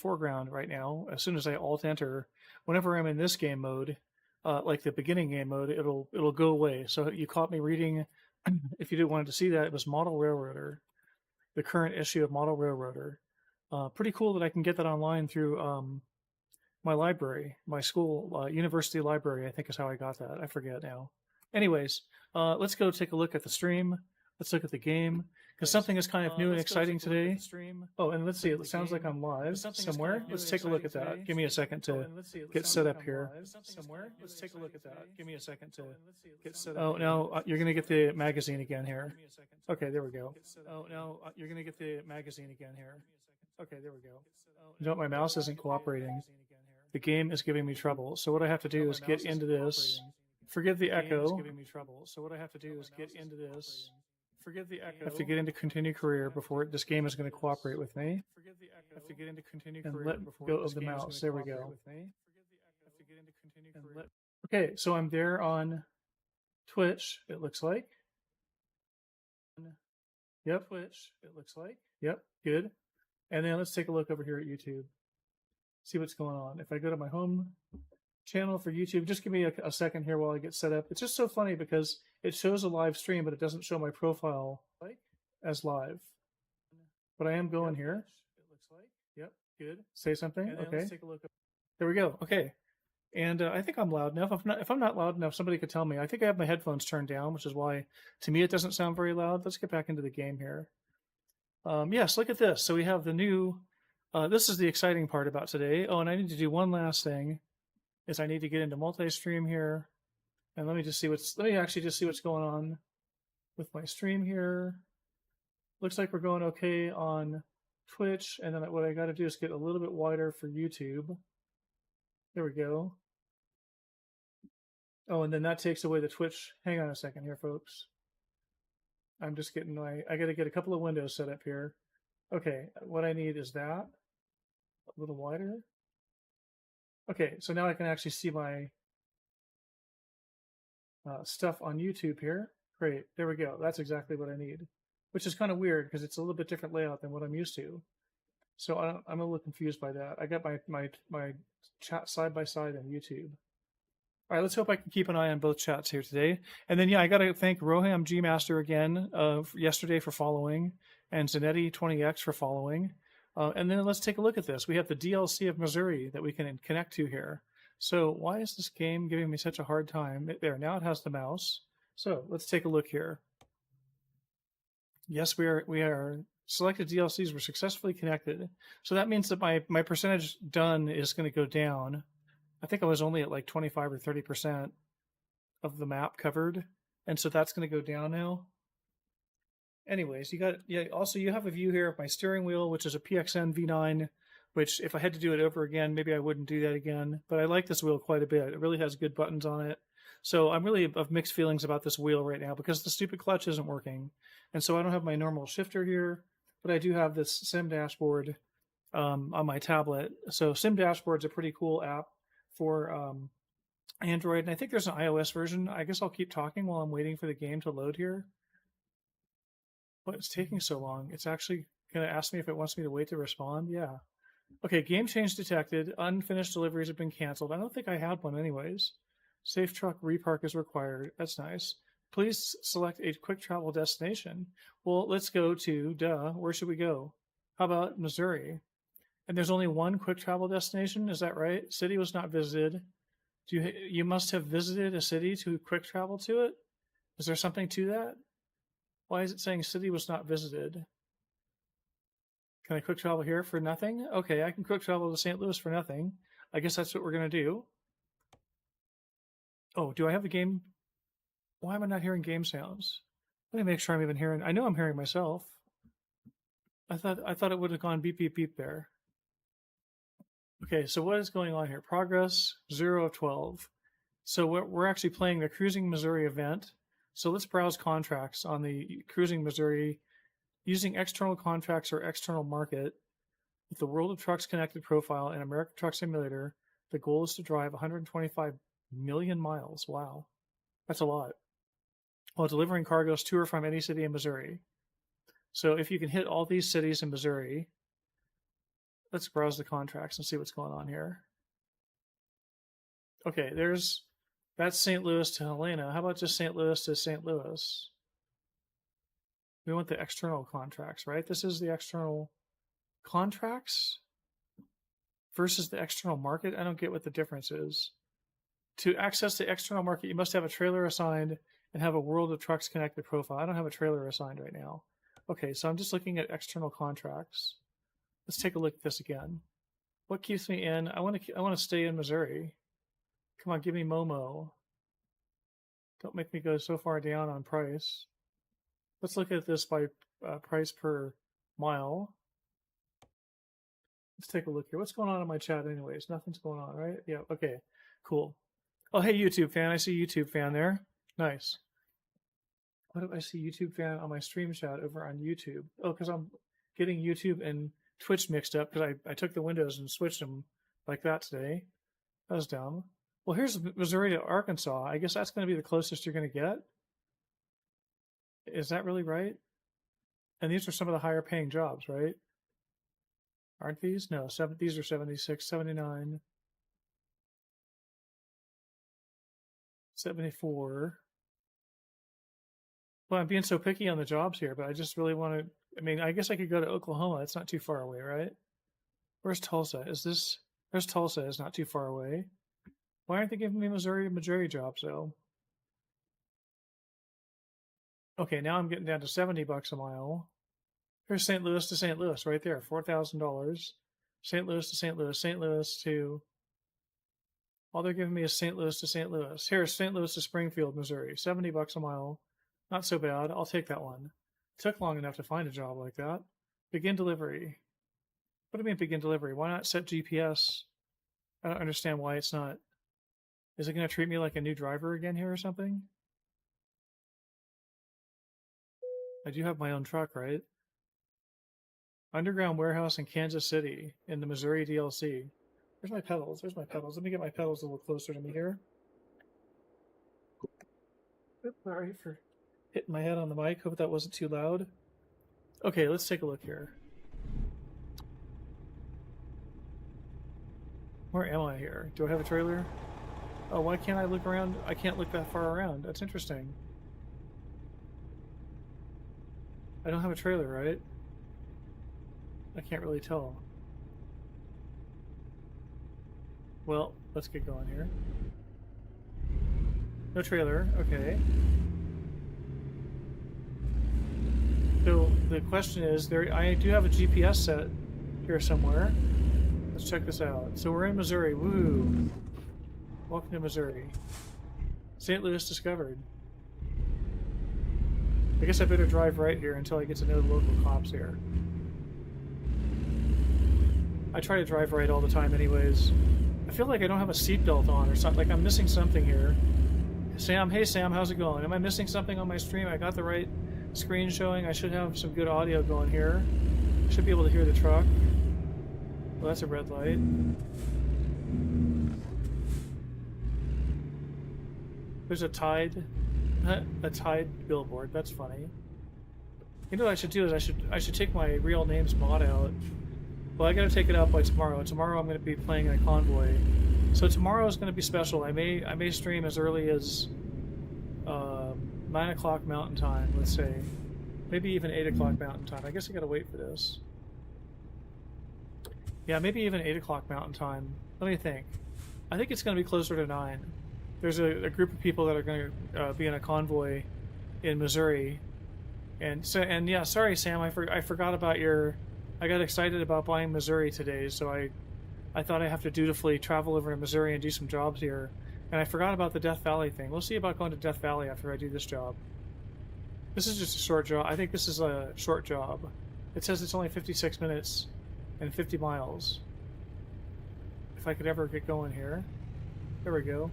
foreground right now. As soon as I Alt Enter, whenever I'm in this game mode, like the beginning game mode, it'll go away. So you caught me reading. If you didn't want to see that, it was Model Railroader, the current issue of Model Railroader. Pretty cool that I can get that online through my library, my school, university library, I think is how I got that. I forget now. Anyways, let's go take a look at the stream. Let's look at the game, because something is kind of new and exciting today. Oh, and let's see, it sounds like I'm live somewhere. Let's take a look at that. Give me a second to get set up here. Let's take a look at that. Give me a second to get set up. Oh, no, you're going to get the magazine again here. Okay, there we go. Oh, no, you're going to get the magazine again here. Okay, there we go. You know what, my mouse isn't cooperating. The game is giving me trouble. So what I have to do is get into this. Forgive the echo. So what I have to do is get into this. Forgive the echo. I have to get into continue career before this game is going to cooperate with me. I have to get into continue career and let go of the mouse. There we go. Okay, so I'm there on Twitch, it looks like. Yep. Twitch, it looks like. Yep, good. And then let's take a look over here at YouTube. See what's going on. If I go to my home channel for YouTube, just give me a second here while I get set up. It's just so funny because it shows a live stream, but it doesn't show my profile as live. But I am going here. It looks like. Yep, good. Say something. Okay. Let's take a look. There we go. Okay. And I think I'm loud enough. If I'm not loud enough, somebody could tell me. I think I have my headphones turned down, which is why, to me, it doesn't sound very loud. Let's get back into the game here. Yes, look at this. So we have the new. This is the exciting part about today. Oh, and I need to do one last thing. Is I need to get into multi-stream here, and let me actually just see what's going on with my stream here. Looks like we're going okay on Twitch, and then what I got to do is get a little bit wider for YouTube. There we go. Oh, and then that takes away the Twitch. Hang on a second here, folks. I'm just getting I got to get a couple of windows set up here. Okay, what I need is that a little wider. Okay, so now I can actually see my stuff on YouTube here. Great, there we go. That's exactly what I need, which is kind of weird because it's a little bit different layout than what I'm used to. So I'm a little confused by that. I got my chat side by side on YouTube. All right, let's hope I can keep an eye on both chats here today. And then, yeah, I got to thank Roham G Master again yesterday for following, and Zanetti20X for following. And then let's take a look at this. We have the DLC of Missouri that we can connect to here. So why is this game giving me such a hard time? There, now it has the mouse. So let's take a look here. Yes, we are selected DLCs were successfully connected. So that means that my percentage done is going to go down. I think I was only at like 25 or 30% of the map covered. And so that's going to go down now. Anyways, also you have a view here of my steering wheel, which is a PXN V9, which if I had to do it over again, maybe I wouldn't do that again. But I like this wheel quite a bit. It really has good buttons on it. So I'm really of mixed feelings about this wheel right now because the stupid clutch isn't working. And so I don't have my normal shifter here, but I do have this Sim Dashboard on my tablet. So Sim Dashboard's a pretty cool app for Android. And I think there's an iOS version. I guess I'll keep talking while I'm waiting for the game to load here. But it's taking so long. It's actually going to ask me if it wants me to wait to respond. Yeah. Okay, game change detected. Unfinished deliveries have been canceled. I don't think I had one anyways. Safe truck repark is required. That's nice. Please select a quick travel destination. Well, let's go to, where should we go? How about Missouri? And there's only one quick travel destination, is that right? City was not visited. You must have visited a city to quick travel to it? Is there something to that? Why is it saying city was not visited? Can I quick travel here for nothing? Okay, I can quick travel to St. Louis for nothing. I guess that's what we're going to do. Oh, do I have the game? Why am I not hearing game sounds? Let me make sure I'm even hearing. I know I'm hearing myself. I thought it would have gone beep, beep, beep there. Okay, so what is going on here? Progress, 0 of 12. So we're actually playing the Cruising Missouri event. So let's browse contracts on the Cruising Missouri using external contracts or external market with the World of Trucks connected profile in American Truck Simulator. The goal is to drive 125 million miles. Wow, that's a lot. While delivering cargoes to or from any city in Missouri. So if you can hit all these cities in Missouri, let's browse the contracts and see what's going on here. Okay, that's St. Louis to Helena. How about just St. Louis to St. Louis? We want the external contracts, right? This is the external contracts versus the external market. I don't get what the difference is. To access the external market, you must have a trailer assigned and have a World of Trucks connected profile. I don't have a trailer assigned right now. Okay, so I'm just looking at external contracts. Let's take a look at this again. What keeps me in? I want to stay in Missouri. Come on, give me Momo. Don't make me go so far down on price. Let's look at this by price per mile. Let's take a look here. What's going on in my chat anyways? Nothing's going on, right? Yeah, okay, cool. Oh, hey, YouTube fan. I see YouTube fan there. Nice. Why do I see YouTube fan on my stream chat over on YouTube? Oh, because I'm getting YouTube and Twitch mixed up because I took the windows and switched them like that today. That was dumb. Well, here's Missouri to Arkansas. I guess that's going to be the closest you're going to get. Is that really right? And these are some of the higher paying jobs, right? Aren't these? No, these are 76, 79, 74. Well, I'm being so picky on the jobs here, but I just really want to. I mean, I guess I could go to Oklahoma. It's not too far away, right? Where's Tulsa? There's Tulsa. It's not too far away. Why aren't they giving me Missouri jobs, though? Okay, now I'm getting down to $70 a mile. Here's St. Louis to St. Louis right there, $4,000. St. Louis to St. Louis, St. Louis to... All they're giving me is St. Louis to St. Louis. Here's St. Louis to Springfield, Missouri, $70 a mile. Not so bad. I'll take that one. It took long enough to find a job like that. Begin delivery. What do you mean begin delivery? Why not set GPS? I don't understand why it's not. Is it going to treat me like a new driver again here or something? I do have my own truck, right? Underground warehouse in Kansas City in the Missouri DLC. Where's my pedals? There's my pedals. Let me get my pedals a little closer to me here. Oops, sorry for hitting my head on the mic. Hope that wasn't too loud. Okay, let's take a look here. Where am I here? Do I have a trailer? Oh, why can't I look around? I can't look that far around. That's interesting. I don't have a trailer, right? I can't really tell. Well, let's get going here. No trailer, okay. So the question is, I do have a GPS set here somewhere. Let's check this out. So we're in Missouri, woo! Welcome to Missouri. St. Louis discovered. I guess I better drive right here until I get to know the local cops here. I try to drive right all the time anyways. I feel like I don't have a seatbelt on or something. Like I'm missing something here. Sam, hey Sam, how's it going? Am I missing something on my stream? I got the right screen showing. I should have some good audio going here. Should be able to hear the truck. Well, that's a red light. There's a Tide billboard. That's funny. You know what I should do is I should take my real name's mod out. Well, I gotta take it out by tomorrow. Tomorrow I'm gonna be playing in a convoy. So tomorrow is gonna be special. I may stream as early as 9 o'clock Mountain Time, let's say. Maybe even 8 o'clock Mountain Time. I guess I gotta wait for this. Yeah, maybe even 8 o'clock Mountain Time. Let me think. I think it's gonna be closer to 9. There's a group of people that are going to be in a convoy in Missouri, and yeah, sorry Sam, I forgot about I got excited about buying Missouri today, so I thought I have to dutifully travel over to Missouri and do some jobs here, and I forgot about the Death Valley thing. We'll see about going to Death Valley after I do this job. This is just a short job. I think this is a short job. It says it's only 56 minutes and 50 miles. If I could ever get going here. There we go.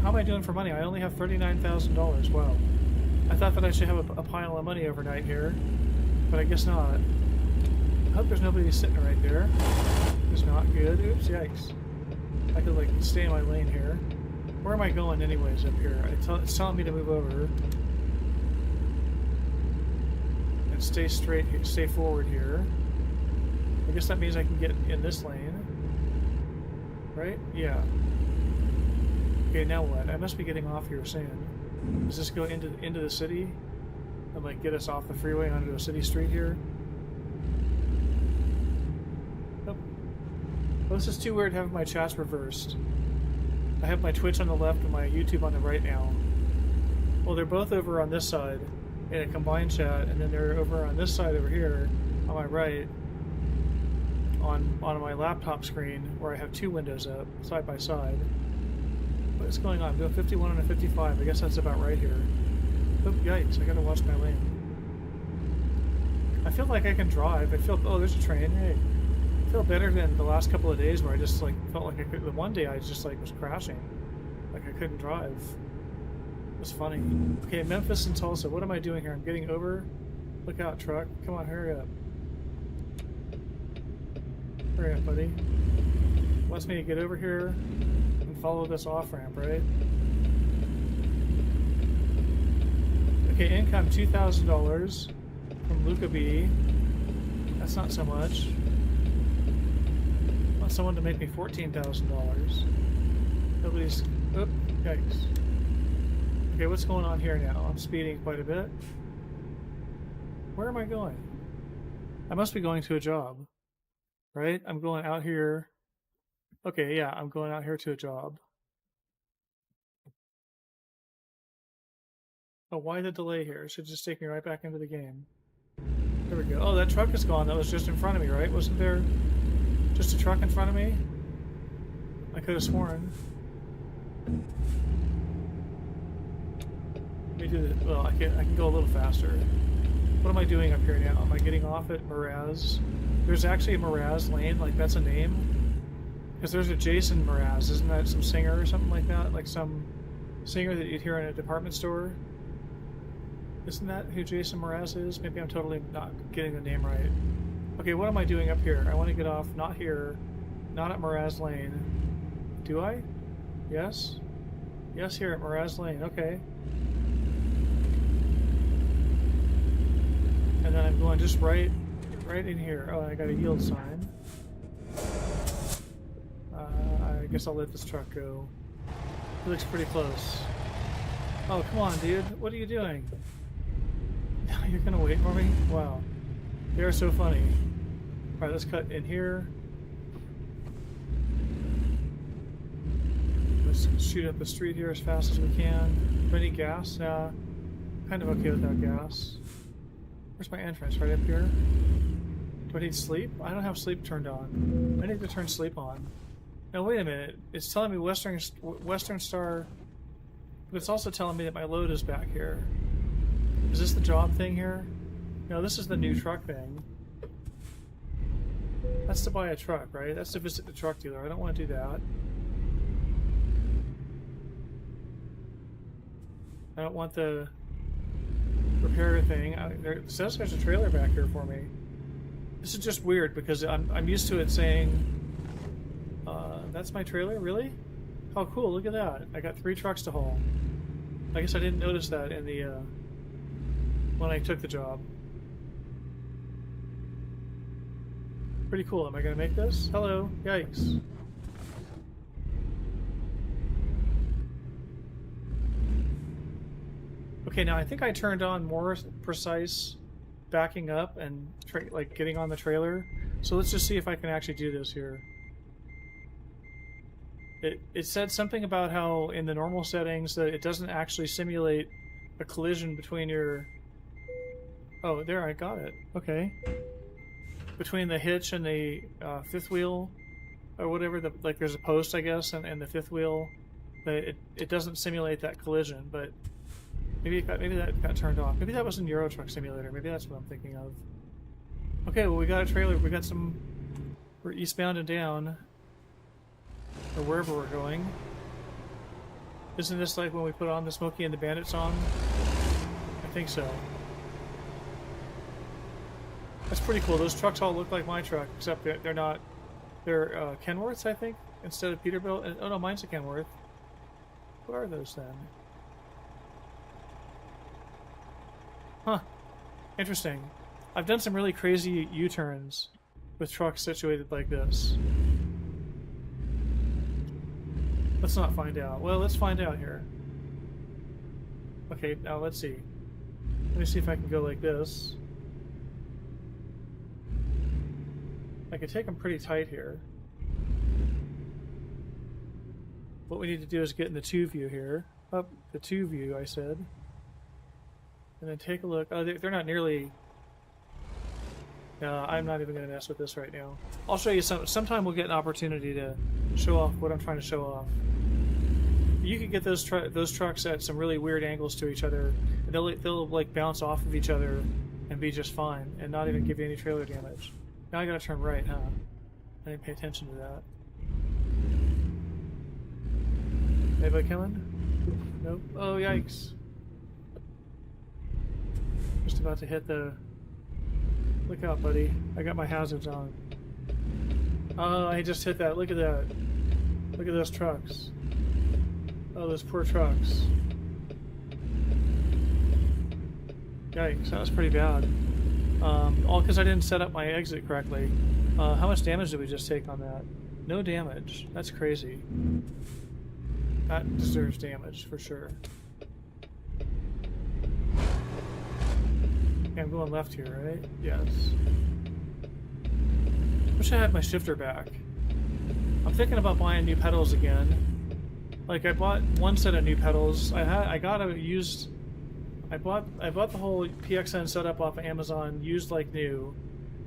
How am I doing for money? I only have $39,000. Wow. I thought that I should have a pile of money overnight here, but I guess not. I hope there's nobody sitting right there. It's not good. Oops, yikes. I could like stay in my lane here. Where am I going anyways up here? It's telling me to move over. And stay straight, stay forward here. I guess that means I can get in this lane. Right? Yeah. Okay, now what? I must be getting off here soon. Does this go into the city? And like get us off the freeway onto a city street here? Nope. Well, this is too weird having my chats reversed. I have my Twitch on the left and my YouTube on the right now. Well, they're both over on this side in a combined chat, and then they're over on this side over here on my right on my laptop screen where I have two windows up side by side. What is going on? I'm doing 51 and a 55. I guess that's about right here. Oh, yikes, I gotta watch my lane. I feel like I can drive. Oh, there's a train. Hey. I feel better than the last couple of days where I just like felt like I could. The one day I just like was crashing. Like I couldn't drive. It was funny. Okay, Memphis and Tulsa. What am I doing here? I'm getting over. Look out, truck. Come on, hurry up. Hurry up, buddy. Wants me to get over here and follow this off-ramp, right? Okay, income $2,000 from Luca B. That's not so much. I want someone to make me $14,000. Nobody's... Oh, yikes. Okay, what's going on here now? I'm speeding quite a bit. Where am I going? I must be going to a job. Right? I'm going out here. Okay, yeah, I'm going out here to a job. Oh, why the delay here? It should just take me right back into the game. There we go. Oh, that truck is gone. That was just in front of me, right? Wasn't there just a truck in front of me? I could have sworn. Let me do this. Well, I can go a little faster. What am I doing up here now? Am I getting off at Mraz? There's actually a Mraz lane, like that's a name. Because there's a Jason Mraz. Isn't that some singer or something like that? Like some singer that you'd hear in a department store? Isn't that who Jason Mraz is? Maybe I'm totally not getting the name right. Okay, what am I doing up here? I want to get off, not here, not at Mraz Lane. Do I? Yes? Yes, here at Mraz Lane, okay. And then I'm going just right in here. Oh, I got a yield sign. I guess I'll let this truck go. It looks pretty close. Oh, come on, dude. What are you doing? You're gonna wait for me? Wow. They are so funny. Alright, let's cut in here. Let's shoot up the street here as fast as we can. Do I need gas? Nah. Kind of okay without gas. Where's my entrance? Right up here? Do I need sleep? I don't have sleep turned on. I need to turn sleep on. Now wait a minute. It's telling me Western Star, but it's also telling me that my load is back here. Is this the job thing here? No, this is the new truck thing. That's to buy a truck, right? That's to visit the truck dealer. I don't want to do that. I don't want the repair thing. It says there's a trailer back here for me. This is just weird because I'm used to it saying, that's my trailer? Really? Oh, cool. Look at that. I got 3 trucks to haul. I guess I didn't notice that in the, when I took the job. Pretty cool. Am I going to make this? Hello. Yikes. Okay, now I think I turned on more precise backing up and like getting on the trailer. So let's just see if I can actually do this here. It said something about how in the normal settings that it doesn't actually simulate a collision between your... Oh, there, I got it. Okay. Between the hitch and the fifth wheel, or whatever, like there's a post, I guess, and the fifth wheel, it doesn't simulate that collision, but maybe that got turned off. Maybe that was in Euro Truck Simulator. Maybe that's what I'm thinking of. Okay, well we got a trailer. We got some... We're eastbound and down. Or wherever we're going. Isn't this like when we put on the Smokey and the Bandit song? I think so. That's pretty cool. Those trucks all look like my truck, except they're not. They're Kenworths, I think, instead of Peterbilt. Oh no, mine's a Kenworth. What are those then? Huh. Interesting. I've done some really crazy U-turns with trucks situated like this. Let's not find out. Well, let's find out here. Okay, now let's see. Let me see if I can go like this. I can take them pretty tight here. What we need to do is get in the 2 view here. Up the 2 view, I said. And then take a look. Oh, they're not nearly... No, I'm not even going to mess with this right now. I'll show you sometime we'll get an opportunity to show off what I'm trying to show off. You can get those trucks at some really weird angles to each other, and they'll like bounce off of each other and be just fine, and not even give you any trailer damage. Now I gotta turn right, huh? I didn't pay attention to that. Anybody coming? Nope. Oh, yikes. Just about to hit the... Look out, buddy. I got my hazards on. Oh, I just hit that. Look at that. Look at those trucks. Oh, those poor trucks. Yikes, that was pretty bad. All because I didn't set up my exit correctly. How much damage did we just take on that? No damage. That's crazy. That deserves damage, for sure. Okay, I'm going left here, right? Yes. Wish I had my shifter back. I'm thinking about buying new pedals again. Like, I bought one set of new pedals. I bought the whole PXN setup off of Amazon, used like new,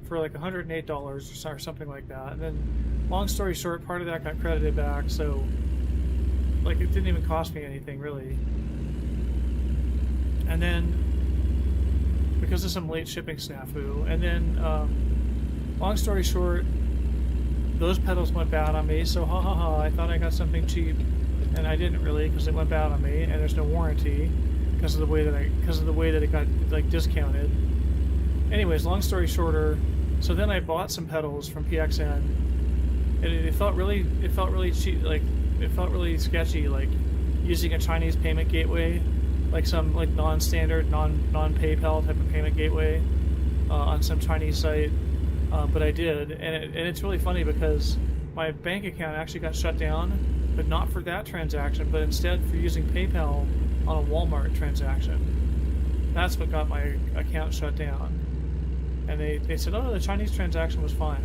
for like $108 or something like that. And then, long story short, part of that got credited back, so like it didn't even cost me anything really. And then, because of some late shipping snafu, and then, long story short, those pedals went bad on me. So I thought I got something cheap, and I didn't really, because it went bad on me, and there's no warranty. Because of the way that it got like discounted. Anyways, long story shorter, so then I bought some pedals from PXN, and it felt really cheap, like it felt really sketchy, like using a Chinese payment gateway, like some like non-standard, non-PayPal type of payment gateway on some Chinese site. But I did, and it's really funny because my bank account actually got shut down, but not for that transaction, but instead for using PayPal on a Walmart transaction. That's what got my account shut down. And they said, oh no, the Chinese transaction was fine.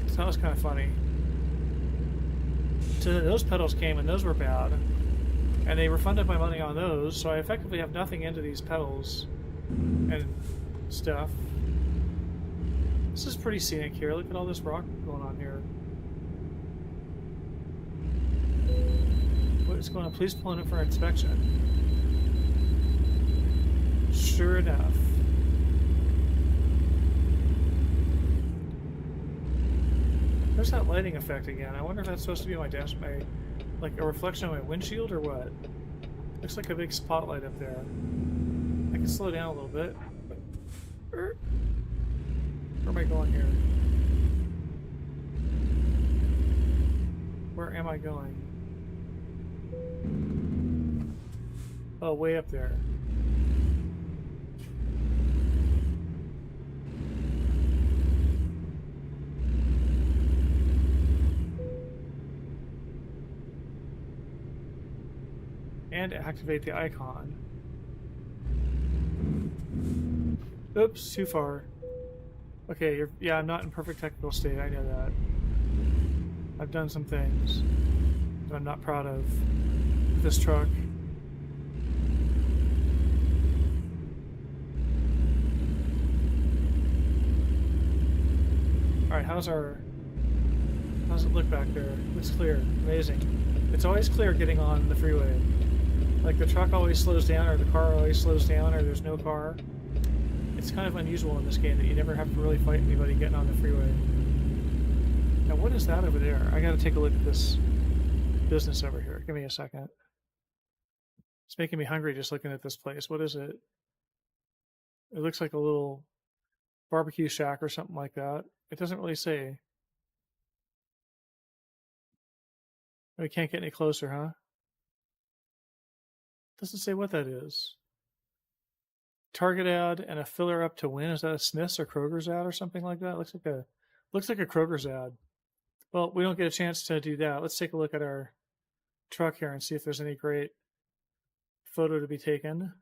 So that was kind of funny. So those pedals came and those were bad. And they refunded my money on those, so I effectively have nothing into these pedals and stuff. This is pretty scenic here. Look at all this rock going on here. What is going on? Please pull in for inspection. Sure enough. There's that lighting effect again. I wonder if that's supposed to be like a reflection of my windshield or what? Looks like a big spotlight up there. I can slow down a little bit. Where am I going here? Where am I going? Oh, way up there. And activate the icon. Oops, too far. Okay, yeah, I'm not in perfect technical state, I know that. I've done some things that I'm not proud of with this truck. Alright, how's it look back there? Looks clear. Amazing. It's always clear getting on the freeway. Like the truck always slows down, or the car always slows down, or there's no car. It's kind of unusual in this game that you never have to really fight anybody getting on the freeway. Now what is that over there? I gotta take a look at this business over here. Give me a second. It's making me hungry just looking at this place. What is it? It looks like a little barbecue shack or something like that. It doesn't really say. We can't get any closer, huh? Doesn't say what that is. Target ad and a filler up to win. Is that a Smith's or Kroger's ad or something like that? Looks like a Kroger's ad. Well, we don't get a chance to do that. Let's take a look at our truck here and see if there's any great photo to be taken.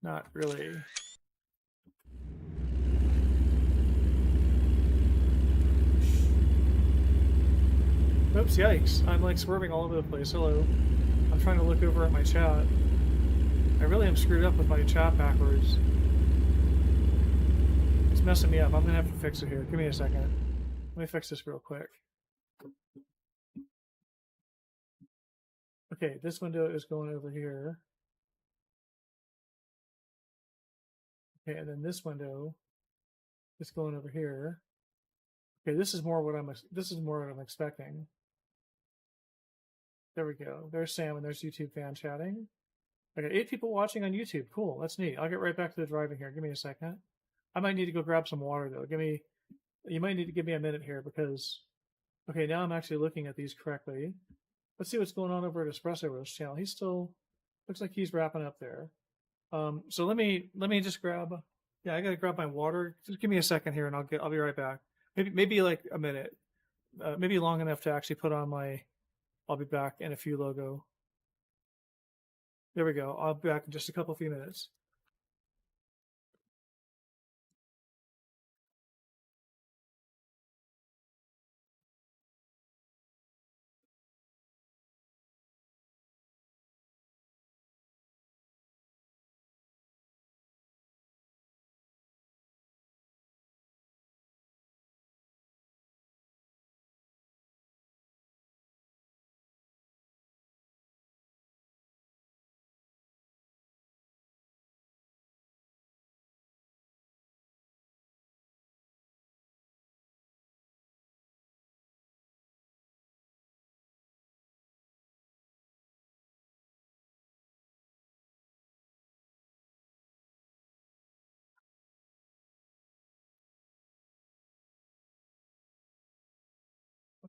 Not really. Oops, yikes. I'm like swerving all over the place. Hello. I'm trying to look over at my chat. I really am screwed up with my chat backwards. It's messing me up. I'm going to have to fix it here. Give me a second. Let me fix this real quick. Okay, this window is going over here. Okay, and then this window is going over here. Okay, this is more what I'm expecting. There we go. There's Sam and there's YouTube fan chatting. I got 8 people watching on YouTube. Cool, that's neat. I'll get right back to the driving here. Give me a second. I might need to go grab some water though. You might need to give me a minute here because, okay, now I'm actually looking at these correctly. Let's see what's going on over at Espresso Roast channel. He's still, looks like he's wrapping up there. So let me just grab, yeah, I gotta grab my water. Just give me a second here and I'll be right back. Maybe like a minute. Maybe long enough to actually put on my, I'll be back in a few logo. There we go. I'll be back in just a few minutes.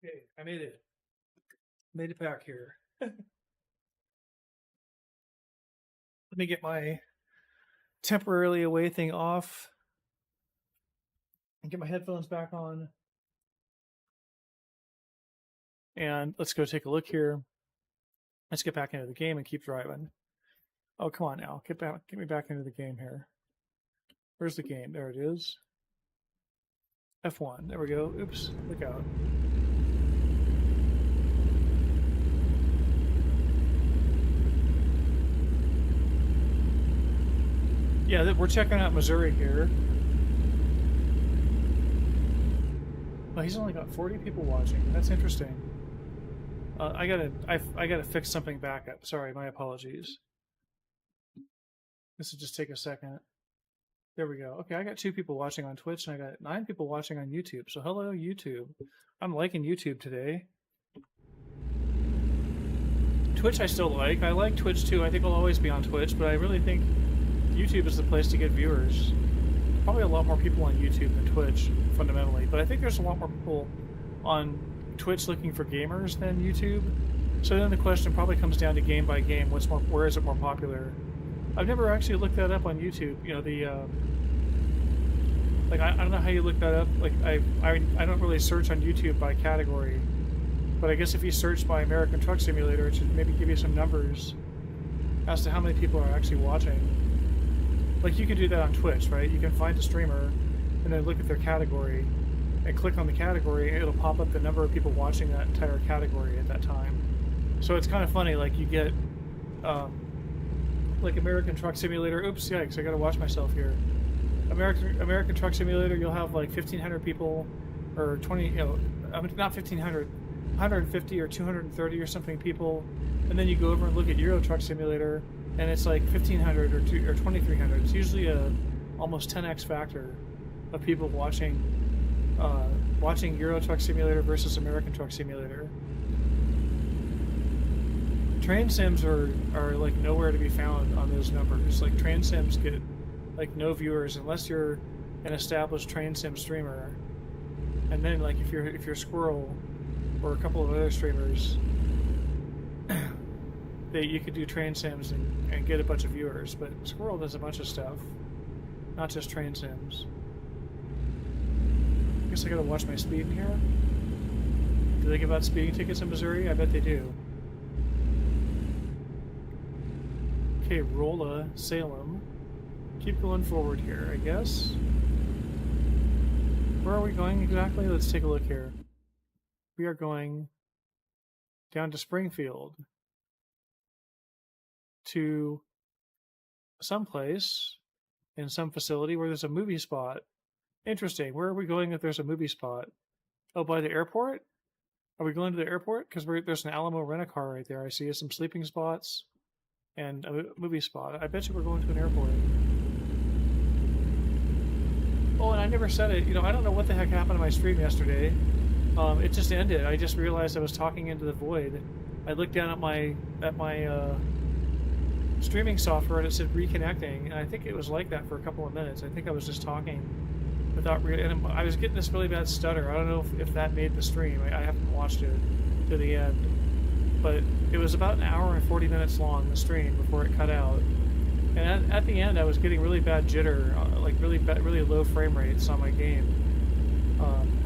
Okay, I made it. Made it back here. Let me get my temporarily away thing off and get my headphones back on. And let's go take a look here. Let's get back into the game and keep driving. Oh, come on now. Get me back into the game here. Where's the game? There it is. F1. There we go. Oops. Look out. Yeah, we're checking out Missouri here. Oh, he's only got 40 people watching. That's interesting. I gotta fix something back up. Sorry, my apologies. This will just take a second. There we go. Okay, I got 2 people watching on Twitch and I got 9 people watching on YouTube. So hello, YouTube. I'm liking YouTube today. Twitch I still like. I like Twitch too. I think I'll always be on Twitch, but I really think YouTube is the place to get viewers. Probably a lot more people on YouTube than Twitch, fundamentally. But I think there's a lot more people on Twitch looking for gamers than YouTube. So then the question probably comes down to game by game. Where is it more popular? I've never actually looked that up on YouTube. You know, like I don't know how you look that up. Like I don't really search on YouTube by category. But I guess if you search by American Truck Simulator, it should maybe give you some numbers as to how many people are actually watching. Like you can do that on Twitch, right? You can find a streamer and then look at their category and click on the category and it'll pop up the number of people watching that entire category at that time. So it's kind of funny, like you get like American Truck Simulator. Oops, yikes, I gotta watch myself here. American Truck Simulator, you'll have like 1,500 people or 20, you know, I mean, not 1,500, 150 or 230 or something people. And then you go over and look at Euro Truck Simulator and it's like 1,500 or 2,300. It's usually a almost 10x factor of people watching Euro Truck Simulator versus American Truck Simulator. Train sims are like nowhere to be found on those numbers. Like train sims get like no viewers unless you're an established train sim streamer. And then like if you're Squirrel or a couple of other streamers, that you could do train sims and get a bunch of viewers, but Squirrel does a bunch of stuff, not just train sims. I guess I gotta watch my speed in here. Do they give out speeding tickets in Missouri? I bet they do. Okay, Rolla, Salem. Keep going forward here, I guess. Where are we going exactly? Let's take a look here. We are going down to Springfield. To someplace in some facility where there's a movie spot. Interesting. Where are we going if there's a movie spot? Oh, by the airport? Are we going to the airport? Because there's an Alamo rent-a-car right there. I see some sleeping spots and a movie spot. I bet you we're going to an airport. Oh, and I never said it. You know, I don't know what the heck happened to my stream yesterday. It just ended. I just realized I was talking into the void. I looked down at my streaming software and it said reconnecting, and I think it was like that for a couple of minutes. I think I was just talking without and I was getting this really bad stutter. I don't know if that made the stream. I haven't watched it to the end, but it was about an hour and 40 minutes long, the stream, before it cut out. And at the end, I was getting really bad jitter, like really low frame rates on my game,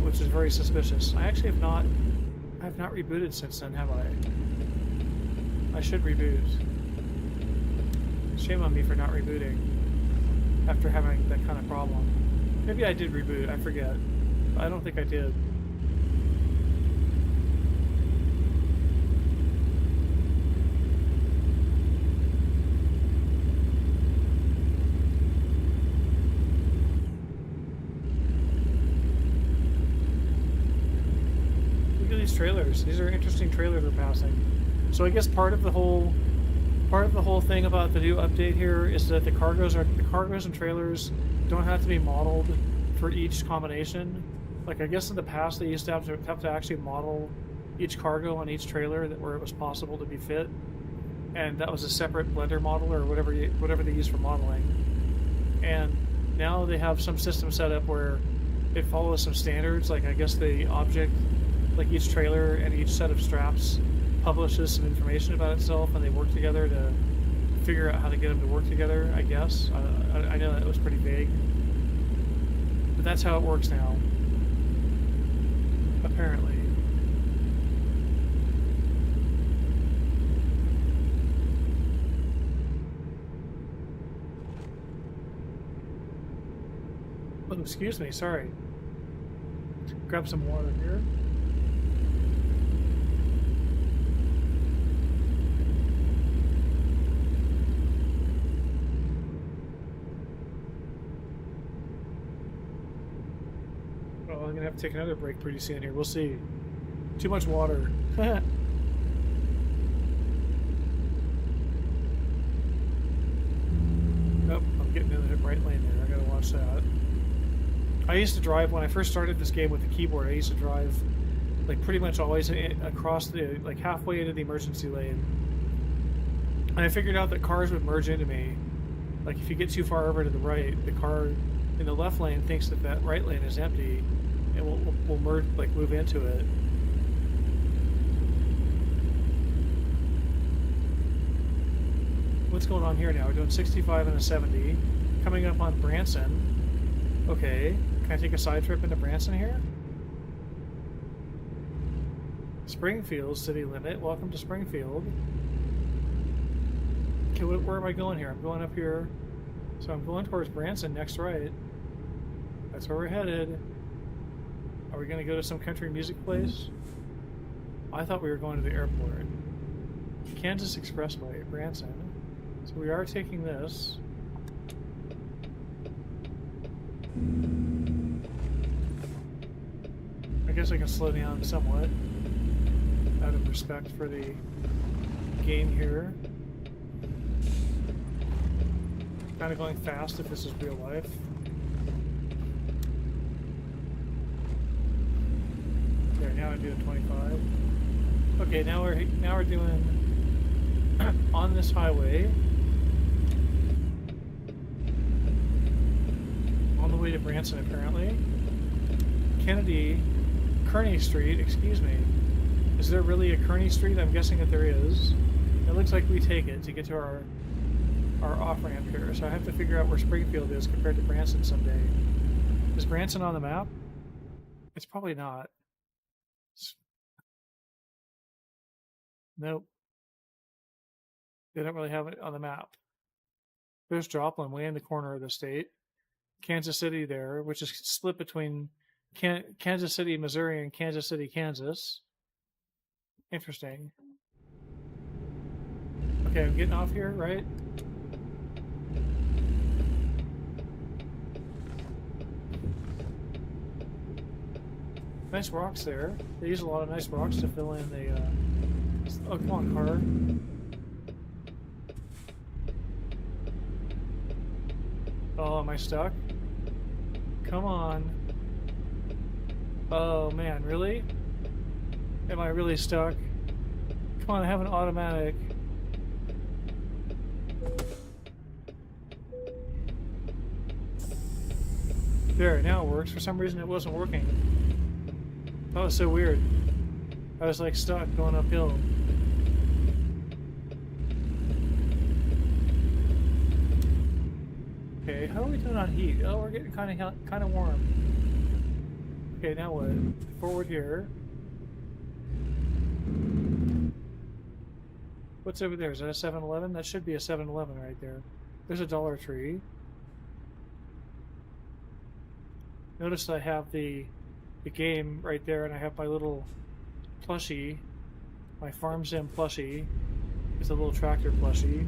which is very suspicious. I actually have not rebooted since then, have I? I should reboot. Shame on me for not rebooting after having that kind of problem. Maybe I did reboot, I forget. I don't think I did. Look at these trailers. These are interesting trailers we're passing. So I guess part of the whole thing about the new update here is that the cargoes and trailers don't have to be modeled for each combination. Like, I guess in the past they used to have to actually model each cargo on each trailer where it was possible to be fit, and that was a separate Blender model or whatever they use for modeling. And now they have some system set up where it follows some standards. Like, I guess the object, like each trailer and each set of straps, publishes some information about itself, and they work together to figure out how to get them to work together, I guess. I know that was pretty vague, but that's how it works now, apparently. Oh, excuse me, sorry. Grab some water here. I'm gonna have to take another break pretty soon here. We'll see. Too much water. Nope, I'm getting into the right lane there. I gotta watch that. I used to drive, when I first started this game with the keyboard, I used to drive like pretty much always across the, like halfway into the emergency lane. And I figured out that cars would merge into me. Like if you get too far over to the right, the car in the left lane thinks that that right lane is empty, and we'll merge, like move into it. What's going on here now? We're doing 65 and a 70. Coming up on Branson. Okay, can I take a side trip into Branson here? Springfield, city limit. Welcome to Springfield. Okay, where am I going here? I'm going up here. So I'm going towards Branson, next right. That's where we're headed. Are we going to go to some country music place? I thought we were going to the airport. Kansas Expressway, Branson. So we are taking this. I guess I can slow down somewhat out of respect for the game here. Kind of going fast if this is real life. There, now I'm doing 25. Okay, now we're doing on this highway. On the way to Branson, apparently. Kearney Street, excuse me. Is there really a Kearney Street? I'm guessing that there is. It looks like we take it to get to our off-ramp here, so I have to figure out where Springfield is compared to Branson someday. Is Branson on the map? It's probably not. Nope. They don't really have it on the map. There's Joplin way in the corner of the state. Kansas City there, which is split between Kansas City, Missouri, and Kansas City, Kansas. Interesting. Okay, I'm getting off here, right? Nice rocks there. They use a lot of nice rocks to fill in the... Oh, come on, car. Oh, am I stuck? Come on. Oh, man, really? Am I really stuck? Come on, I have an automatic. There, now it works. For some reason it wasn't working. That was so weird. I was like stuck going uphill. Okay, how are we doing on heat? Oh, we're getting kind of warm. Okay, now what? Forward here. What's over there? Is that a 7-Eleven? That should be a 7-Eleven right there. There's a Dollar Tree. Notice I have the game right there, and I have my little plushie, my Farm Sim plushie. It's a little tractor plushie.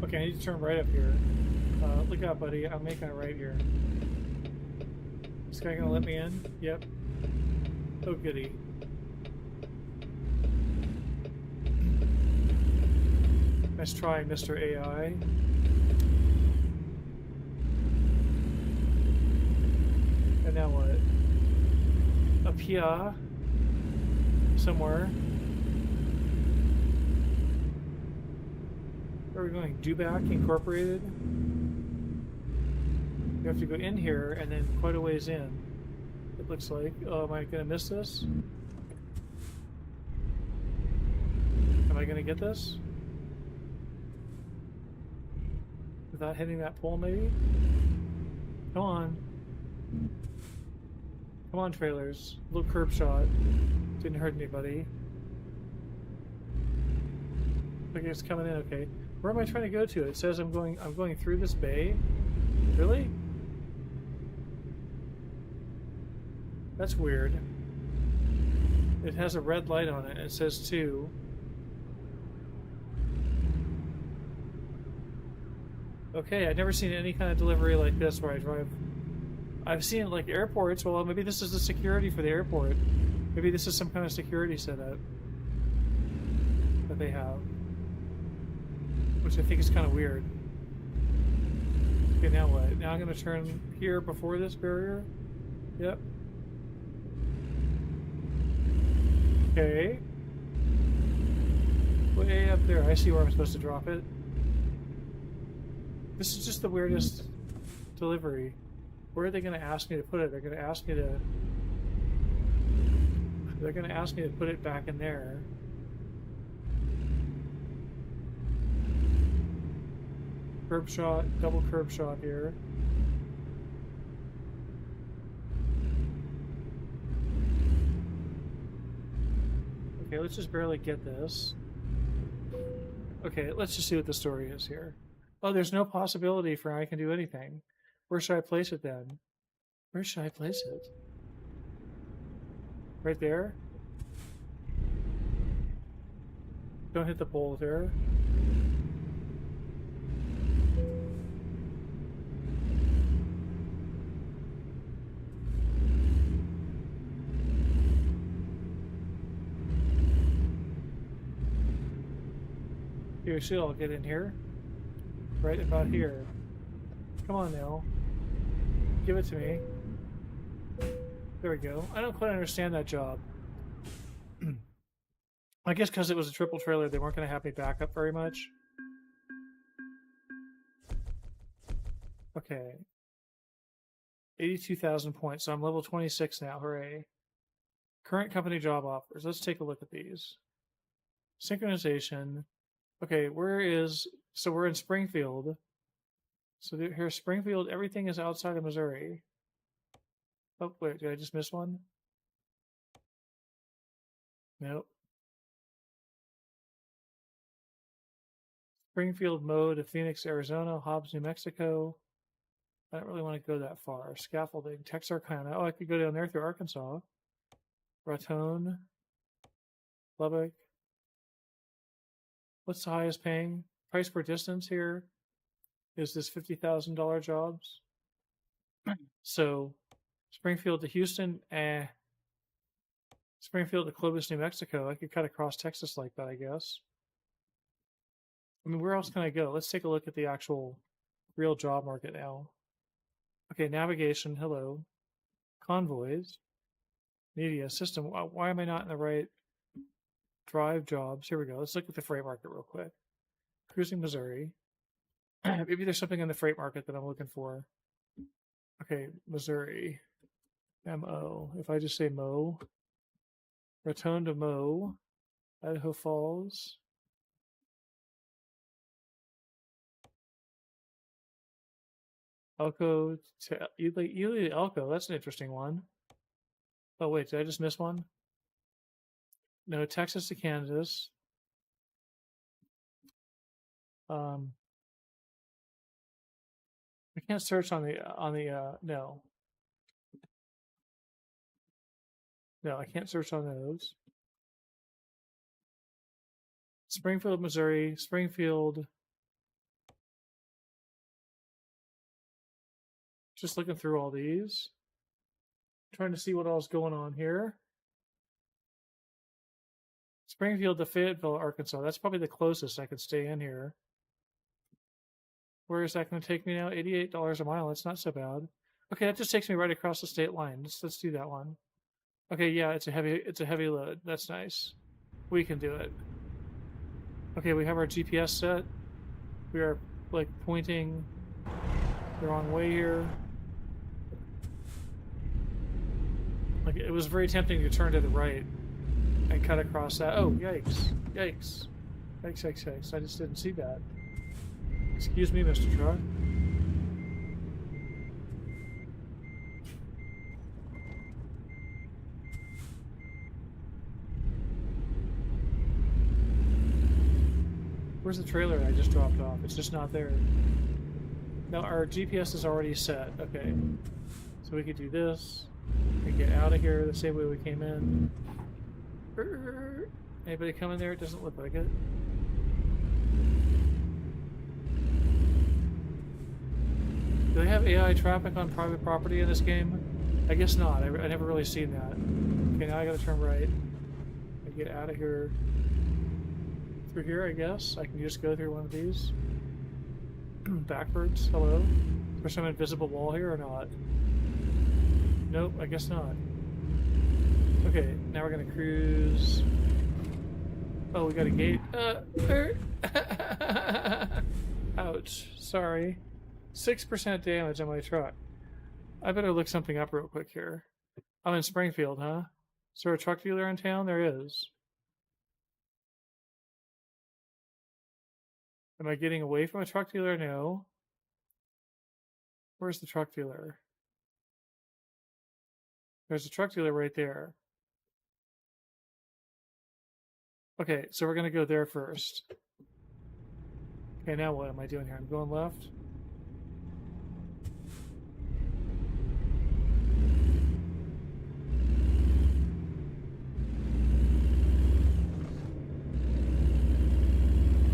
Okay, I need to turn right up here. Look out, buddy. I'm making it right here. This guy gonna let me in? Yep. Oh, goody. Nice try, Mr. AI. And now what? Up here. Somewhere. Where are we going? Dubac Incorporated? You have to go in here and then quite a ways in. It looks like. Oh, am I gonna miss this? Am I gonna get this? Without hitting that pole, maybe? Come on. Come on, trailers. Little curb shot. Didn't hurt anybody. Okay, it's coming in okay. Where am I trying to go to? It says I'm going through this bay. Really? That's weird. It has a red light on it. It says 2. Okay, I've never seen any kind of delivery like this where I drive. I've seen it like airports. Well, maybe this is the security for the airport. Maybe this is some kind of security setup that they have. Which I think is kind of weird. Okay, now what? Now I'm going to turn here before this barrier. Yep. Okay. Way up there. I see where I'm supposed to drop it. This is just the weirdest delivery. Where are they going to ask me to put it? They're going to ask me to... They're going to ask me to put it back in there. Curb shot, double curb shot here. Okay, let's just barely get this. Okay, let's just see what the story is here. Oh, there's no possibility for I can do anything. Where should I place it then? Where should I place it? Right there? Don't hit the pole there. Here, see, I'll get in here. Right about here. Come on now. Give it to me. There we go. I don't quite understand that job. I guess because it was a triple trailer, they weren't going to have me back up very much. Okay. 82,000 points. So I'm level 26 now. Hooray. Current company job offers. Let's take a look at these. Synchronization. Okay, so we're in Springfield. So here's Springfield. Everything is outside of Missouri. Oh, wait, did I just miss one? Nope. Springfield mode of Phoenix, Arizona, Hobbs, New Mexico. I don't really want to go that far. Scaffolding, Texarkana. Oh, I could go down there through Arkansas. Raton, Lubbock. What's the highest paying? Price per distance here is this $50,000 jobs. So Springfield to Houston, Springfield to Clovis, New Mexico. I could cut across Texas like that, I guess. I mean, where else can I go? Let's take a look at the actual real job market now. Okay, navigation, hello. Convoys. Media, system. Why am I not in the right drive jobs? Here we go. Let's look at the freight market real quick. Cruising Missouri. Maybe there's something in the freight market that I'm looking for. Okay, Missouri. MO. If I just say Mo. Raton to Mo. Idaho Falls. Elko to Ely to Elko. That's an interesting one. Oh, wait, did I just miss one? No, Texas to Kansas. I can't search on the no. No, I can't search on those. Springfield, Missouri, Springfield. Just looking through all these. Trying to see what else is going on here. Springfield to Fayetteville, Arkansas. That's probably the closest I could stay in here. Where is that going to take me now? $88 a mile. That's not so bad. Okay, that just takes me right across the state line. Let's do that one. Okay, yeah, it's a heavy load. That's nice. We can do it. Okay, we have our GPS set. We are like pointing the wrong way here. Like it was very tempting to turn to the right and cut across that. Oh, yikes. Yikes. Yikes, yikes, yikes. I just didn't see that. Excuse me, Mr. Truck. Where's the trailer I just dropped off? It's just not there. No, our GPS is already set. Okay. So we could do this. We get out of here the same way we came in. Anybody coming there? It doesn't look like it. Do they have AI traffic on private property in this game? I guess not. I never really seen that. Okay, now I gotta turn right. I get out of here. Through here, I guess. I can just go through one of these. Backwards. Hello. Is there some invisible wall here or not? Nope, I guess not. Okay, now we're gonna cruise. Oh, we got a gate. Ouch. Sorry. 6% damage on my truck. I better look something up real quick here. I'm in Springfield, huh? Is there a truck dealer in town? There is. Am I getting away from a truck dealer? No. Where's the truck dealer? There's a truck dealer right there. Okay, so we're going to go there first. Okay, now what am I doing here? I'm going left.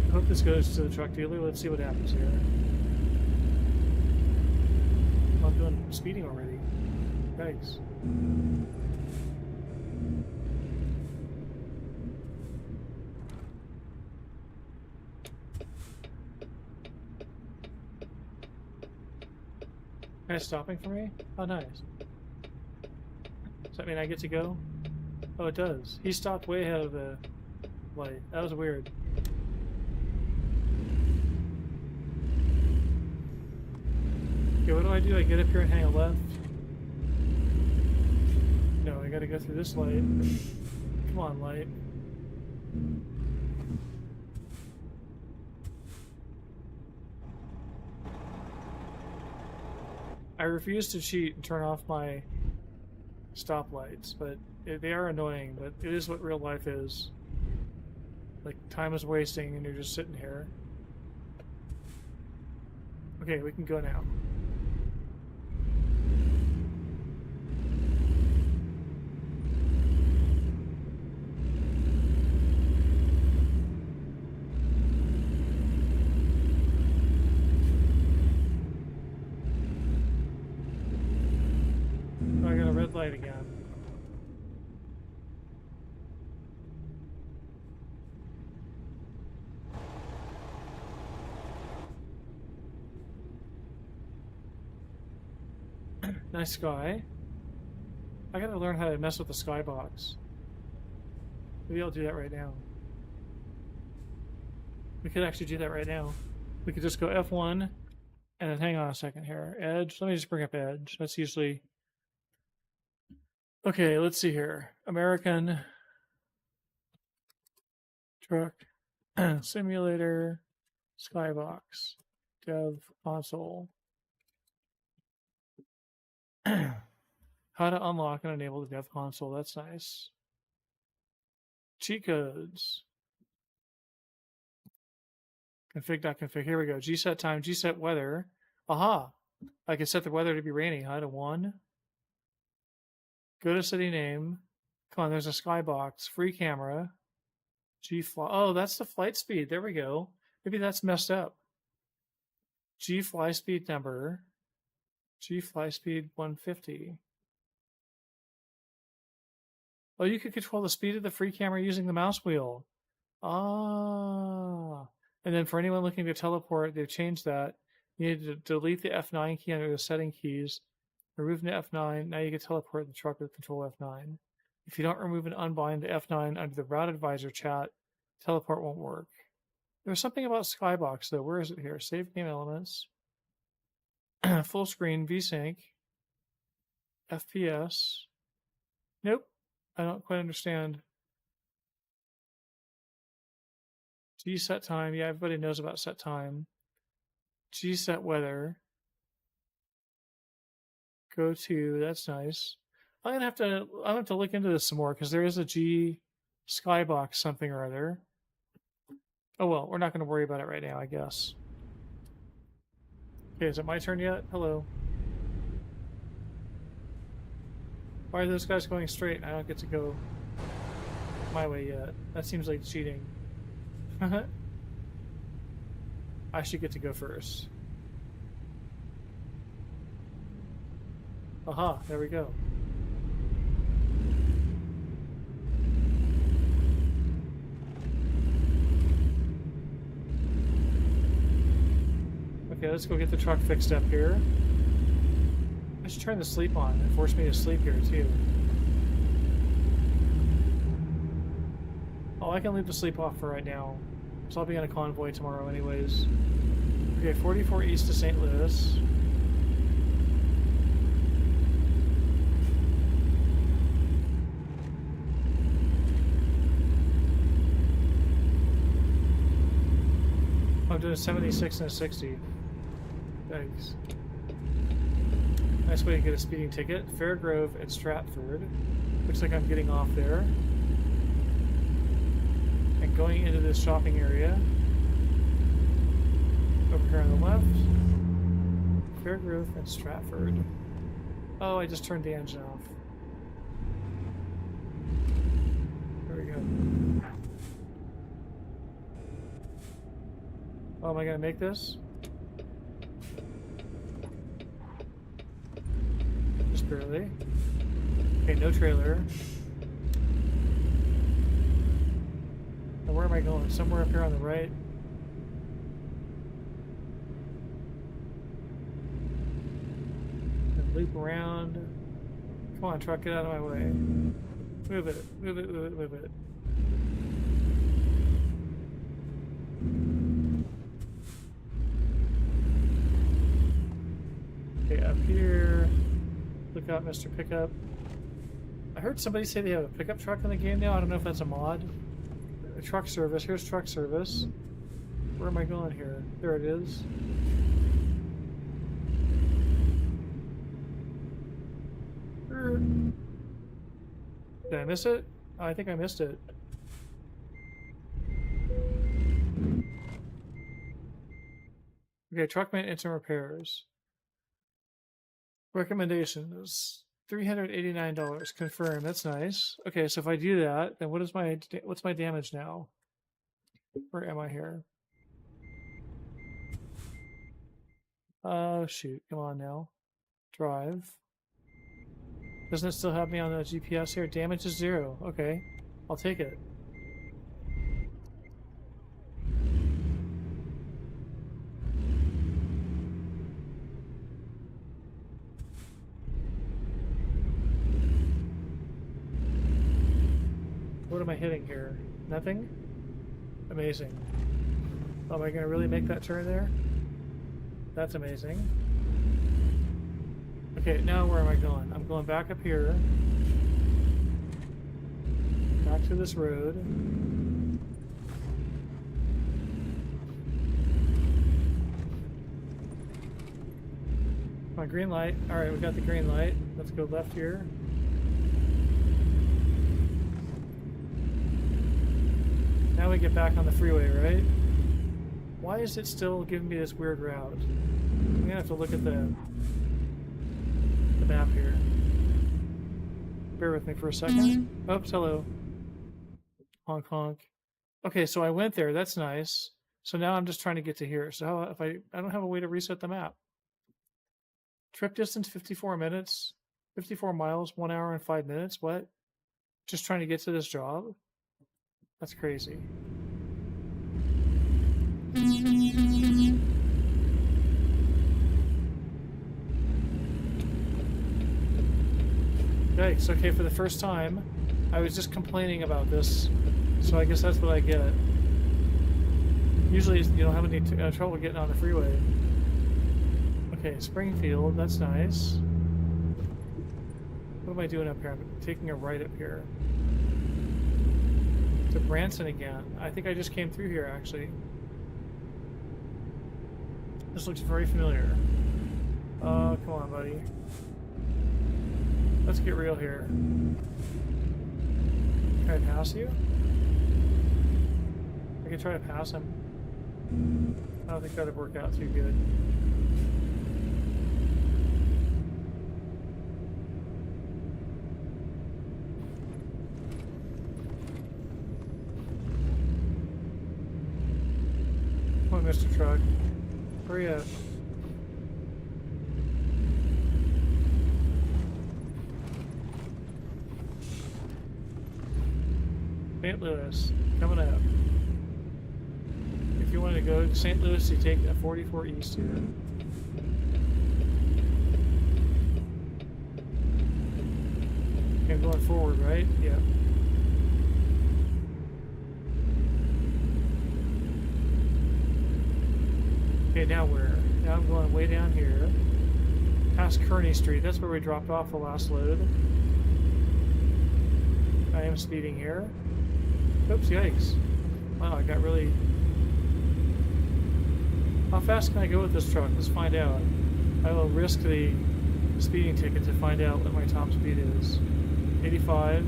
I hope this goes to the truck dealer. Let's see what happens here. Oh, I'm doing speeding already. Thanks. Guys stopping for me? Oh, nice. Does that mean I get to go? Oh, it does. He stopped way ahead of the light. That was weird. Okay, what do? I get up here and hang a left? gotta go through this light. Come on, light. I refuse to cheat and turn off my stoplights, but they are annoying, but it is what real life is. Like, time is wasting and you're just sitting here. Okay, we can go now. Oh, I got a red light again. Nice sky. I gotta learn how to mess with the skybox. Maybe I'll do that right now. We could actually do that right now. We could just go F1 and then hang on a second here. Edge. Let me just bring up Edge. That's usually... Okay, let's see here. American truck simulator skybox dev console. How to unlock and enable the dev console. That's nice. Cheat codes. Config.config. Here we go. Gset time, gset weather. Aha! I can set the weather to be rainy. How to 1. Go to city name. Come on, there's a skybox. Free camera. G-fly. Oh, that's the flight speed. There we go. Maybe that's messed up. G-fly speed number. G-fly speed 150. Oh, you could control the speed of the free camera using the mouse wheel. Ah. And then for anyone looking to teleport, they've changed that. You need to delete the F9 key under the setting keys. Remove the F9. Now you can teleport the truck with control F9. If you don't remove and unbind the F9 under the route advisor chat, teleport won't work. There's something about Skybox though. Where is it here? Save game elements. Full screen, VSync. FPS. Nope. I don't quite understand. G set time. Yeah, everybody knows about set time. G set weather. Go to. That's nice. I'm gonna have to look into this some more because there is a G skybox something or other. Oh well, we're not going to worry about it right now, I guess. Okay, is it my turn yet? Hello. Why are those guys going straight and I don't get to go my way yet? That seems like cheating. I should get to go first. Aha, there we go. Okay, let's go get the truck fixed up here. I should turn the sleep on. It forced me to sleep here too. Oh, I can leave the sleep off for right now. So I'll be on a convoy tomorrow anyways. Okay, 44 east to St. Louis. I'm doing a 76 and a 60. Thanks. Nice way to get a speeding ticket. Fairgrove and Stratford. Looks like I'm getting off there. And going into this shopping area. Over here on the left. Fairgrove and Stratford. Oh, I just turned the engine off. There we go. Oh, am I gonna make this? Just barely. Okay, no trailer. Now where am I going? Somewhere up here on the right. And loop around. Come on, truck, get out of my way. Move it, move it, move it, move it. Okay, up here. Look out, Mr. Pickup. I heard somebody say they have a pickup truck in the game now. I don't know if that's a mod. A truck service. Here's truck service. Where am I going here? There it is. Did I miss it? Oh, I think I missed it. Okay, truck maintenance and repairs. Recommendations. $389. Confirm. That's nice. Okay, so if I do that, then what's my damage now? Where am I here? Oh shoot! Come on now. Drive. Doesn't it still have me on the GPS here? Damage is 0. Okay, I'll take it. What am I hitting here? Nothing? Amazing. Oh, am I going to really make that turn there? That's amazing. Okay, now where am I going? I'm going back up here. Back to this road. My green light. Alright, we got the green light. Let's go left here. Now we get back on the freeway, right? Why is it still giving me this weird route? I'm gonna have to look at the map here. Bear with me for a second. Oops, hello. Honk honk. Okay, so I went there. That's nice. So now I'm just trying to get to here. So how, if I don't have a way to reset the map. Trip distance 54 minutes, 54 miles, 1 hour and 5 minutes. What? Just trying to get to this job? That's crazy. Yikes, okay, for the first time, I was just complaining about this, so I guess that's what I get. Usually you don't have any trouble getting on the freeway. Okay, Springfield, that's nice. What am I doing up here? I'm taking a right up here. To Branson again. I think I just came through here, actually. This looks very familiar. Oh, come on, buddy. Let's get real here. Can I pass you? I can try to pass him. I don't think that'd work out too good. Come on, Mr. Truck. Hurry up. St. Louis, coming up. If you want to go to St. Louis, you take that 44 East here. I'm going forward, right? Yeah. Okay, now where? Now I'm going way down here. Past Kearney Street. That's where we dropped off the last load. I am speeding here. Oops, yikes. Wow, I got really... How fast can I go with this truck? Let's find out. I will risk the speeding ticket to find out what my top speed is. 85.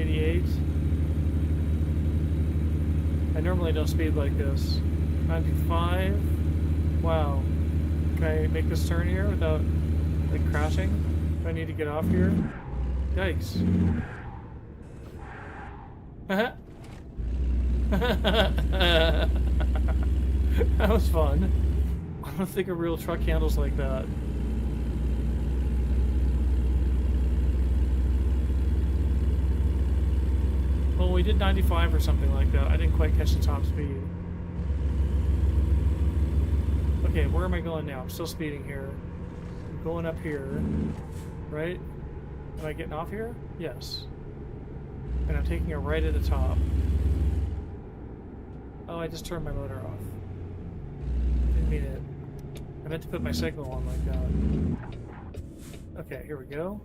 88. I normally don't speed like this. 95. Wow. Can I make this turn here without, like, crashing? Do I need to get off here? Yikes. That was fun. I don't think a real truck handles like that. Well, we did 95 or something like that. I didn't quite catch the top speed. Okay, where am I going now? I'm still speeding here. I'm going up here, right? Am I getting off here? Yes. And I'm taking a right at the top. Oh, I just turned my motor off. Didn't mean it. I meant to put my signal on like that. Okay, here we go.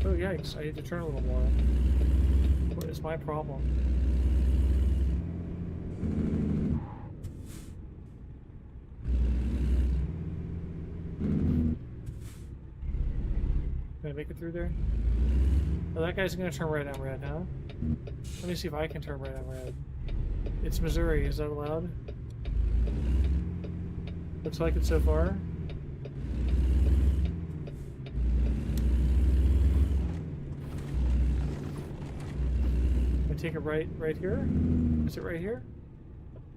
Oh, yikes. I need to turn a little more. What is my problem? Can I make it through there? Oh, that guy's gonna turn right on red, huh? Let me see if I can turn right on red. It's Missouri. Is that allowed? Looks like it so far. I take it right here? Is it right here?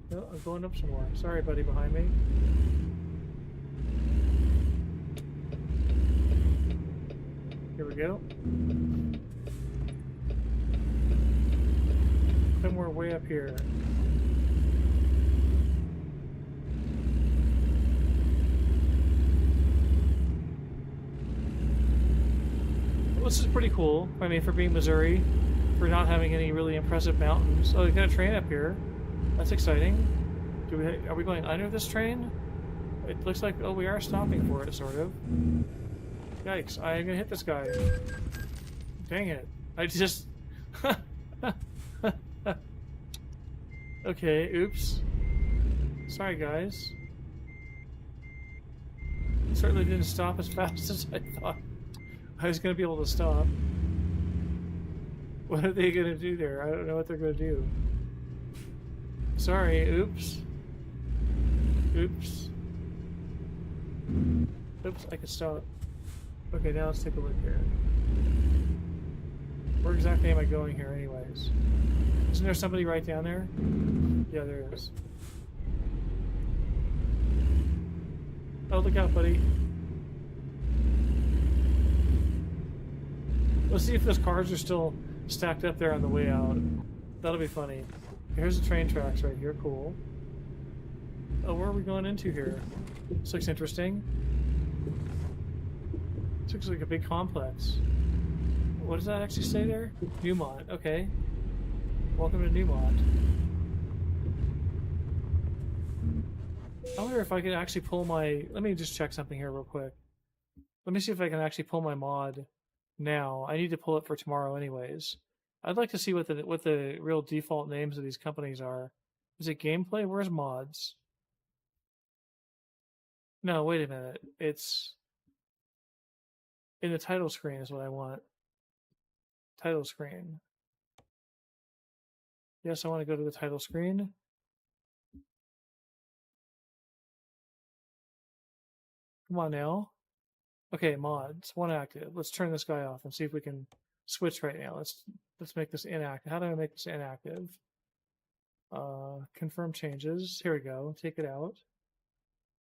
No, I'm going up some more. Sorry, buddy, behind me. Here we go. Somewhere way up here. Well, this is pretty cool. I mean, for being Missouri, for not having any really impressive mountains. Oh, we got a train up here. That's exciting. Are we going under this train? It looks like, oh, we are stopping for it, sort of. Yikes, I'm gonna hit this guy. Dang it. I just... Okay, oops. Sorry, guys. It certainly didn't stop as fast as I thought I was gonna be able to stop. What are they gonna do there? I don't know what they're gonna do. Sorry, oops. Oops. Oops, I could stop. Okay, now let's take a look here. Where exactly am I going here anyways? Isn't there somebody right down there? Yeah, there is. Oh, look out, buddy. Let's see if those cars are still stacked up there on the way out. That'll be funny. Here's the train tracks right here, cool. Oh, where are we going into here? This looks interesting. This looks like a big complex. What does that actually say there? Newmont, okay. Welcome to Newmont. I wonder if I could actually pull my... Let me just check something here real quick. Let me see if I can actually pull my mod now. I need to pull it for tomorrow anyways. I'd like to see what the real default names of these companies are. Is it gameplay? Where's mods? No, wait a minute. It's in the title screen is what I want. Title screen. Yes, I want to go to the title screen. Come on now. Okay, mods. One active. Let's turn this guy off and see if we can switch right now. Let's make this inactive. How do I make this inactive? Confirm changes. Here we go. Take it out.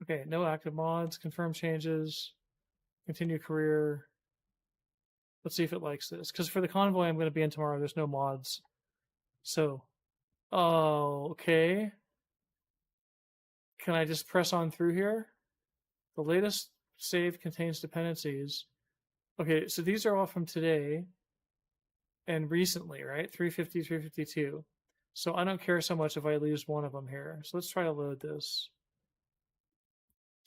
Okay, no active mods. Confirm changes. Continue career. Let's see if it likes this. Because for the convoy I'm going to be in tomorrow, there's no mods. So, oh, okay. Can I just press on through here? The latest save contains dependencies. Okay, so these are all from today and recently, right? 350, 352. So I don't care so much if I lose one of them here. So let's try to load this.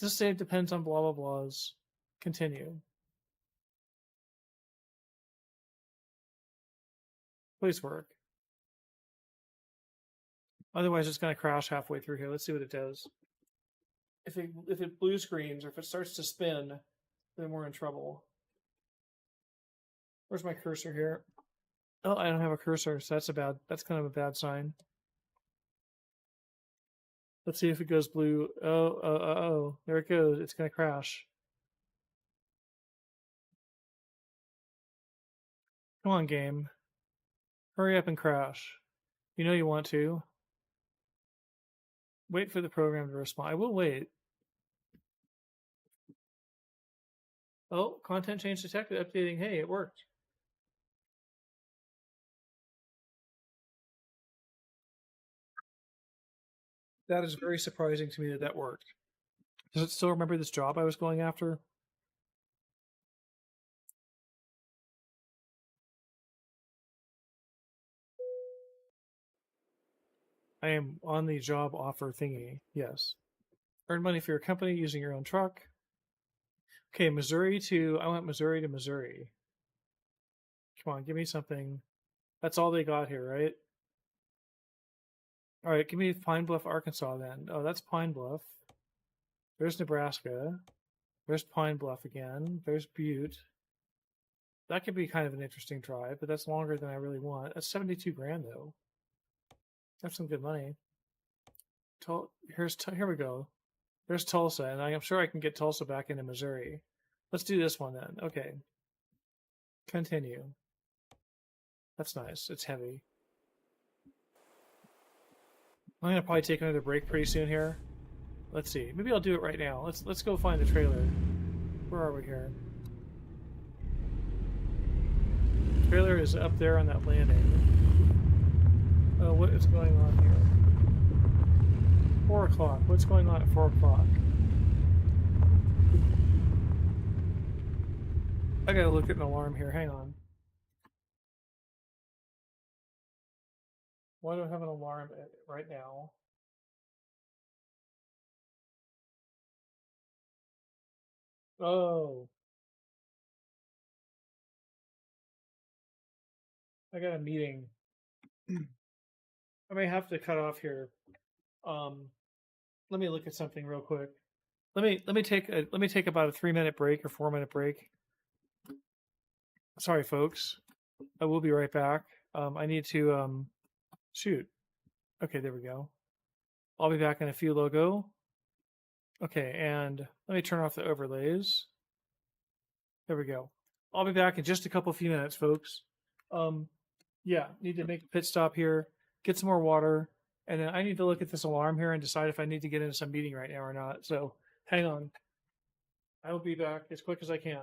This save depends on blah, blah, blahs. Continue. Please work. Otherwise, it's going to crash halfway through here. Let's see what it does. If it blue screens or if it starts to spin, then we're in trouble. Where's my cursor here? Oh, I don't have a cursor, so that's kind of a bad sign. Let's see if it goes blue. Oh, there it goes. It's going to crash. Come on, game. Hurry up and crash. You know you want to. Wait for the program to respond. I will wait. Oh, content change detected. Updating. Hey, it worked. That is very surprising to me that that worked. Does it still remember this job I was going after? I am on the job offer thingy. Yes. Earn money for your company using your own truck. Okay, I want Missouri to Missouri. Come on, give me something. That's all they got here, right? All right, give me Pine Bluff, Arkansas then. Oh, that's Pine Bluff. There's Nebraska. There's Pine Bluff again. There's Butte. That could be kind of an interesting drive, but that's longer than I really want. That's 72 grand though. That's some good money. Here we go. There's Tulsa, and I'm sure I can get Tulsa back into Missouri. Let's do this one then. Okay. Continue. That's nice. It's heavy. I'm gonna probably take another break pretty soon here. Let's see. Maybe I'll do it right now. Let's go find the trailer. Where are we here? The trailer is up there on that landing. Oh, what is going on here? 4 o'clock. What's going on at 4 o'clock? I gotta look at an alarm here. Hang on. Why do I have an alarm right now? Oh, I got a meeting. I may have to cut off here. Um, Let me look at something real quick. Let me take about a 3 minute break or 4 minute break. Sorry, folks. I will be right back. I need to shoot. Okay, there we go. I'll be back in a few logo. Okay, and let me turn off the overlays. There we go. I'll be back in just a few minutes, folks. Yeah, need to make a pit stop here, get some more water, and then I need to look at this alarm here and decide if I need to get into some meeting right now or not. So hang on. I will be back as quick as I can.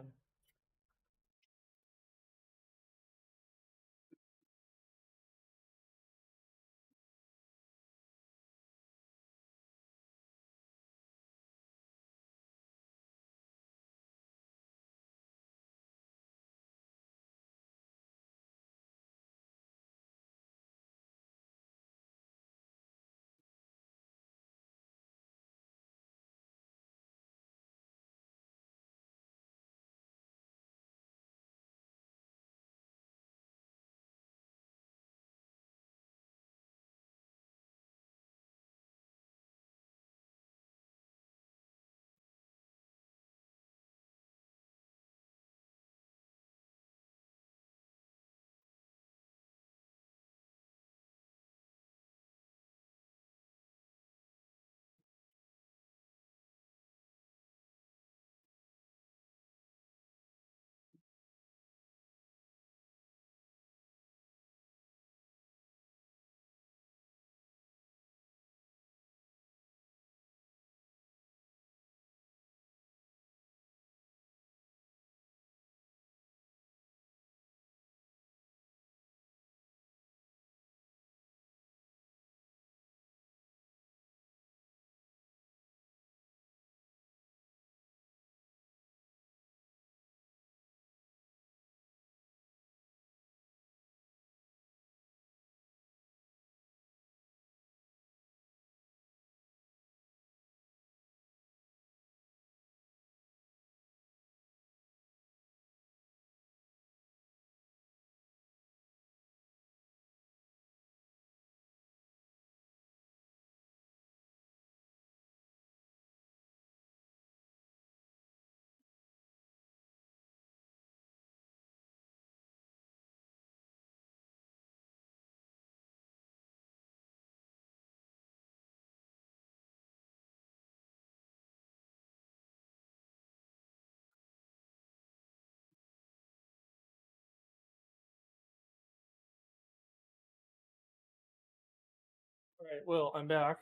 All right. Well, I'm back.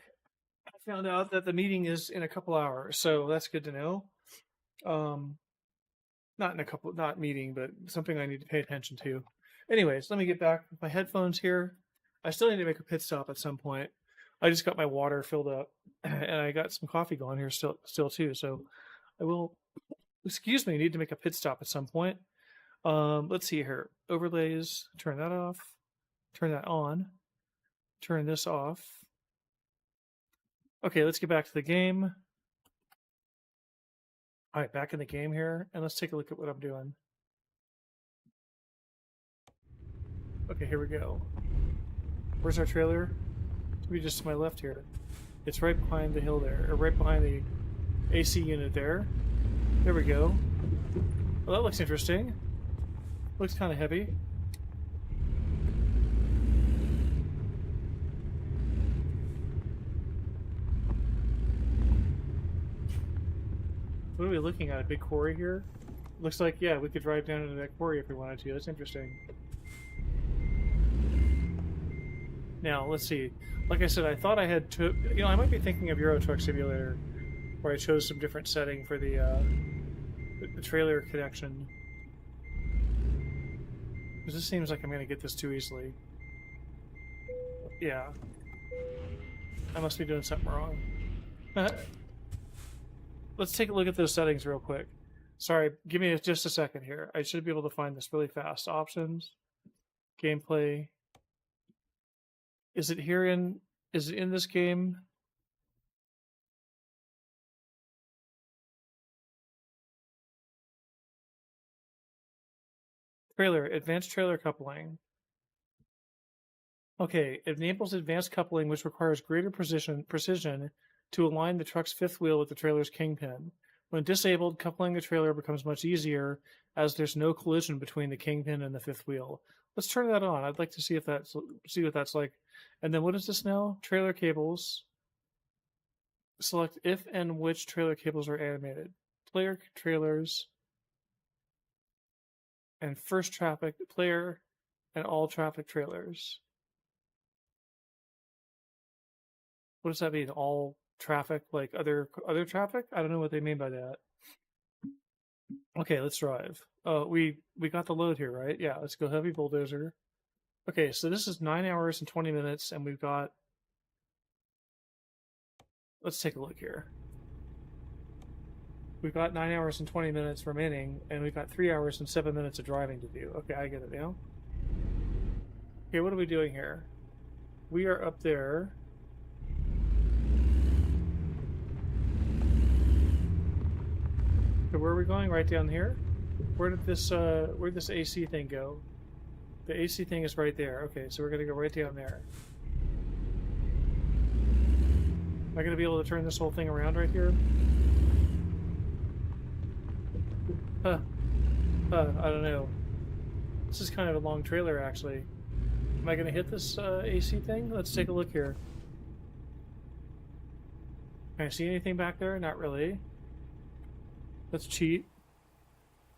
I found out that the meeting is in a couple hours, so that's good to know. Um, not meeting, but something I need to pay attention to. Anyways, let me get back with my headphones here. I still need to make a pit stop at some point. I just got my water filled up, and I got some coffee going here still too. So I will. Excuse me. Need to make a pit stop at some point. Let's see here. Overlays. Turn that off. Turn that on. Turn this off. Okay, let's get back to the game. All right, back in the game here, and let's take a look at what I'm doing. Okay, here we go. Where's our trailer? It's gonna be just to my left here. It's right behind the hill there, or right behind the AC unit there. There we go. Well, that looks interesting. Looks kind of heavy. What are we looking at? A big quarry here? Looks like, yeah, we could drive down into that quarry if we wanted to. That's interesting. Now, let's see. Like I said, I thought I had to... You know, I might be thinking of Euro Truck Simulator, where I chose some different setting for the trailer connection. Because this seems like I'm going to get this too easily. Yeah. I must be doing something wrong. Let's take a look at those settings real quick. Sorry, give me just a second here. I should be able to find this really fast. Options, gameplay. Is it here in? Is it in this game? Trailer, advanced trailer coupling. Okay, it enables advanced coupling, which requires greater precision to align the truck's fifth wheel with the trailer's kingpin. When disabled, coupling the trailer becomes much easier as there's no collision between the kingpin and the fifth wheel. Let's turn that on. I'd like to see what that's like. And then what is this now? Trailer cables. Select if and which trailer cables are animated. Player trailers and first traffic player and all traffic trailers. What does that mean? All traffic, like other traffic? I don't know what they mean by that. Okay, let's drive. We got the load here, right? Yeah, let's go heavy bulldozer. Okay, so this is 9 hours and 20 minutes, and we've got... Let's take a look here. We've got 9 hours and 20 minutes remaining, and we've got 3 hours and 7 minutes of driving to do. Okay, I get it now. Okay, what are we doing here? We are up there. So where are we going? Right down here? Where'd this AC thing go? The AC thing is right there. Okay, so we're gonna go right down there. Am I gonna be able to turn this whole thing around right here? I don't know. This is kind of a long trailer, actually. Am I gonna hit this AC thing? Let's take a look here. Can I see anything back there? Not really. Let's cheat.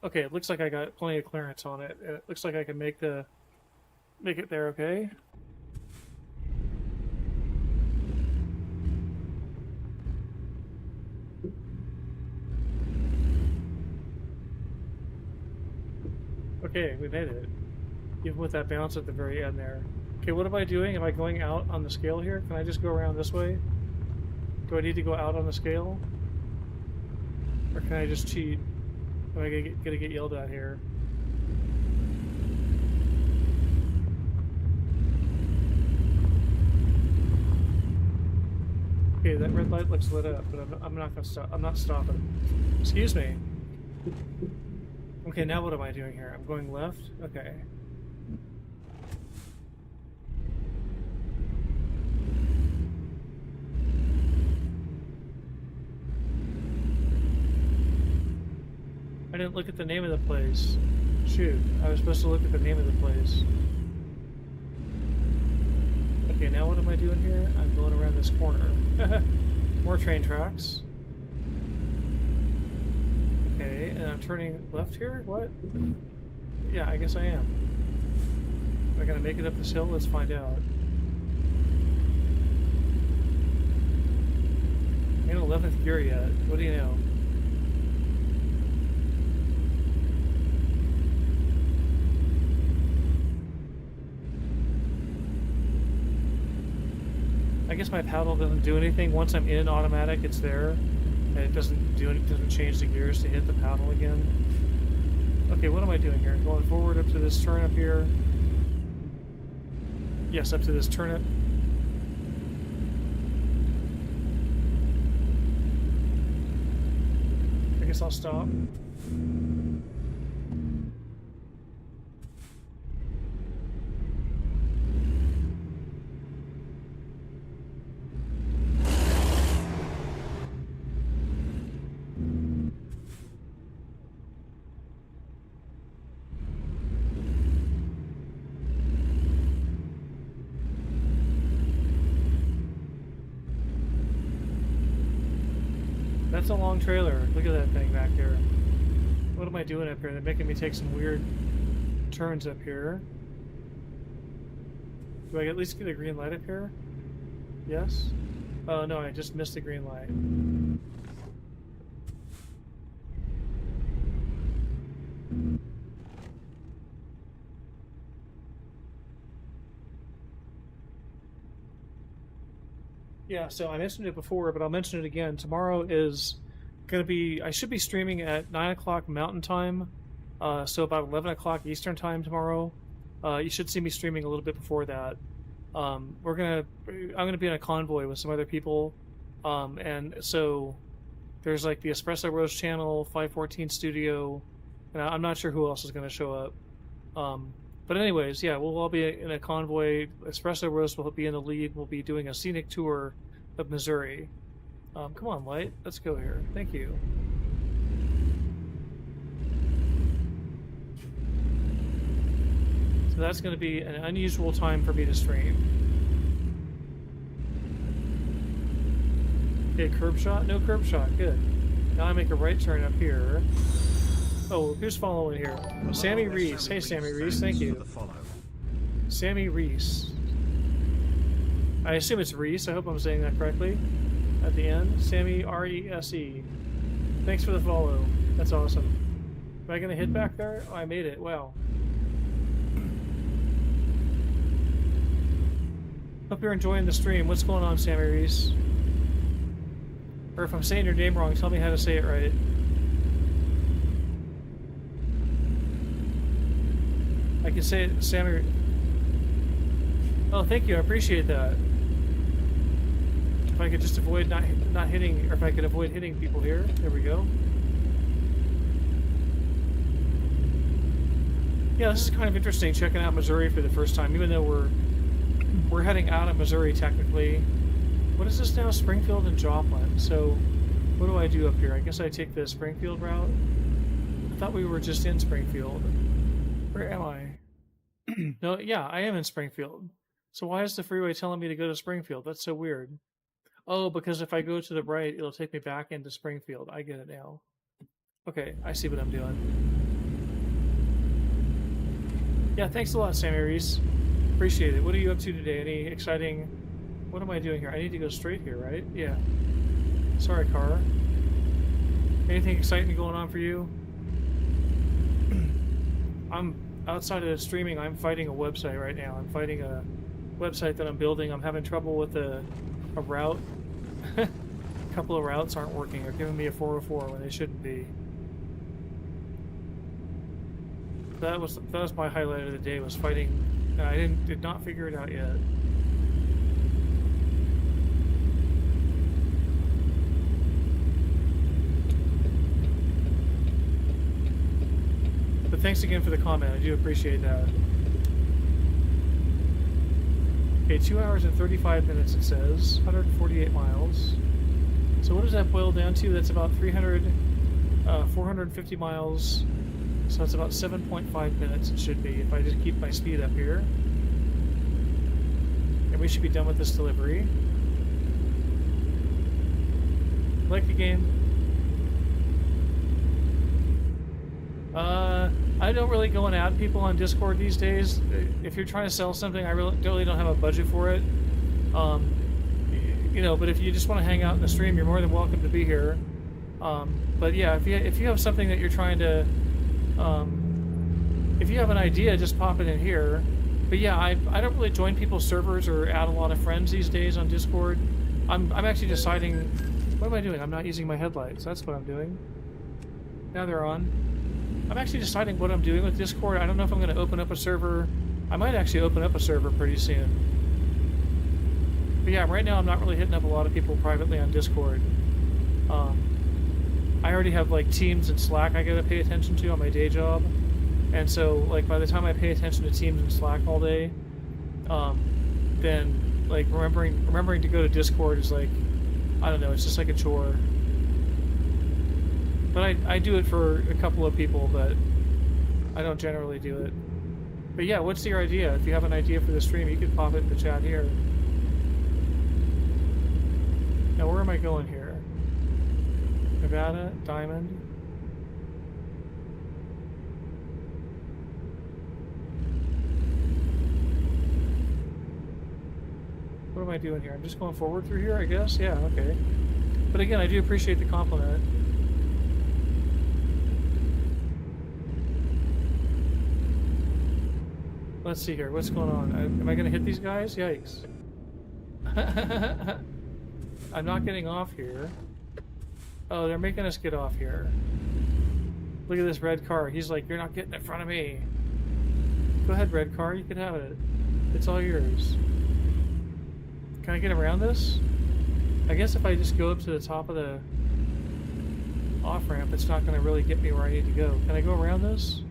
Okay, it looks like I got plenty of clearance on it. It looks like I can make it there, okay? Okay, we made it. Even with that bounce at the very end there. Okay, what am I doing? Am I going out on the scale here? Can I just go around this way? Do I need to go out on the scale? Or can I just cheat? Am I gonna get yelled at here? Okay, that red light looks lit up, but I'm not gonna stop. I'm not stopping. Excuse me. Okay, now what am I doing here? I'm going left? Okay. I didn't look at the name of the place. Shoot, I was supposed to look at the name of the place. Okay, now what am I doing here? I'm going around this corner. More train tracks. Okay, and I'm turning left here? What? Yeah, I guess I am. Am I gonna make it up this hill? Let's find out. I ain't 11th gear yet. What do you know? I guess my paddle doesn't do anything. Once I'm in automatic, it's there. And it doesn't change the gears to hit the paddle again. Okay, what am I doing here? Going forward up to this turn up here. Yes, up to this turnip. guess I'll stop. That's a long trailer. Look at that thing back there. What am I doing up here? They're making me take some weird turns up here. Do I at least get a green light up here? Yes? Oh no, I just missed the green light. Yeah, so I mentioned it before, but I'll mention it again. Tomorrow is going to be, I should be streaming at 9 o'clock Mountain Time, so about 11 o'clock Eastern Time tomorrow. You should see me streaming a little bit before that. I'm going to be in a convoy with some other people, and so there's like the Espresso Roast channel, 514 Studio, and I'm not sure who else is going to show up. But anyways, yeah, we'll all be in a convoy. Espresso Roast will be in the lead. We'll be doing a scenic tour of Missouri. Come on, Light. Let's go here. Thank you. So that's going to be an unusual time for me to stream. Okay, curb shot? No curb shot. Good. Now I make a right turn up here. Oh, who's following here? Sammy Reese. Hey, Sammy Reese. Thank you. Sammy Reese. I assume it's Reese. I hope I'm saying that correctly. At the end. Sammy R-E-S-E. Thanks for the follow. That's awesome. Am I going to hit back there? Oh, I made it. Wow. Hope you're enjoying the stream. What's going on, Sammy Reese? Or if I'm saying your name wrong, tell me how to say it right. I can say it, Sammy. Oh, thank you. I appreciate that. If I could just avoid not hitting, or if I could avoid hitting people here. There we go. Yeah, this is kind of interesting, checking out Missouri for the first time, even though we're heading out of Missouri technically. What is this now? Springfield and Joplin. So, what do I do up here? I guess I take the Springfield route. I thought we were just in Springfield. Where am I? No, yeah, I am in Springfield. So why is the freeway telling me to go to Springfield? That's so weird. Oh, because if I go to the right, it'll take me back into Springfield. I get it now. Okay, I see what I'm doing. Yeah, thanks a lot, Sammy Reese. Appreciate it. What are you up to today? Any exciting... What am I doing here? I need to go straight here, right? Yeah. Sorry, car. Anything exciting going on for you? I'm outside of streaming. I'm fighting a website right now. I'm fighting a website that I'm building. I'm having trouble with a route. A couple of routes aren't working. They're giving me a 404 when they shouldn't be. That was my highlight of the day, was fighting. I did not figure it out yet. But thanks again for the comment. I do appreciate that. Okay, 2 hours and 35 minutes it says. 148 miles. So what does that boil down to? That's about 450 miles. So it's about 7.5 minutes it should be if I just keep my speed up here. And we should be done with this delivery. Like the game. I don't really go and add people on Discord these days. If you're trying to sell something, I really don't have a budget for it. You know, but if you just want to hang out in the stream, you're more than welcome to be here. But yeah, if you have something that you're trying to, if you have an idea, just pop it in here. But yeah, I don't really join people's servers or add a lot of friends these days on Discord. I'm actually deciding, what am I doing? I'm not using my headlights. That's what I'm doing. Now they're on. I'm actually deciding what I'm doing with Discord. I don't know if I'm going to open up a server. I might actually open up a server pretty soon. But yeah, right now I'm not really hitting up a lot of people privately on Discord. I already have like Teams and Slack I gotta pay attention to on my day job, and so like by the time I pay attention to Teams and Slack all day, then like remembering to go to Discord is like, I don't know, it's just like a chore. But I do it for a couple of people, but I don't generally do it. But yeah, what's your idea? If you have an idea for the stream, you could pop it in the chat here. Now, where am I going here? Nevada, Diamond. What am I doing here? I'm just going forward through here, I guess? Yeah, okay. But again, I do appreciate the compliment. Let's see here. What's going on? Am I going to hit these guys? Yikes. I'm not getting off here. Oh, they're making us get off here. Look at this red car. He's like, you're not getting in front of me. Go ahead, red car. You can have it. It's all yours. Can I get around this? I guess if I just go up to the top of the off-ramp, it's not going to really get me where I need to go. Can I go around this?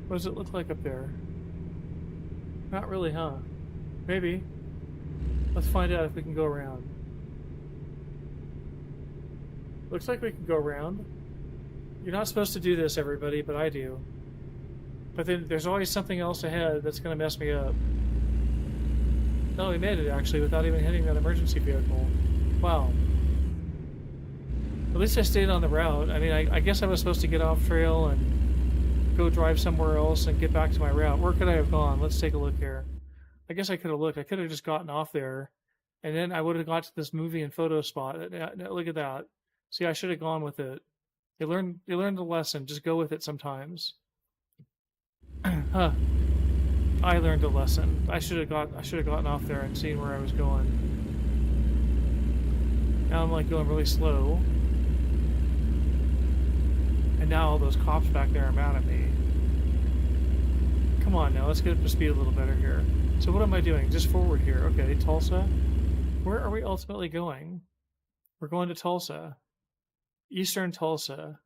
What does it look like up there? Not really, huh? Maybe. Let's find out if we can go around. Looks like we can go around. You're not supposed to do this, everybody, but I do. But then there's always something else ahead that's going to mess me up. No, we made it, actually, without even hitting that emergency vehicle. Wow. At least I stayed on the route. I mean, I guess I was supposed to get off trail and go drive somewhere else and get back to my route. Where could I have gone? Let's take a look here. I guess I could have looked. I could have just gotten off there, and then I would have got to this movie and photo spot. Look at that. See, I should have gone with it. You learn the lesson. Just go with it sometimes. Huh. I learned a lesson. I should have gotten off there and seen where I was going. Now I'm like going really slow. And now all those cops back there are mad at me. Come on now, let's get up to speed a little better here. So what am I doing? Just forward here. Okay, Tulsa. Where are we ultimately going? We're going to Tulsa. Eastern Tulsa.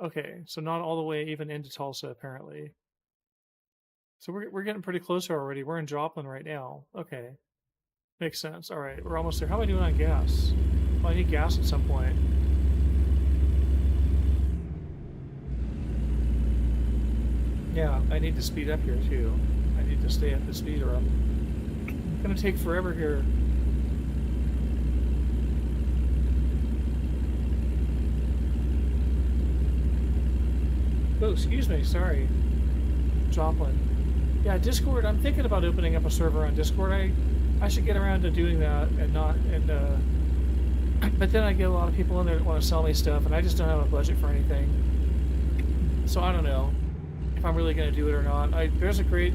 Okay, so not all the way even into Tulsa, apparently. So we're getting pretty close already. We're in Joplin right now. Okay. Makes sense. All right, we're almost there. How am I doing on gas? Well, I need gas at some point. Yeah, I need to speed up here, too. I need to stay at the speed or I'm going to take forever here. Oh, excuse me, sorry. Joplin. Yeah, Discord, I'm thinking about opening up a server on Discord. I should get around to doing that but then I get a lot of people in there that want to sell me stuff and I just don't have a budget for anything. So I don't know if I'm really going to do it or not. There's a great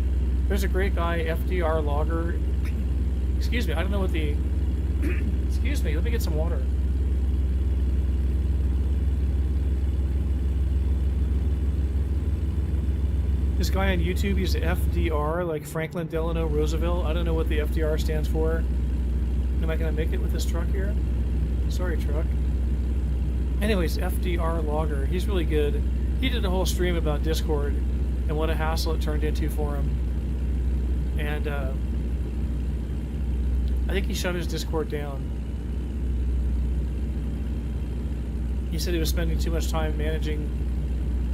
guy, FDR Logger. Excuse me, I don't know what the excuse me, let me get some water. This guy on YouTube, he's FDR, like Franklin Delano Roosevelt. I don't know what the FDR stands for. Am I going to make it with this truck here? Sorry, truck. Anyways, FDR Logger. He's really good. He did a whole stream about Discord and what a hassle it turned into for him. And I think he shut his Discord down. He said he was spending too much time managing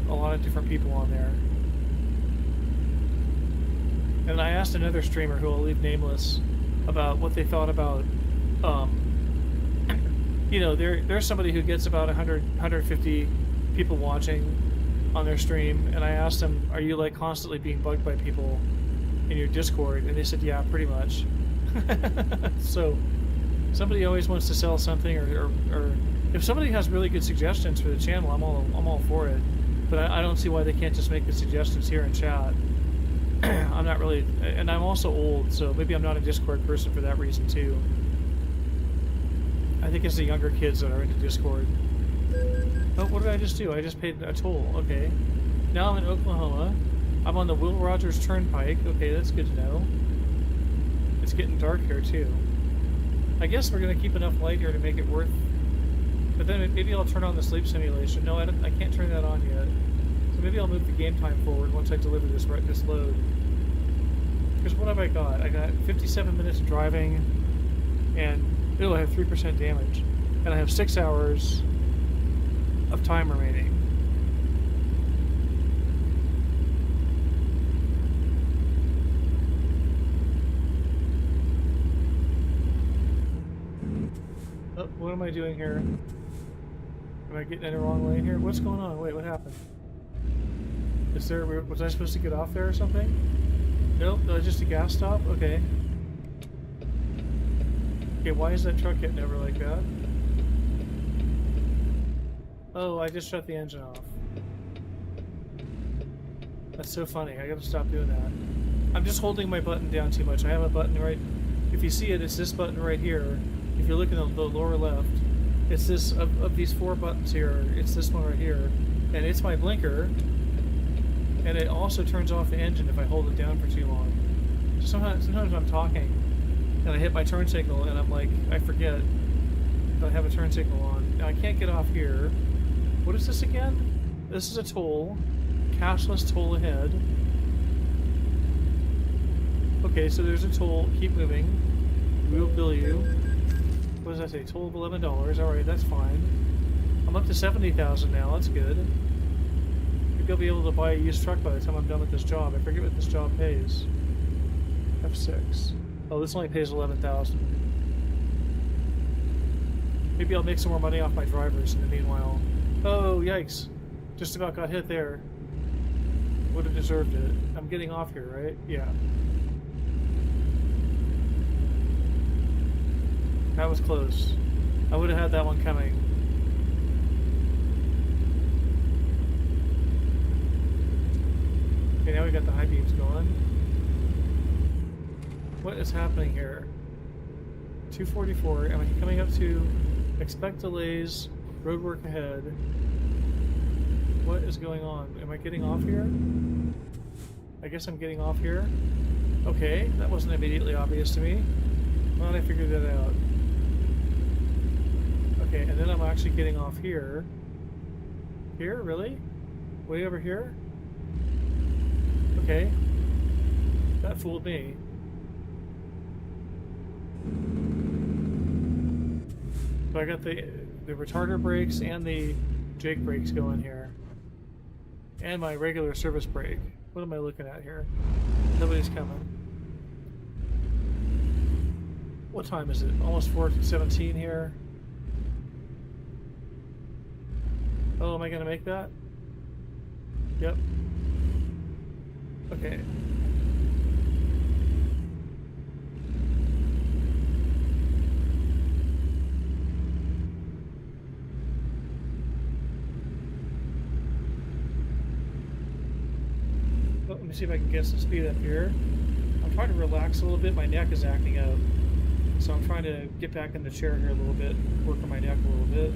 a lot of different people on there. And I asked another streamer, who I'll leave nameless, about what they thought about, you know, there's somebody who gets about 100, 150 people watching on their stream, and I asked them, are you like constantly being bugged by people in your Discord? And they said, yeah, pretty much. So somebody always wants to sell something, or if somebody has really good suggestions for the channel, I'm all for it. But I don't see why they can't just make the suggestions here in chat. I'm not really, and I'm also old, so maybe I'm not a Discord person for that reason too. I think it's the younger kids that are into Discord. Oh, what did I just do? I just paid a toll. Okay. Now I'm in Oklahoma. I'm on the Will Rogers Turnpike. Okay, that's good to know. It's getting dark here too. I guess we're gonna keep enough light here to make it worth But then maybe I'll turn on the sleep simulation. No, I can't turn that on yet. So maybe I'll move the game time forward once I deliver this load. Because what have I got? I got 57 minutes of driving, and I have 3% damage. And I have 6 hours of time remaining. Oh, what am I doing here? Am I getting in the wrong lane here? What's going on? Wait, what happened? Was I supposed to get off there or something? Nope, that was just a gas stop? Okay. Okay, why is that truck getting over like that? Oh, I just shut the engine off. That's so funny. I gotta stop doing that. I'm just holding my button down too much. I have a button right... If you see it, it's this button right here. If you look in the lower left, it's this, of these 4 buttons here, it's this one right here. And it's my blinker. And it also turns off the engine if I hold it down for too long. So sometimes I'm talking, and I hit my turn signal, and I'm like, I forget that I have a turn signal on. Now I can't get off here. What is this again? This is a toll. Cashless toll ahead. Okay, so there's a toll. Keep moving. We will bill you. What does that say? Toll of $11. Alright, that's fine. I'm up to 70,000 now. That's good. Maybe I'll be able to buy a used truck by the time I'm done with this job. I forget what this job pays. F6. Oh, this only pays 11,000. Maybe I'll make some more money off my drivers in the meanwhile. Oh, yikes. Just about got hit there. Would have deserved it. I'm getting off here, right? Yeah. That was close. I would have had that one coming. Okay, now we got the high beams going. What is happening here? 244. Am I coming up to expect delays, roadwork ahead? What is going on? Am I getting off here? I guess I'm getting off here. Okay, that wasn't immediately obvious to me. Well, I figured that out. Okay, and then I'm actually getting off here. Here? Really? Way over here? Okay. That fooled me. So I got the retarder brakes and the Jake brakes going here. And my regular service brake. What am I looking at here? Nobody's coming. What time is it? Almost 4:17 here. Oh, am I gonna make that? Yep. Okay. Oh, let me see if I can get some speed up here. I'm trying to relax a little bit. My neck is acting up. So I'm trying to get back in the chair here a little bit, work on my neck a little bit.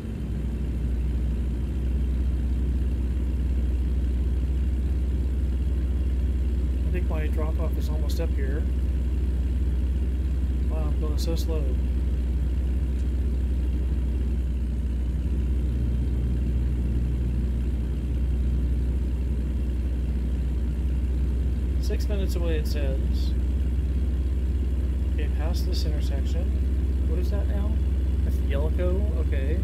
I think my drop-off is almost up here. Wow, I'm going so slow. Six minutes away, it says. Okay, past this intersection. What is that now? That's Yellow. Okay.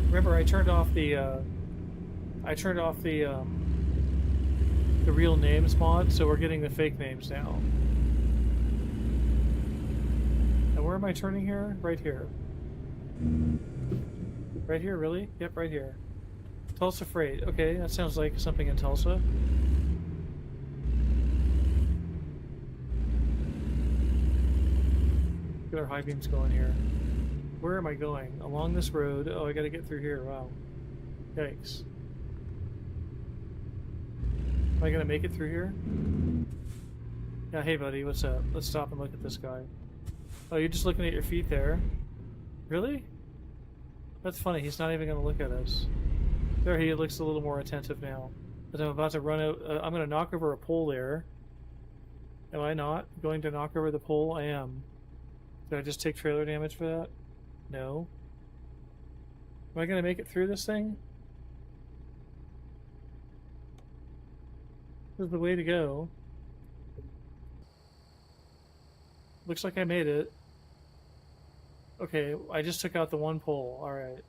Remember, I turned off the real names mod, so we're getting the fake names now. And where am I turning here? Right here. Right here, really? Yep, right here. Tulsa Freight. Okay, that sounds like something in Tulsa. Get our high beams going here. Where am I going? Along this road. Oh, I gotta get through here. Wow. Yikes. Am I gonna make it through here? Yeah, hey buddy, what's up? Let's stop and look at this guy. Oh, you're just looking at your feet there? Really? That's funny, he's not even gonna look at us. There, he looks a little more attentive now. But I'm about to run out, I'm gonna knock over a pole there. Am I not going to knock over the pole? I am. Did I just take trailer damage for that? No. Am I gonna make it through this thing? This is the way to go. Looks like I made it. Okay, I just took out the one pole. Alright.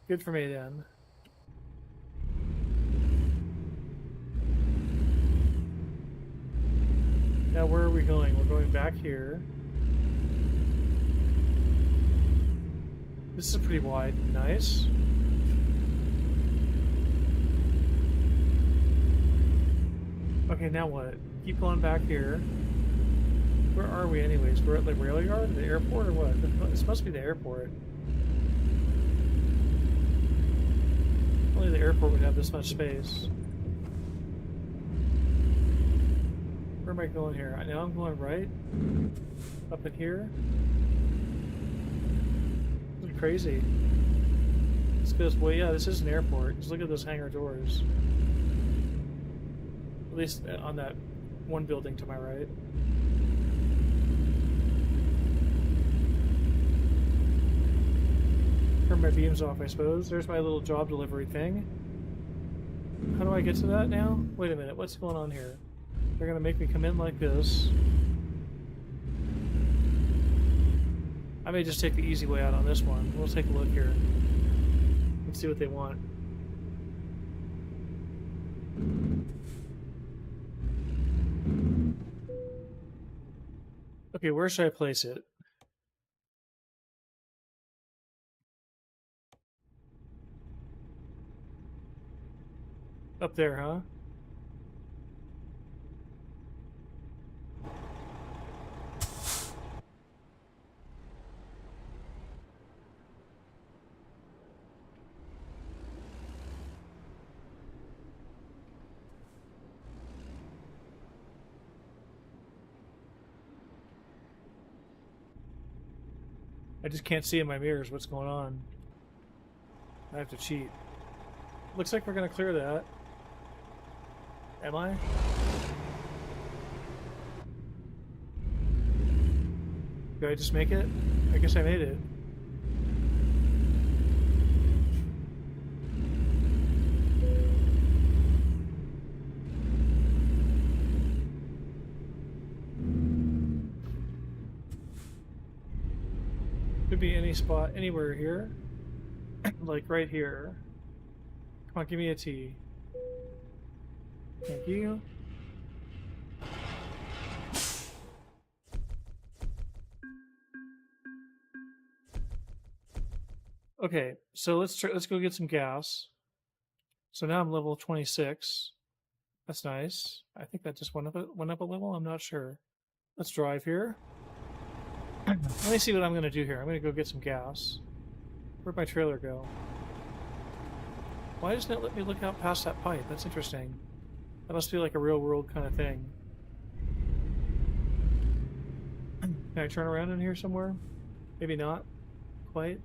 Good for me then. Now where are we going? We're going back here. This is pretty wide. Nice. Okay, now what? Keep going back here. Where are we anyways? We're at the rail yard? The airport or what? This must be the airport. Only the airport would have this much space. Where am I going here? Now I'm going right? Up in here? This is crazy. This goes, well, yeah, this is an airport. Just look at those hangar doors. At least on that one building to my right. Turn my beams off, I suppose. There's my little job delivery thing. How do I get to that now? Wait a minute, what's going on here? They're gonna make me come in like this. I may just take the easy way out on this one. We'll take a look here. Let's see what they want. Okay, where should I place it? Up there, huh? I just can't see in my mirrors what's going on. I have to cheat. Looks like we're gonna clear that. Am I? Did I just make it? I guess I made it. Could be any spot anywhere here. Like right here. Come on, give me a T. Thank you. Okay, so let's go get some gas. So now I'm level 26. That's nice. I think that just went up a level. I'm not sure. Let's drive here. Let me see what I'm going to do here. I'm going to go get some gas. Where'd my trailer go? Why doesn't it let me look out past that pipe? That's interesting. That must be like a real world kind of thing. Can I turn around in here somewhere? Maybe not. Quite.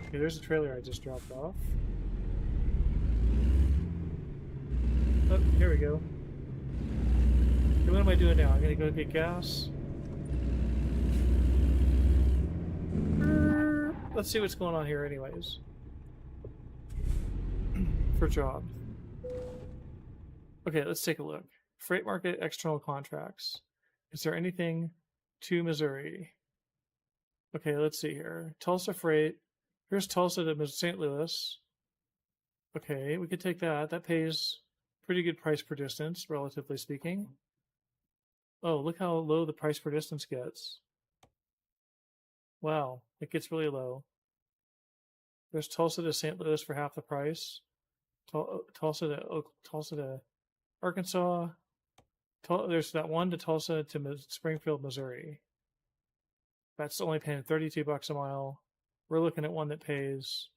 Okay, there's a trailer I just dropped off. Oh, here we go. Okay, what am I doing now? I'm gonna go get gas. Let's see what's going on here anyways. For job. Okay, let's take a look. Freight market external contracts. Is there anything to Missouri? Okay, let's see here. Tulsa Freight. Here's Tulsa to St. Louis. Okay, we could take that. That pays pretty good price per distance, relatively speaking. Oh, look how low the price per distance gets. Wow, it gets really low. There's Tulsa to St. Louis for half the price. Tulsa to Arkansas. There's that one to Tulsa to Springfield, Missouri. That's only paying $32 a mile. We're looking at one that pays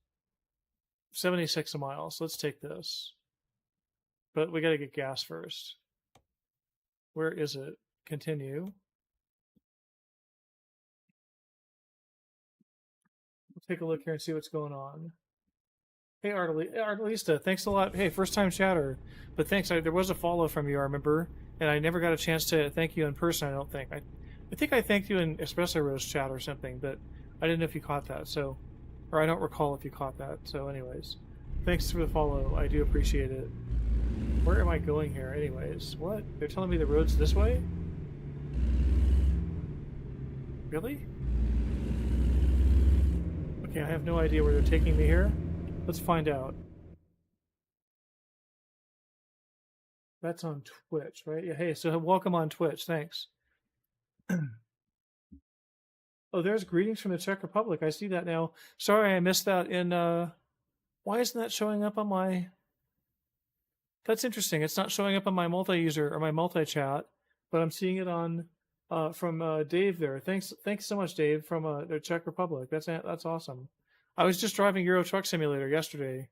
$76 a mile. So let's take this. But we got to get gas first. Where is it? Continue. We'll take a look here and see what's going on. Hey, Artelista, thanks a lot. Hey, first time chatter, but thanks. There was a follow from you, I remember, and I never got a chance to thank you in person. I don't think. I think I thanked you in Espresso Roast chat or something, but I didn't know if you caught that. So, or I don't recall if you caught that. So, anyways, thanks for the follow. I do appreciate it. Where am I going here, anyways? What? They're telling me the road's this way? Really? Okay, I have no idea where they're taking me here. Let's find out. That's on Twitch, right? Yeah, hey, so welcome on Twitch. Thanks. Oh, there's greetings from the Czech Republic. I see that now. Sorry, I missed that in why isn't that showing up on my That's interesting. It's not showing up on my multi-user or my multi-chat, but I'm seeing it on from Dave there. Thanks so much, Dave, from the Czech Republic. That's awesome. I was just driving Euro Truck Simulator yesterday.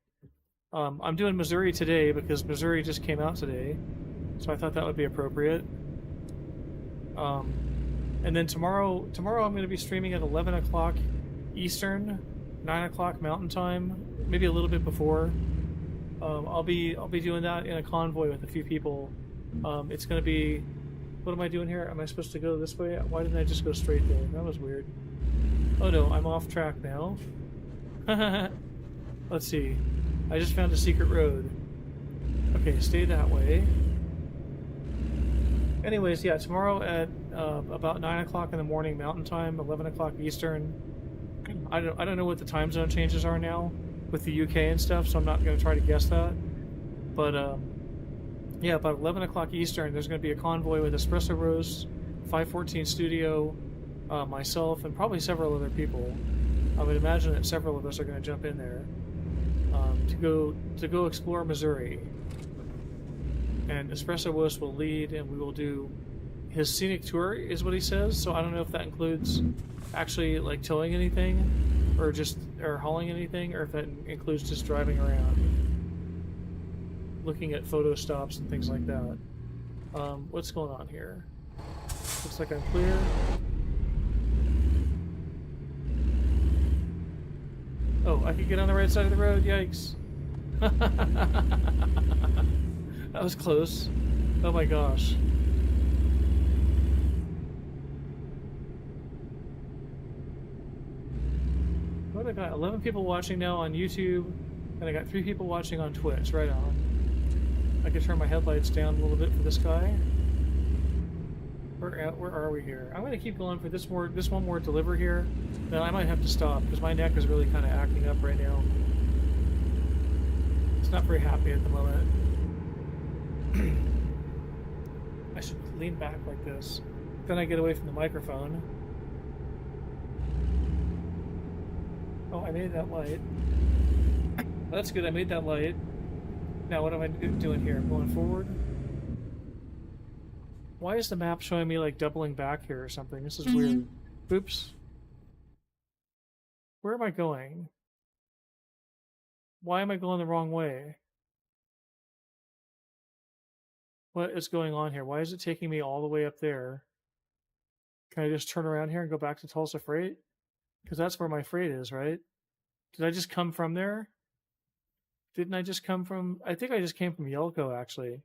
I'm doing Missouri today because Missouri just came out today, so I thought that would be appropriate. And then tomorrow I'm going to be streaming at 11 o'clock Eastern, 9 o'clock Mountain Time, maybe a little bit before. I'll be doing that in a convoy with a few people. It's going to be. What am I doing here? Am I supposed to go this way? Why didn't I just go straight there? That was weird. Oh no, I'm off track now. Let's see. I just found a secret road. Okay, stay that way. Anyways, yeah, tomorrow at about 9 o'clock in the morning Mountain Time, 11 o'clock Eastern. I don't know what the time zone changes are now with the UK and stuff, so I'm not going to try to guess that. But yeah, about 11 o'clock Eastern, there's going to be a convoy with Espresso Roast, 514 Studio, myself, and probably several other people. I would imagine that several of us are going to jump in there to go explore Missouri. And Espresso Roast will lead, and we will do his scenic tour, is what he says. So I don't know if that includes actually like towing anything, or hauling anything, or if that includes just driving around, looking at photo stops and things like that. What's going on here? Looks like I'm clear. Oh, I could get on the right side of the road. Yikes. That was close. Oh my gosh. What have I got? 11 people watching now on YouTube, and I got 3 people watching on Twitch. Right on. I could turn my headlights down a little bit for this guy. Where are we here? I'm going to keep going for this one more deliver here. Then I might have to stop because my neck is really kind of acting up right now. It's not very happy at the moment. I should lean back like this. Then I get away from the microphone. Oh, I made that light. That's good, I made that light. Now what am I doing here? I'm going forward. Why is the map showing me like doubling back here or something? This is weird. Oops. Where am I going? Why am I going the wrong way? What is going on here? Why is it taking me all the way up there? Can I just turn around here and go back to Tulsa Freight? Because that's where my freight is, right? Did I just come from there? Didn't I just come from... I think I just came from Yelko, actually.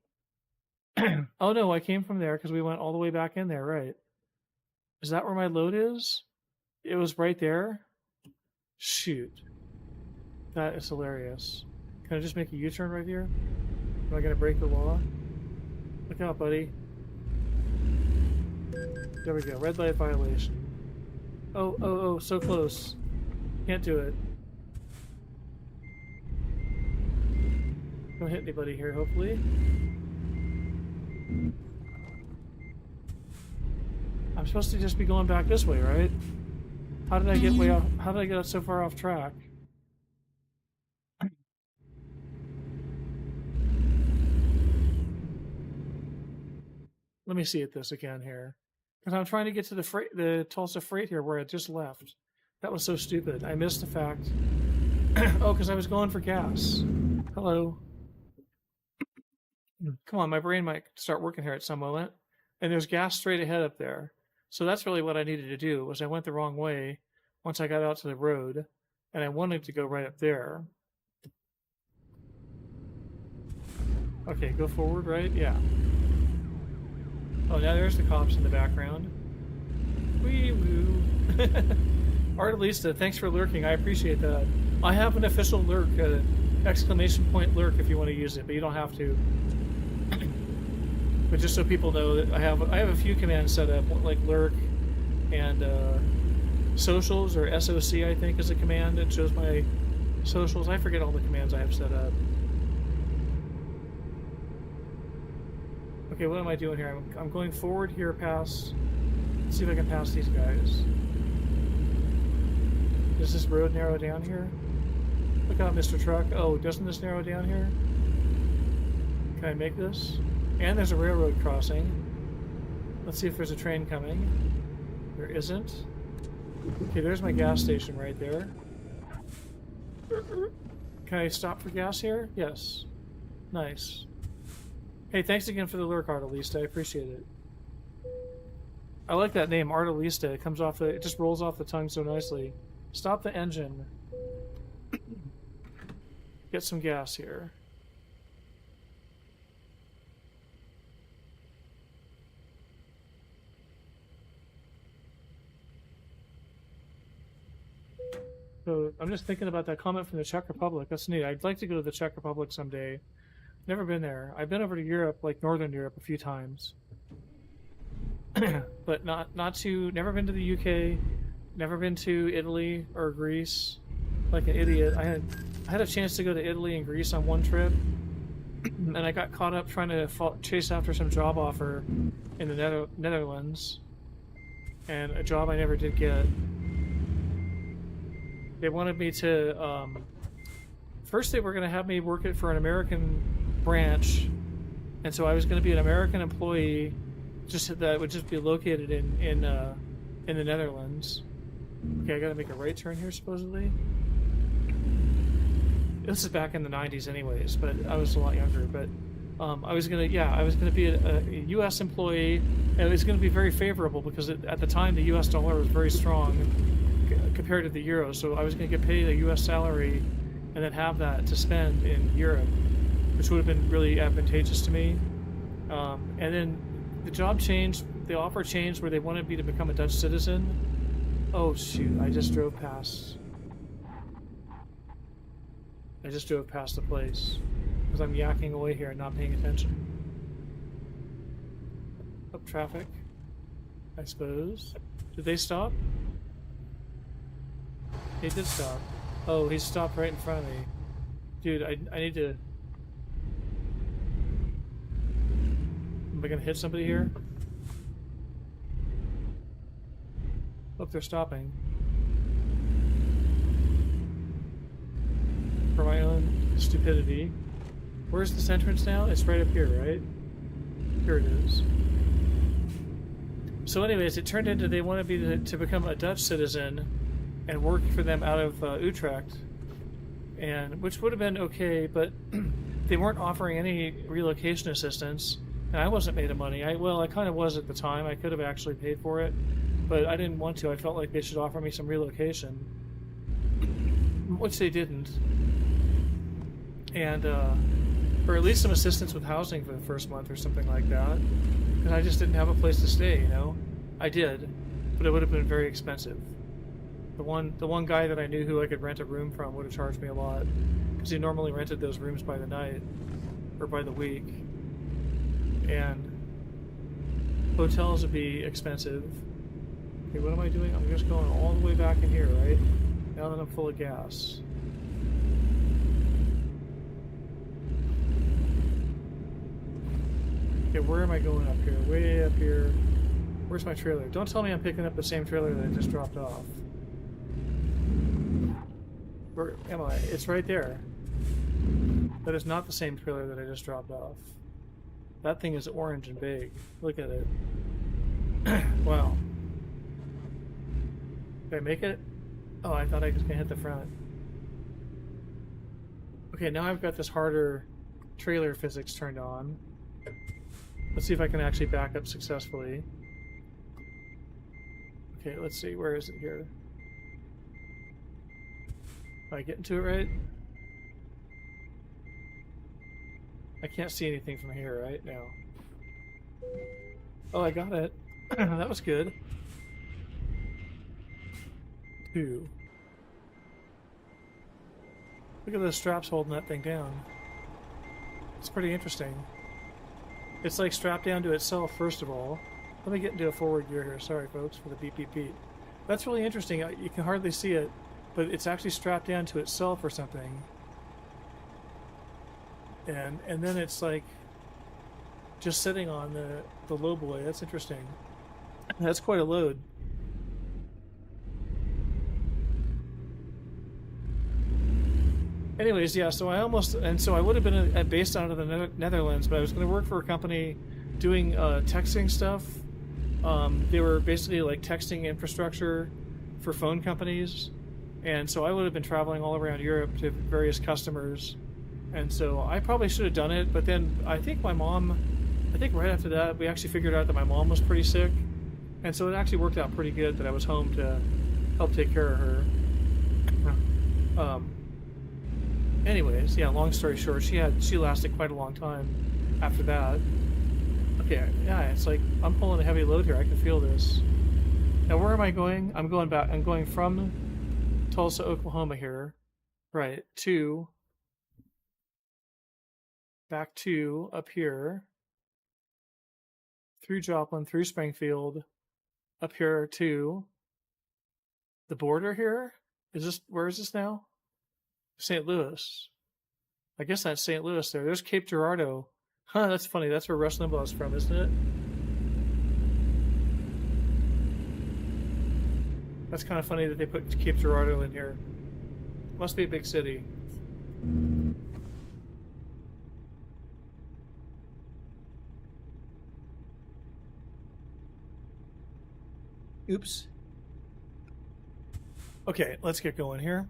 Oh no, I came from there because we went all the way back in there, right? Is that where my load is? It was right there? Shoot. That is hilarious. Can I just make a U-turn right here? Am I going to break the law? Look out, buddy. There we go. Red light violation. Oh, so close. Can't do it. Don't hit anybody here, hopefully. I'm supposed to just be going back this way, right? How did I get way off? How did I get so far off track? Let me see at this again here, because I'm trying to get to the Tulsa Freight here where I just left. That was so stupid. I missed the fact. Oh, because I was going for gas. Hello. Come on, my brain might start working here at some moment. And there's gas straight ahead up there. So that's really what I needed to do, was I went the wrong way once I got out to the road, and I wanted to go right up there. Okay, go forward, right? Yeah. Oh, now there's the cops in the background. Wee woo. Artelista, thanks for lurking. I appreciate that. I have an official lurk, exclamation point lurk if you want to use it, but you don't have to. But just so people know that I have a few commands set up, like lurk and socials, or SOC I think is a command. It shows my socials. I forget all the commands I have set up. Okay, what am I doing here? I'm going forward here past... Let's see if I can pass these guys. Does this road narrow down here? Look out, Mr. Truck. Oh, doesn't this narrow down here? Can I make this? And there's a railroad crossing. Let's see if there's a train coming. There isn't. Okay, there's my gas station right there. Can I stop for gas here? Yes. Nice. Hey, thanks again for the lurk, Artelista. I appreciate it. I like that name, Artelista. It comes off it just rolls off the tongue so nicely. Stop the engine. Get some gas here. So I'm just thinking about that comment from the Czech Republic. That's neat. I'd like to go to the Czech Republic someday. Never been there. I've been over to Europe, like Northern Europe, a few times. But never been to the UK, never been to Italy or Greece. Like an idiot. I had a chance to go to Italy and Greece on one trip, and I got caught up trying to chase after some job offer in the Netherlands, and a job I never did get. They wanted me to, first they were going to have me work it for an American branch, and so I was going to be an American employee, just that would just be located in the Netherlands. Okay, I got to make a right turn here, supposedly. This is back in the 90s anyways, but I was a lot younger, but I was going to be a U.S. employee, and it was going to be very favorable because at the time the U.S. dollar was very strong compared to the euro, so I was going to get paid a U.S. salary and then have that to spend in Europe, which would have been really advantageous to me. And then the job changed, the offer changed where they wanted me to become a Dutch citizen. Oh shoot, I just drove past the place because I'm yakking away here and not paying attention. Up traffic, I suppose. Did they stop? He did stop. Oh, he stopped right in front of me. Dude, I need to... Am I gonna hit somebody here? Look, they're stopping. For my own stupidity. Where's this entrance now? It's right up here, right? Here it is. So anyways, it turned into they wanted me to become a Dutch citizen and work for them out of Utrecht, and which would have been okay, but they weren't offering any relocation assistance, and I wasn't made of money. I kind of was at the time. I could have actually paid for it, but I didn't want to. I felt like they should offer me some relocation, which they didn't, and or at least some assistance with housing for the first month or something like that, because I just didn't have a place to stay. You know, I did, but it would have been very expensive. The one guy that I knew who I could rent a room from would have charged me a lot, because he normally rented those rooms by the night or by the week, and hotels would be expensive. Okay, what am I doing? I'm just going all the way back in here, right? Now that I'm full of gas. Okay, where am I going up here? Way up here. Where's my trailer? Don't tell me I'm picking up the same trailer that I just dropped off. Where am I? It's right there. That is not the same trailer that I just dropped off. That thing is orange and big. Look at it. Wow. Did I make it? Oh, I thought I was gonna hit the front. Okay, now I've got this harder trailer physics turned on. Let's see if I can actually back up successfully. Okay, let's see. Where is it here? Am I getting to it right? I can't see anything from here right now. Oh, I got it. That was good. 2. Look at those straps holding that thing down. It's pretty interesting. It's like strapped down to itself, first of all. Let me get into a forward gear here. Sorry, folks, for the beep, beep, beep. That's really interesting. You can hardly see it, but it's actually strapped down to itself or something. And then it's like just sitting on the low boy. That's interesting. That's quite a load. Anyways, yeah, so I would have been based out of the Netherlands, but I was going to work for a company doing texting stuff. They were basically like texting infrastructure for phone companies. And so I would have been traveling all around Europe to various customers. And so I probably should have done it, but then I think right after that, we actually figured out that my mom was pretty sick. And so it actually worked out pretty good that I was home to help take care of her. Anyways, yeah, long story short, she lasted quite a long time after that. Okay, yeah, it's like I'm pulling a heavy load here. I can feel this. Now, where am I going? I'm going from Tulsa, Oklahoma here, right, back to up here, through Joplin, through Springfield, up here to the border here. Where is this now? St. Louis. I guess that's St. Louis there. There's Cape Girardeau. Huh, that's funny. That's where Rush Limbaugh's from, isn't it? That's kind of funny that they put Cape Girardeau in here. Must be a big city. Oops. Okay, let's get going here.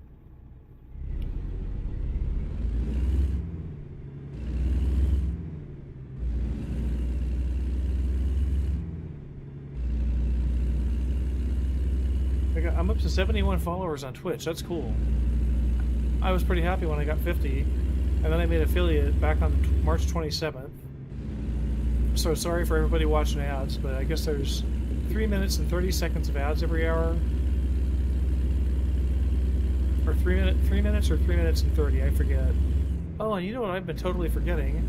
I'm up to 71 followers on Twitch. That's cool. I was pretty happy when I got 50, and then I made affiliate back on March 27th. So sorry for everybody watching ads, but I guess there's 3 minutes and 30 seconds of ads every hour. Or 3 minutes or 3 minutes and 30, I forget. Oh, and you know what I've been totally forgetting?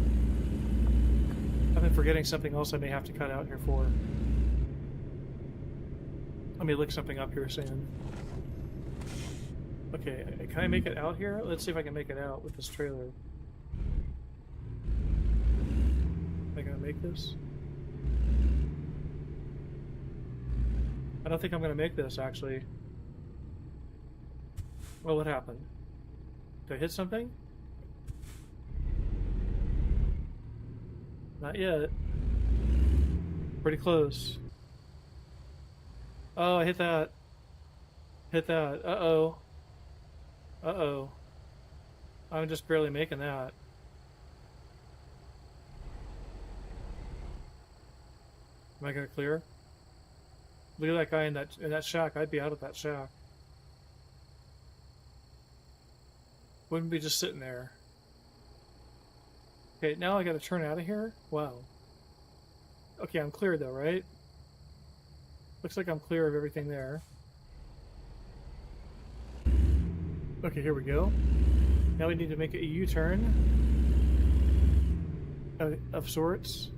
I've been forgetting something else I may have to cut out here for. Let me look something up here, Sam. Okay, can I make it out here? Let's see if I can make it out with this trailer. Am I gonna make this? I don't think I'm gonna make this, actually. Well, what happened? Did I hit something? Not yet. Pretty close. Oh, I hit that. Hit that. Uh-oh. Uh-oh. I'm just barely making that. Am I gonna clear? Look at that guy in that shack. I'd be out of that shack. Wouldn't be just sitting there. Okay, now I gotta turn out of here? Wow. Okay, I'm clear though, right? Looks like I'm clear of everything there. Okay, here we go. Now we need to make a U-turn of sorts.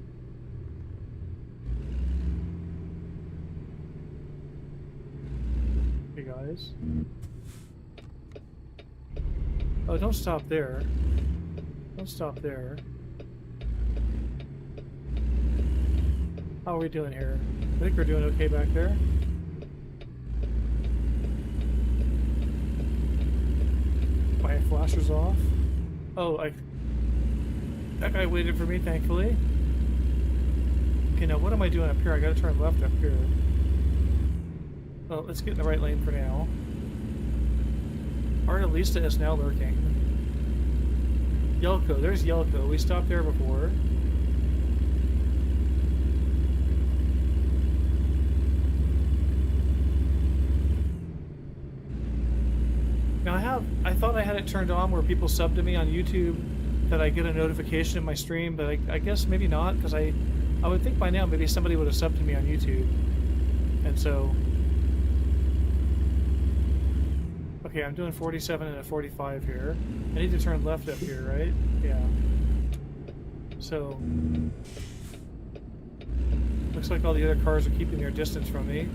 Hey guys. Oh, don't stop there. Don't stop there. How are we doing here? I think we're doing okay back there. My flasher's off. Oh, that guy waited for me, thankfully. Okay, now what am I doing up here? I gotta turn left up here. Well, let's get in the right lane for now. Artalista is now lurking. Yelko, there's Yelko. We stopped there before. Now I thought I had it turned on where people sub to me on YouTube that I get a notification in my stream, but I guess maybe not, because I would think by now maybe somebody would have subbed to me on YouTube. And so... Okay, I'm doing 47 and a 45 here. I need to turn left up here, right? Yeah. So... Looks like all the other cars are keeping their distance from me.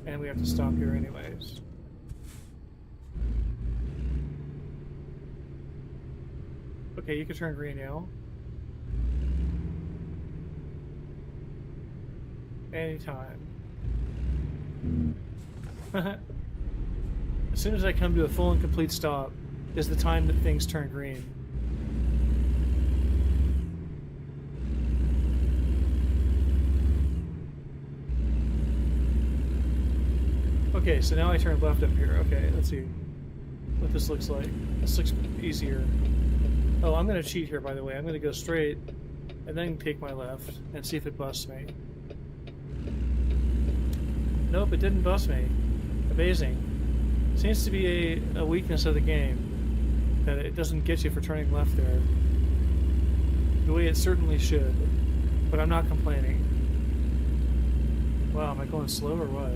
And we have to stop here anyways. Okay, you can turn green now. Anytime. As soon as I come to a full and complete stop is the time that things turn green. Okay, so now I turn left up here. Okay, let's see what this looks like. This looks easier. Oh, I'm going to cheat here, by the way. I'm going to go straight and then take my left and see if it busts me. Nope, it didn't bust me. Amazing. Seems to be a weakness of the game, that it doesn't get you for turning left there. The way it certainly should. But I'm not complaining. Wow, am I going slow or what?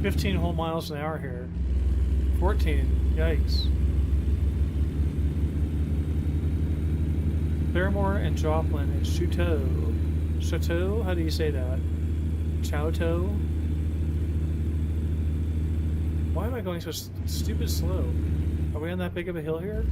"15 whole miles an hour here. 14. Yikes. Claremore and Joplin and Chateau. Chateau? How do you say that? Chowto? Why am I going so stupid slow? Are we on that big of a hill here?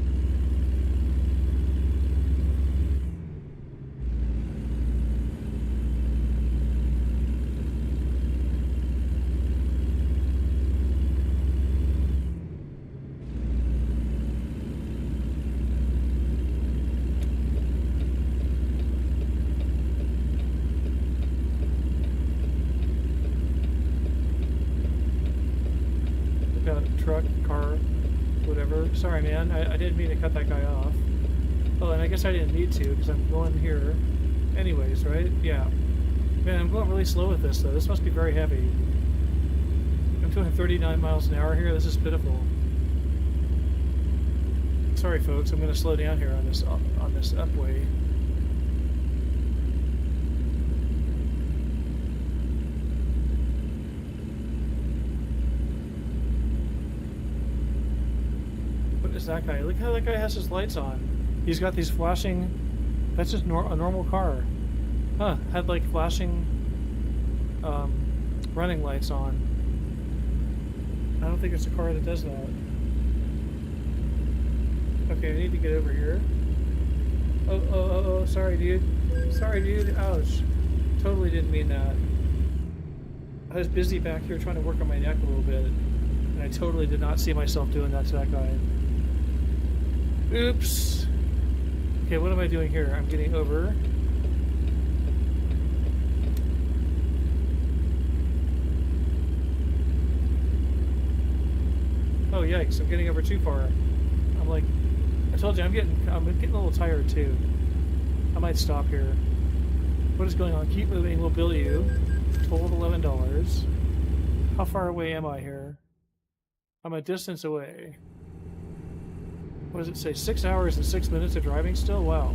Truck, car, whatever. Sorry, man. I didn't mean to cut that guy off. Oh, and I guess I didn't need to because I'm going here anyways, right? Yeah. Man, I'm going really slow with this, though. This must be very heavy. I'm doing 39 miles an hour here. This is pitiful. Sorry, folks. I'm going to slow down here on this upway. Is that guy? Look how that guy has his lights on. He's got these flashing... That's just a normal car. Huh, had like flashing running lights on. I don't think it's a car that does that. Okay, I need to get over here. Oh, sorry dude. Sorry dude, ouch. Totally didn't mean that. I was busy back here trying to work on my neck a little bit. And I totally did not see myself doing that to that guy. Oops. Okay, what am I doing here? I'm getting over. Oh yikes! I'm getting over too far. I'm like, I told you, I'm getting a little tired too. I might stop here. What is going on? Keep moving. We'll bill you. Total $11. How far away am I here? I'm a distance away. What does it say? 6 hours and 6 minutes of driving still? Wow.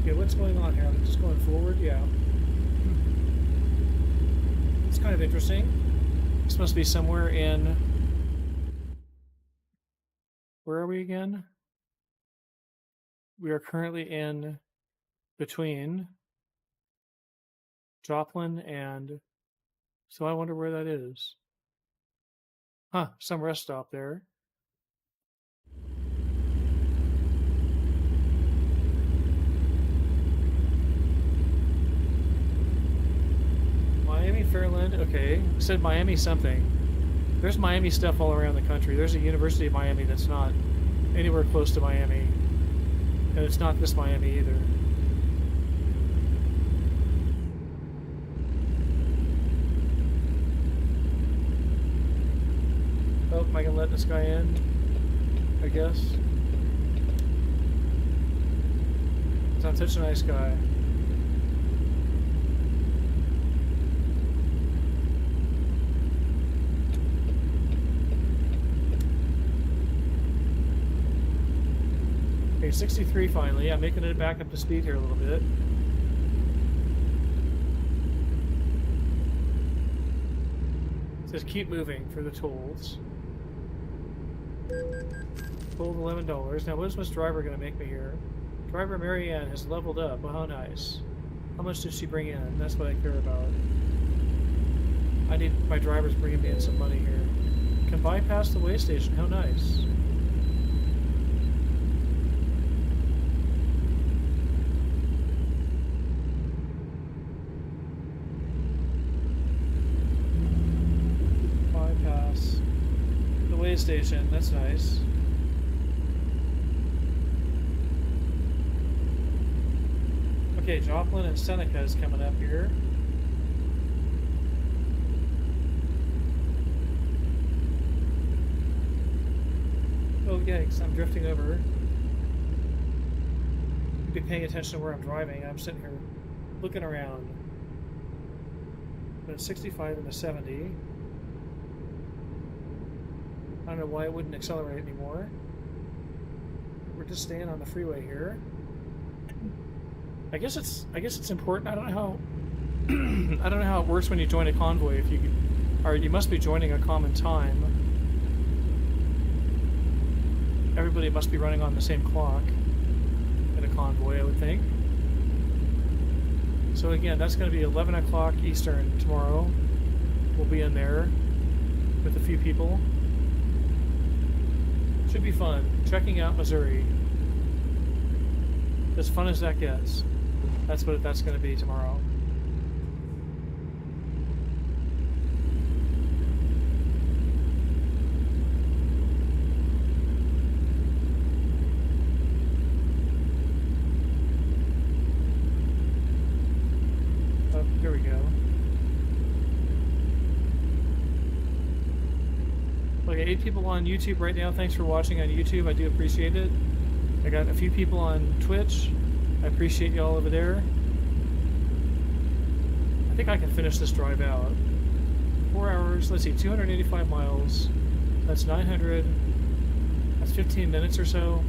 Okay, what's going on here? I'm just going forward? Yeah. It's kind of interesting. This must be somewhere in... Where are we again? We are currently in between Joplin and... So I wonder where that is. Huh, some rest stop there. Miami, Fairland, okay. It said Miami something. There's Miami stuff all around the country. There's a University of Miami that's not anywhere close to Miami. And it's not this Miami either. Am I gonna let this guy in? I guess. I'm such a nice guy. Okay, 63 finally. I'm making it back up to speed here a little bit. It says keep moving for the tolls. Toll $11. Now, what is this driver going to make me here? Driver Marianne has leveled up. Well, how nice. How much did she bring in? That's what I care about. I need my drivers bringing me in some money here. Can bypass the way station. How nice. Bypass the way station. That's nice. Okay, Joplin and Seneca is coming up here. Oh yikes, I'm drifting over. Be paying attention to where I'm driving. I'm sitting here looking around. But it's 65 and a 70. I don't know why it wouldn't accelerate anymore. We're just staying on the freeway here. I guess it's important. I don't know how I don't know how it works when you join a convoy. If you or you must be joining a common time. Everybody must be running on the same clock in a convoy, I would think. So again, that's going to be 11 o'clock Eastern tomorrow. We'll be in there with a few people. Should be fun. Checking out Missouri. As fun as that gets. That's what that's going to be tomorrow. Oh, here we go. Okay, 8 people on YouTube right now. Thanks for watching on YouTube. I do appreciate it. I got a few people on Twitch. I appreciate y'all over there. I think I can finish this drive out. 4 hours, let's see, 285 miles. That's 900. That's 15 minutes or so.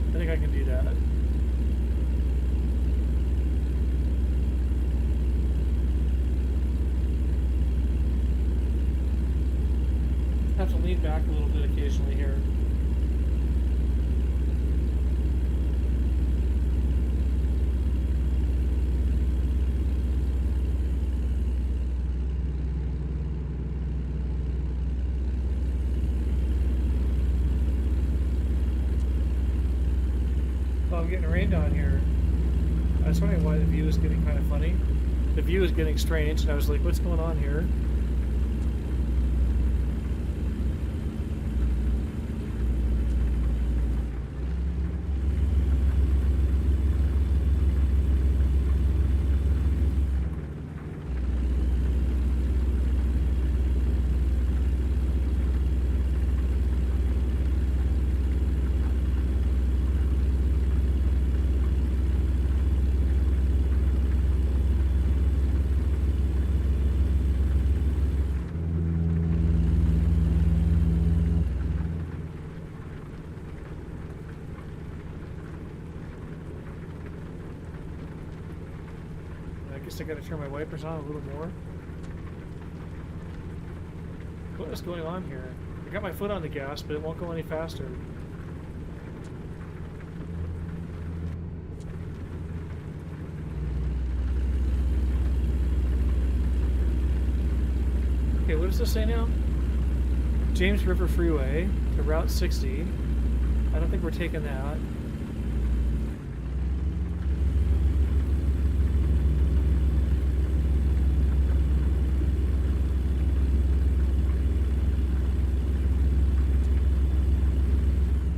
I think I can do that. I have to lean back a little bit occasionally here. I'm getting rained on here. I was wondering why the view is getting kind of funny. The view is getting strange, and I was like, what's going on here? I gotta turn my wipers on a little more. What is going on here? I got my foot on the gas, but it won't go any faster. Okay, what does this say now? James River Freeway to Route 60. I don't think we're taking that.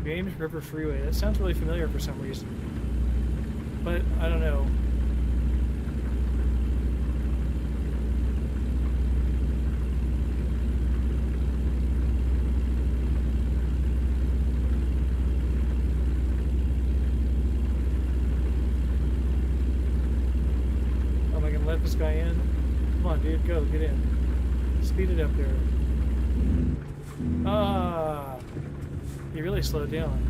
James River Freeway. That sounds really familiar for some reason. But I don't know. this guy in. Come on, dude, go, get in. Speed it up there. Ah, you really slowed down.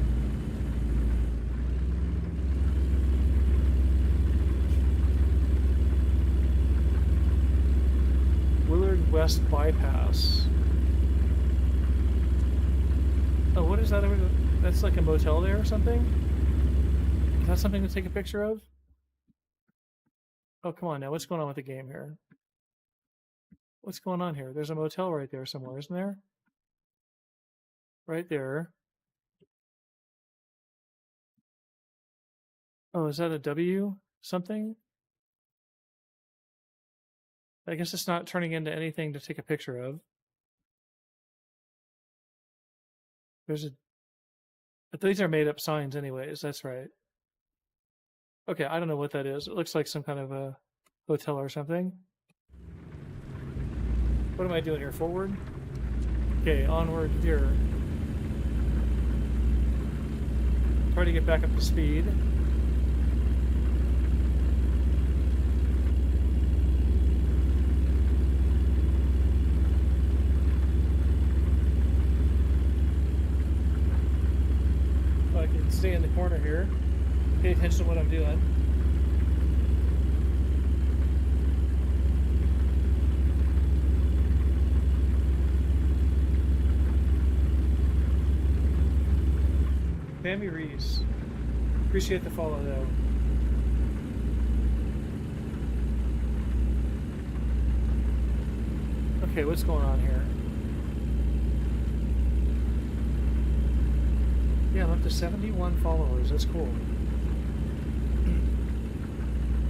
Willard West Bypass. Oh, what is that over there? That's like a motel there or something? Is that something to take a picture of? Oh, come on now. What's going on with the game here? What's going on here? There's a motel right there somewhere, isn't there? Right there. Oh, is that a W something? I guess it's not turning into anything to take a picture of. There's a... But these are made up signs anyways, that's right. Okay, I don't know what that is. It looks like some kind of a hotel or something. What am I doing here? Forward? Okay, onward here. Try to get back up to speed. Oh, I can stay in the corner here. Pay attention to what I'm doing. Bambi Reese. Appreciate the follow though. Okay, what's going on here? Yeah, I'm up to 71 followers. That's cool.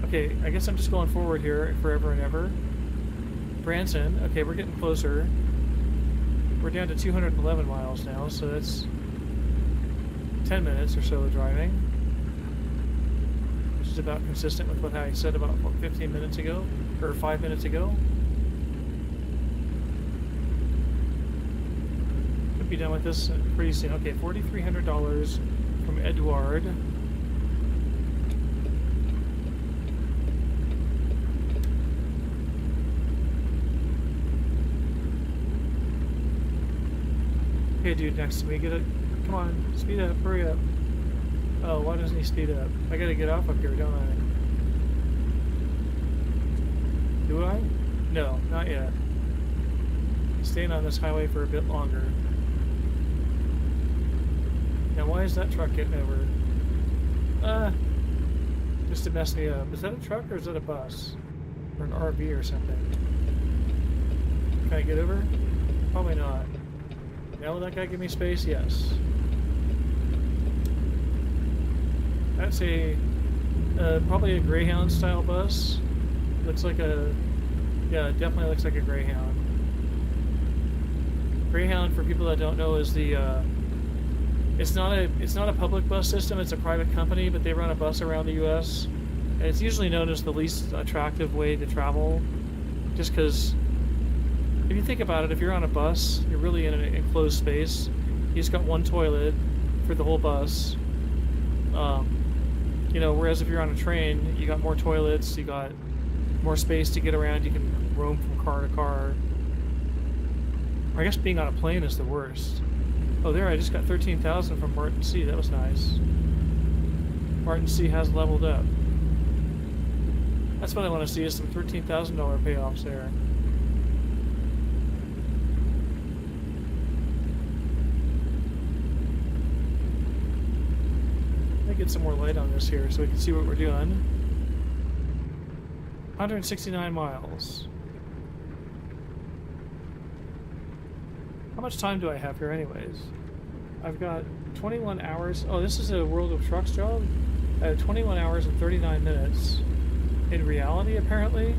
Okay, I guess I'm just going forward here forever and ever. Branson. Okay, we're getting closer. We're down to 211 miles now, so that's 10 minutes or so of driving, which is about consistent with what I said about 15 minutes ago, or 5 minutes ago. Could be done with this pretty soon. Okay, $4,300 from Edward. Okay, dude, next to me, get it. Come on, speed up, hurry up. Oh, why doesn't he speed up? I gotta get off up here, don't I? Do I? No, not yet. Staying on this highway for a bit longer. Now, why is that truck getting over? Just to mess me up. Is that a truck or is that a bus? Or an RV or something? Can I get over? Probably not. Now will that guy give me space? Yes. That's a probably a Greyhound style bus. Looks like a, yeah, it definitely looks like a Greyhound. Greyhound, for people that don't know, is the it's not a public bus system. It's a private company, but they run a bus around the U.S. and it's usually known as the least attractive way to travel, just because if you think about it, if you're on a bus, you're really in an enclosed space. You just got one toilet for the whole bus. You know, whereas if you're on a train, you got more toilets, you got more space to get around, you can roam from car to car. Or I guess being on a plane is the worst. Oh, there, I just got 13,000 from Martin C. That was nice. Martin C. has leveled up. That's what I want to see, is some $13,000 payoffs there. Get some more light on this here so we can see what we're doing. 169 miles. How much time do I have here anyways? I've got 21 hours. Oh, this is a World of Trucks job? I have 21 hours and 39 minutes. In reality, apparently.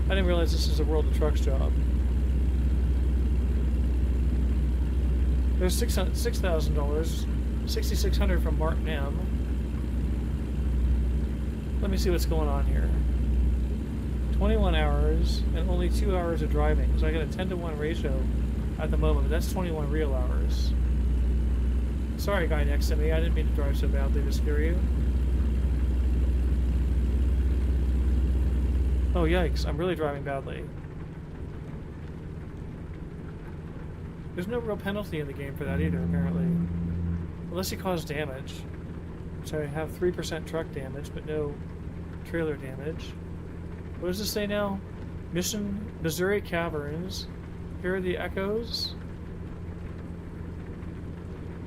I didn't realize this is a World of Trucks job. There's $6,000. $6,600 from Martin M. Let me see what's going on here. 21 hours and only 2 hours of driving. So I got a 10-to-1 ratio at the moment, but that's 21 real hours. Sorry, guy next to me. I didn't mean to drive so badly to scare you. Oh, yikes. I'm really driving badly. There's no real penalty in the game for that either, apparently. Unless you cause damage. So I have 3% truck damage, but no trailer damage. What does this say now? Mission Missouri Caverns. Here are the echoes.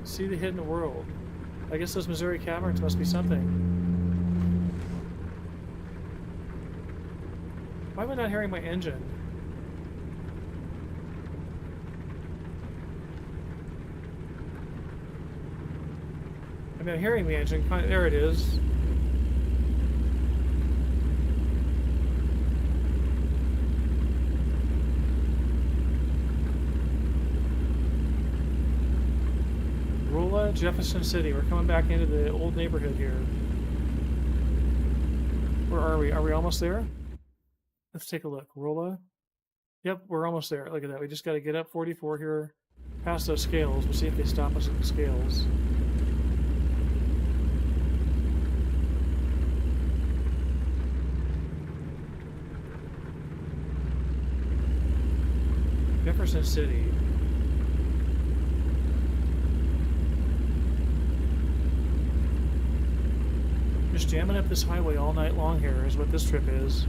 See the hidden world. I guess those Missouri Caverns must be something. Why am I not hearing my engine? I'm not hearing the engine. There it is. Rolla, Jefferson City. We're coming back into the old neighborhood here. Where are we? Are we almost there? Let's take a look. Rolla. Yep, we're almost there. Look at that. We just got to get up 44 here, past those scales. We'll see if they stop us at the scales. Jefferson City. Just jamming up this highway all night long here is what this trip is.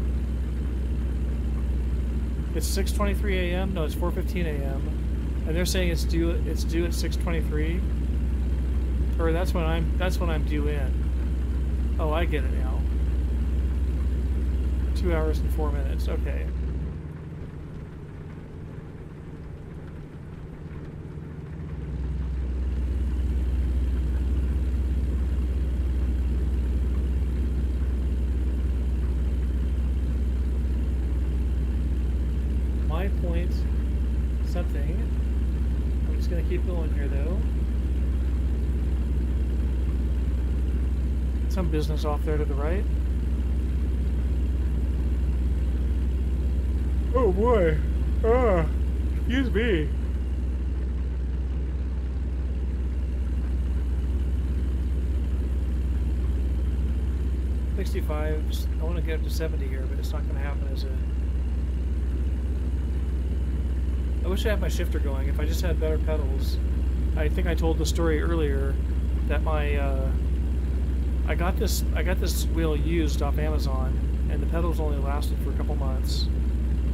It's 6:23 a.m. No, it's 4:15 a.m. And they're saying it's due at 6:23. Or that's when I'm due in. Oh, I get it now. 2 hours and 4 minutes. Okay. Point something. I'm just gonna keep going here though. Some business off there to the right. Oh boy. Excuse me. $65. I want to get up to 70 here, but it's not going to happen, is it? I wish I had my shifter going. If I just had better pedals. I think I told the story earlier that my I got this wheel used off Amazon, and the pedals only lasted for a couple months.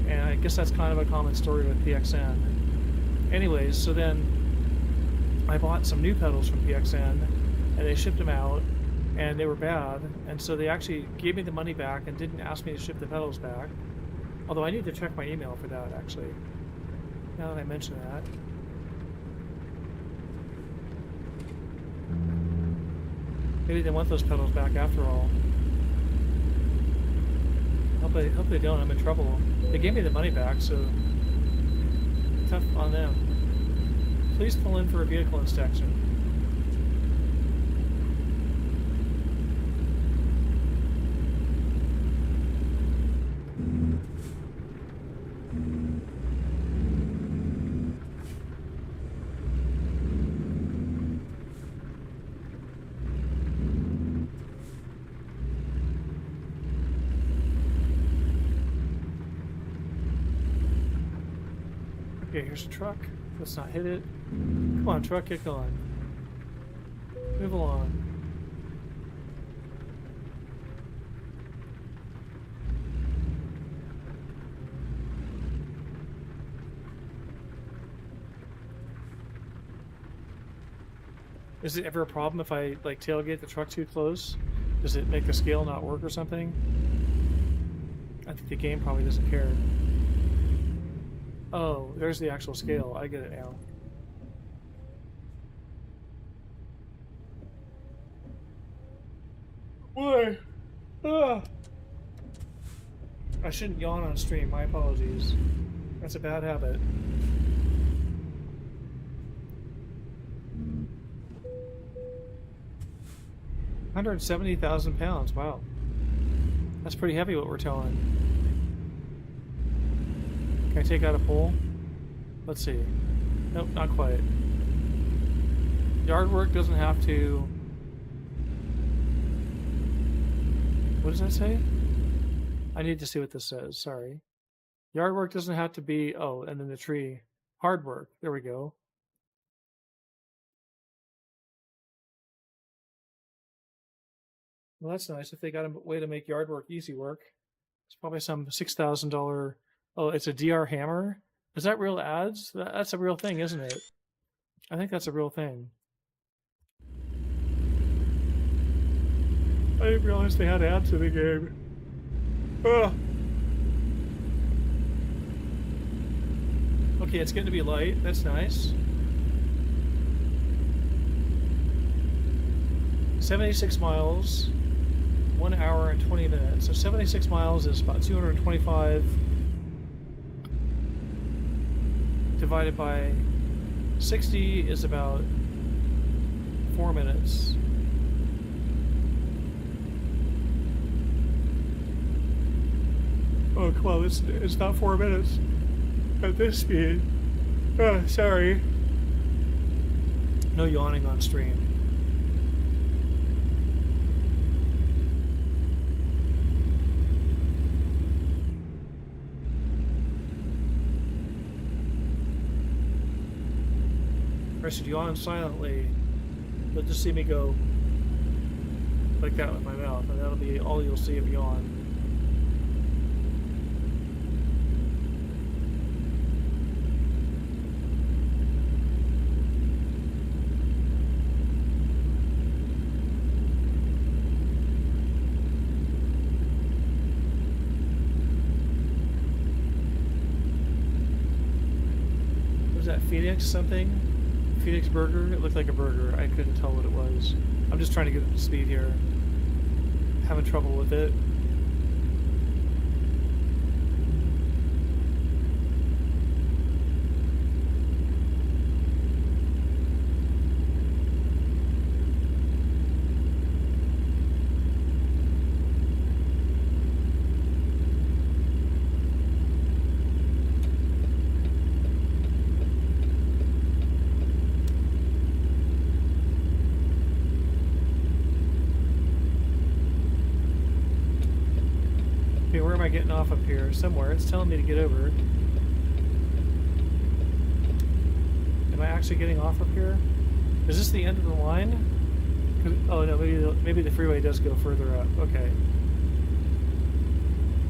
And I guess that's kind of a common story with PXN. Anyways, so then I bought some new pedals from PXN, and they shipped them out, and they were bad. And so they actually gave me the money back and didn't ask me to ship the pedals back. Although I need to check my email for that, actually. Now that I mention that. Maybe they want those pedals back after all. Hope they don't. I'm in trouble. They gave me the money back, so tough on them. Please pull in for a vehicle inspection. Okay, here's a truck. Let's not hit it. Come on, truck, get going. Move along. Is it ever a problem if I like tailgate the truck too close? Does it make the scale not work or something? I think the game probably doesn't care. Oh, there's the actual scale. I get it now. Boy. I shouldn't yawn on stream. My apologies. That's a bad habit. £170,000. Wow. That's pretty heavy what we're towing. Can I take out a pole? Let's see. Nope, not quite. Yard work doesn't have to... What does that say? I need to see what this says. Sorry. Yard work doesn't have to be, oh, and then the tree. Hard work. There we go. Well, that's nice. If they got a way to make yard work easy work. It's probably some $6,000. Oh, it's a DR hammer. Is that real ads? That's a real thing, isn't it? I think that's a real thing. I didn't realize they had ads in the game. Ugh. Okay, it's getting to be light. That's nice. 76 miles, 1 hour and 20 minutes. So 76 miles is about 225 divided by 60 is about 4 minutes. Oh, come on, it's not 4 minutes at this speed. Oh, sorry. No yawning on stream. I should yawn silently. You'll just see me go like that with my mouth, and that'll be all you'll see of yawn. Was that Phoenix something? Phoenix burger? It looked like a burger. I couldn't tell what it was. I'm just trying to get up to speed here. Having trouble with it. Where am I getting off up here? Somewhere. It's telling me to get over. Am I actually getting off up here? Is this the end of the line? Oh no, maybe the freeway does go further up. Okay.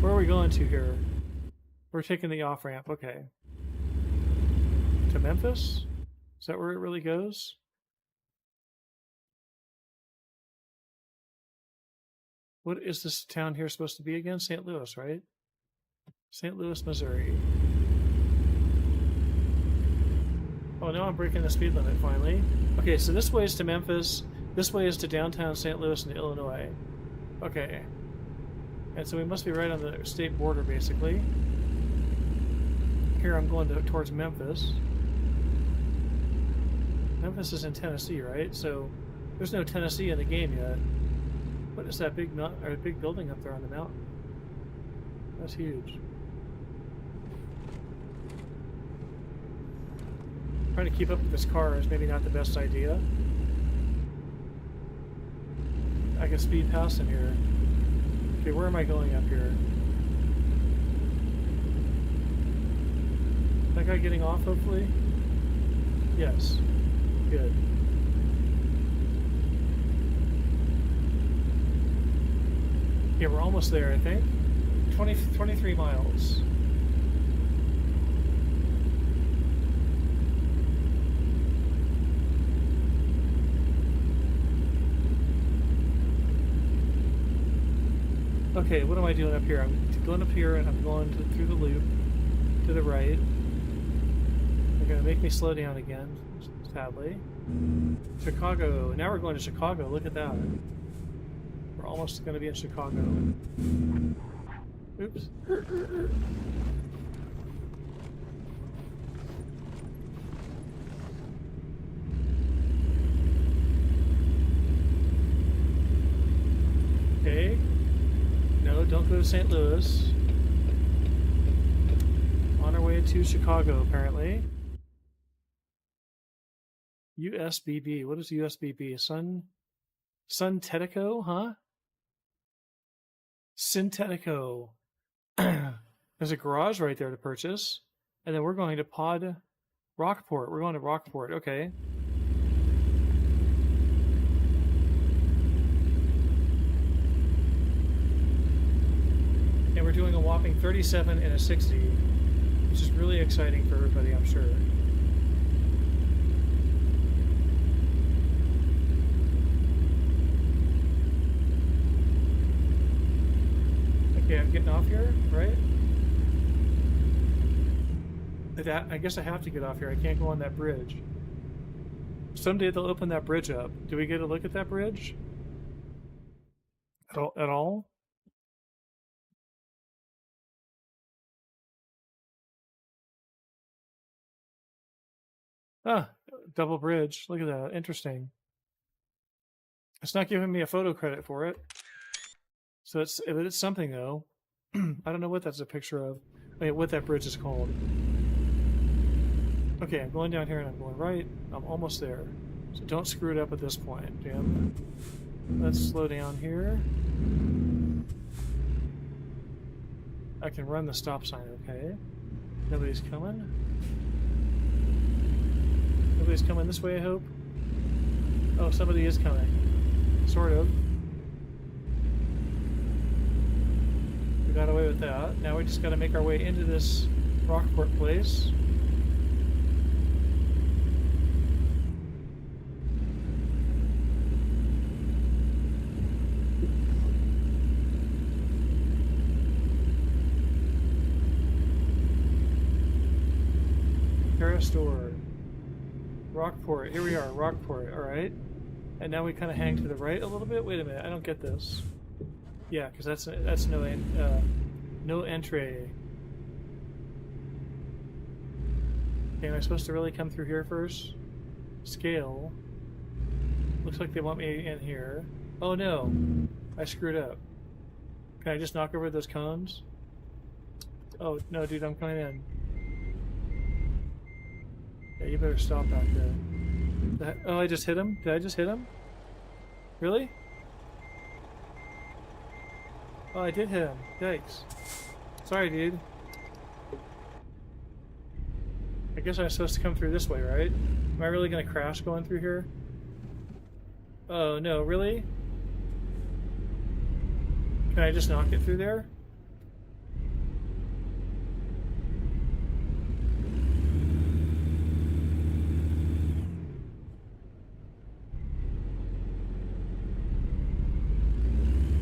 Where are we going to here? We're taking the off-ramp. Okay. To Memphis? Is that where it really goes? What is this town here supposed to be again? St. Louis, right? St. Louis, Missouri. Oh, now I'm breaking the speed limit finally. Okay, so this way is to Memphis. This way is to downtown St. Louis in Illinois. Okay. And so we must be right on the state border, basically. Here I'm going towards Memphis. Memphis is in Tennessee, right? So there's no Tennessee in the game yet. What is that big building up there on the mountain? That's huge. Trying to keep up with this car is maybe not the best idea. I can speed past him here. Okay, where am I going up here? That guy getting off, hopefully? Yes. Good. Yeah, we're almost there, I think. 23 miles. Okay, what am I doing up here? I'm going up here and I'm going through the loop to the right. They're going to make me slow down again, sadly. Chicago. Now we're going to Chicago. Look at that. We're almost going to be in Chicago. Oops. Okay. No, don't go to St. Louis. On our way to Chicago, apparently. USBB. What is USBB? Syntetico, huh? Syntetico. There's a garage right there to purchase. And then we're going to Rockport. We're going to Rockport. Okay. And we're doing a whopping 37 and a 60, which is really exciting for everybody, I'm sure. Okay, I'm getting off here, right? I guess I have to get off here. I can't go on that bridge. Someday they'll open that bridge up. Do we get a look at that bridge? At all? Ah, double bridge. Look at that. Interesting. It's not giving me a photo credit for it. So it's something, though. I don't know what that's a picture of. I mean, what that bridge is called. Okay, I'm going down here and I'm going right. I'm almost there. So don't screw it up at this point, Jim. Let's slow down here. I can run the stop sign, okay? Nobody's coming. Nobody's coming this way, I hope. Oh, somebody is coming. Sort of. We got away with that. Now we just got to make our way into this Rockport place. Store. Rockport. Here we are, Rockport. All right. And now we kind of hang to the right a little bit. Wait a minute. I don't get this. Yeah, because that's no entry. Okay, am I supposed to really come through here first? Scale. Looks like they want me in here. Oh no, I screwed up. Can I just knock over those cones? Oh no, dude, I'm coming in. Yeah, you better stop back there. Oh, I just hit him? Did I just hit him? Really? Oh, I did hit him. Yikes. Sorry, dude. I guess I'm supposed to come through this way, right? Am I really going to crash going through here? Oh, no, really? Can I just knock it through there?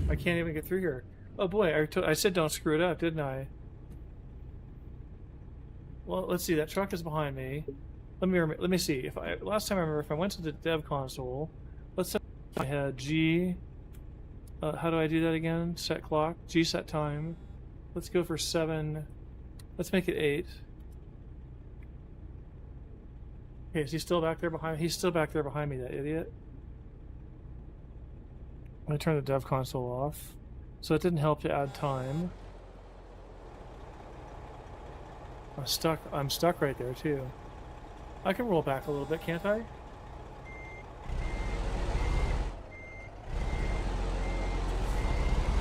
I can't even get through here. Oh boy, I said don't screw it up, didn't I? Well, let's see. That truck is behind me. Let me see. Last time I remember, if I went to the dev console, let's set my head G. How do I do that again? Set clock. G set time. Let's go for 7. Let's make it 8. Okay, is he still back there behind? He's still back there behind me, that idiot. I'm gonna turn the dev console off. So it didn't help to add time. I'm stuck right there too. I can roll back a little bit, can't I?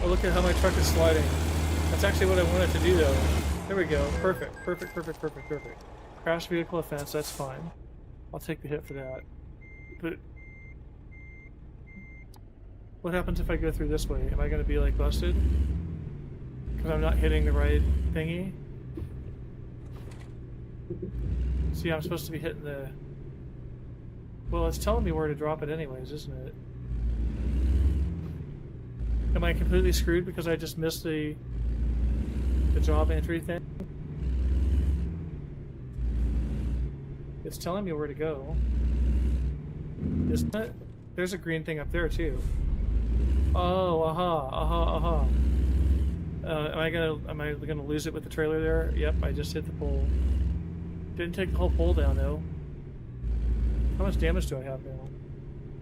Oh, look at how my truck is sliding. That's actually what I wanted to do though. There we go. Perfect. Perfect, perfect, perfect, perfect. Crash vehicle offense, that's fine. I'll take the hit for that. But what happens if I go through this way? Am I going to be like busted? Because I'm not hitting the right thingy? See, I'm supposed to be hitting the... Well, it's telling me where to drop it anyways, isn't it? Am I completely screwed because I just missed the job entry thing? It's telling me where to go. Isn't it? There's a green thing up there too. Oh, aha. Am I gonna lose it with the trailer there? Yep, I just hit the pole. Didn't take the whole pole down though. How much damage do I have now?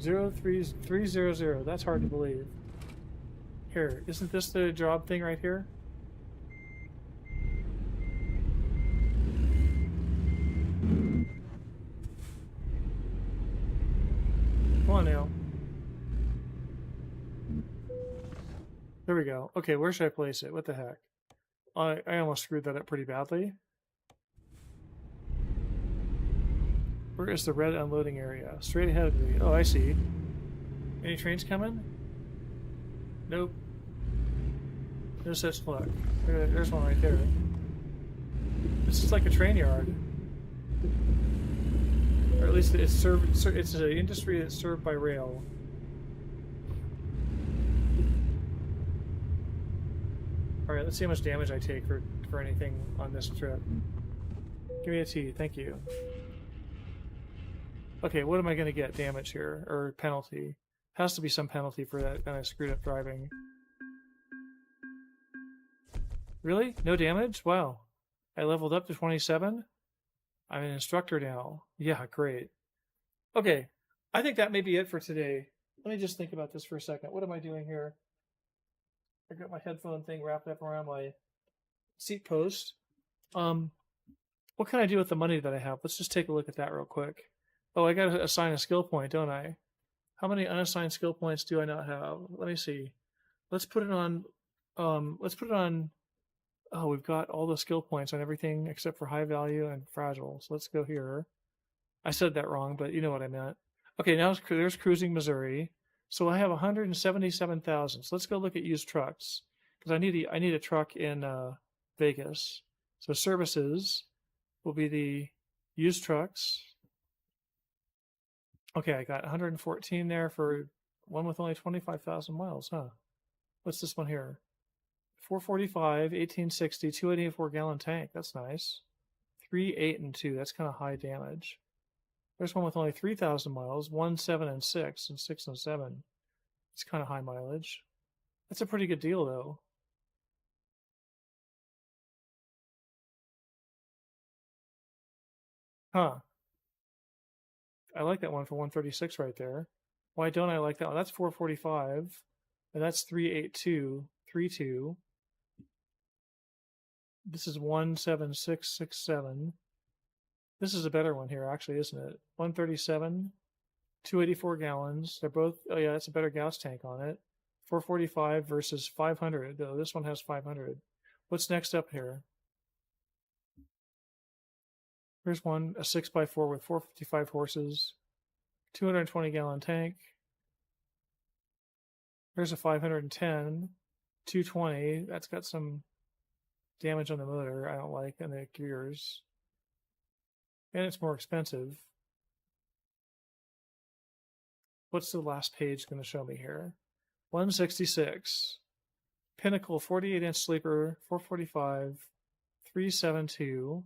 03300. That's hard to believe. Here, isn't this the job thing right here? Come on now. There we go. Okay, where should I place it? What the heck? I almost screwed that up pretty badly. Where is the red unloading area? Straight ahead of me. Oh, I see. Any trains coming? Nope. No such luck. There's one right there. This is like a train yard. Or at least it's served. It's an industry that's served by rail. All right, let's see how much damage I take for anything on this trip. Give me a T, thank you. Okay, what am I going to get damage here or penalty? Has to be some penalty for that kind of screwed up driving. Really? No damage? Wow. I leveled up to 27. I'm an instructor now. Yeah, great. Okay, I think that may be it for today. Let me just think about this for a second. What am I doing here? I got my headphone thing wrapped up around my seat post. What can I do with the money that I have? Let's just take a look at that real quick. Oh, I got to assign a skill point, don't I? How many unassigned skill points do I not have? Let me see. Let's put it on. Let's put it on. Oh, we've got all the skill points on everything except for high value and fragile. So let's go here. I said that wrong, but you know what I meant. Okay, now there's cruising Missouri. So I have 177,000. So let's go look at used trucks because I need a truck in Vegas. So services will be the used trucks. Okay, I got 114 there for one with only 25,000 miles, huh? What's this one here? 445, 1860, 284 gallon tank. That's nice. 3, 8, and 2. That's kind of high damage. There's one with only 3,000 miles, 1, 7, and 6, and 6 and 7. It's kind of high mileage. That's a pretty good deal, though. Huh. I like that one for 136 right there. Why don't I like that one? That's 445, and that's 382, 32. This is 17667. This is a better one here, actually, isn't it? 137, 284 gallons. They're both, oh yeah, it's a better gas tank on it. 445 versus 500. Though this one has 500. What's next up here? Here's one, a 6x4 with 455 horses, 220 gallon tank. Here's a 510, 220. That's got some damage on the motor I don't like, and the gears. And it's more expensive. What's the last page going to show me here? 166. Pinnacle 48-inch sleeper, 445, 372.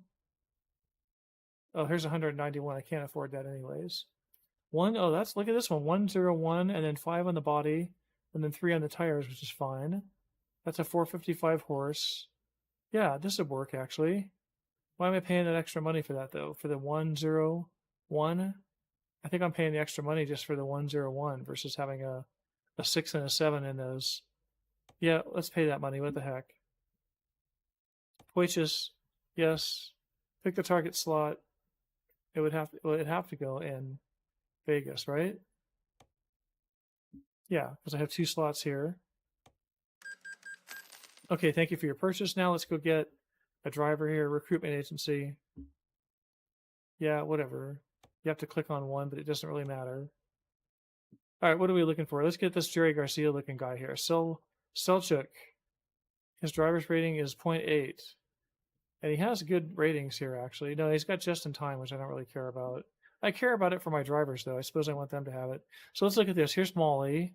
Oh, here's 191. I can't afford that anyways. Oh, look at this one. 101 and then 5 on the body and then 3 on the tires, which is fine. That's a 455 horse. Yeah, this would work actually. Why am I paying that extra money for that though? For the 101? I think I'm paying the extra money just for the 101 versus having a 6 and a 7 in those. Yeah, let's pay that money. What the heck? Poiches, yes. Pick the target slot. It'd have to go in Vegas, right? Yeah, because I have 2 slots here. Okay, thank you for your purchase. Now let's go get a driver here, recruitment agency. Yeah, whatever. You have to click on one, but it doesn't really matter. All right, what are we looking for? Let's get this Jerry Garcia looking guy here. Selchuk. His driver's rating is 0.8. And he has good ratings here, actually. No, he's got just in time, which I don't really care about. I care about it for my drivers, though. I suppose I want them to have it. So let's look at this. Here's Molly.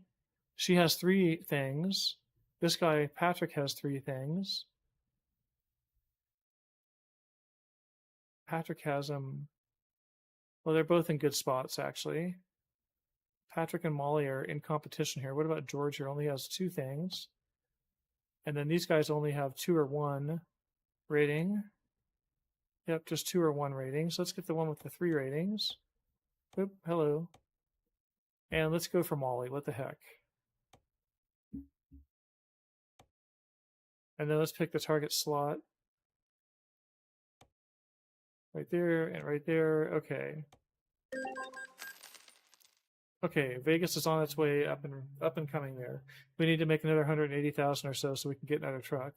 She has 3 things. This guy, Patrick, has 3 things. Patrick has them. Well, they're both in good spots, actually. Patrick and Molly are in competition here. What about George here? Only has 2 things. And then these guys only have 2 or 1 rating. Yep, just 2 or 1 ratings. Let's get the one with the 3 ratings. Oop, hello. And let's go for Molly. What the heck? And then let's pick the target slot. Right there and right there. Okay. Okay, Vegas is on its way up and coming there. We need to make another 180,000 or so we can get another truck.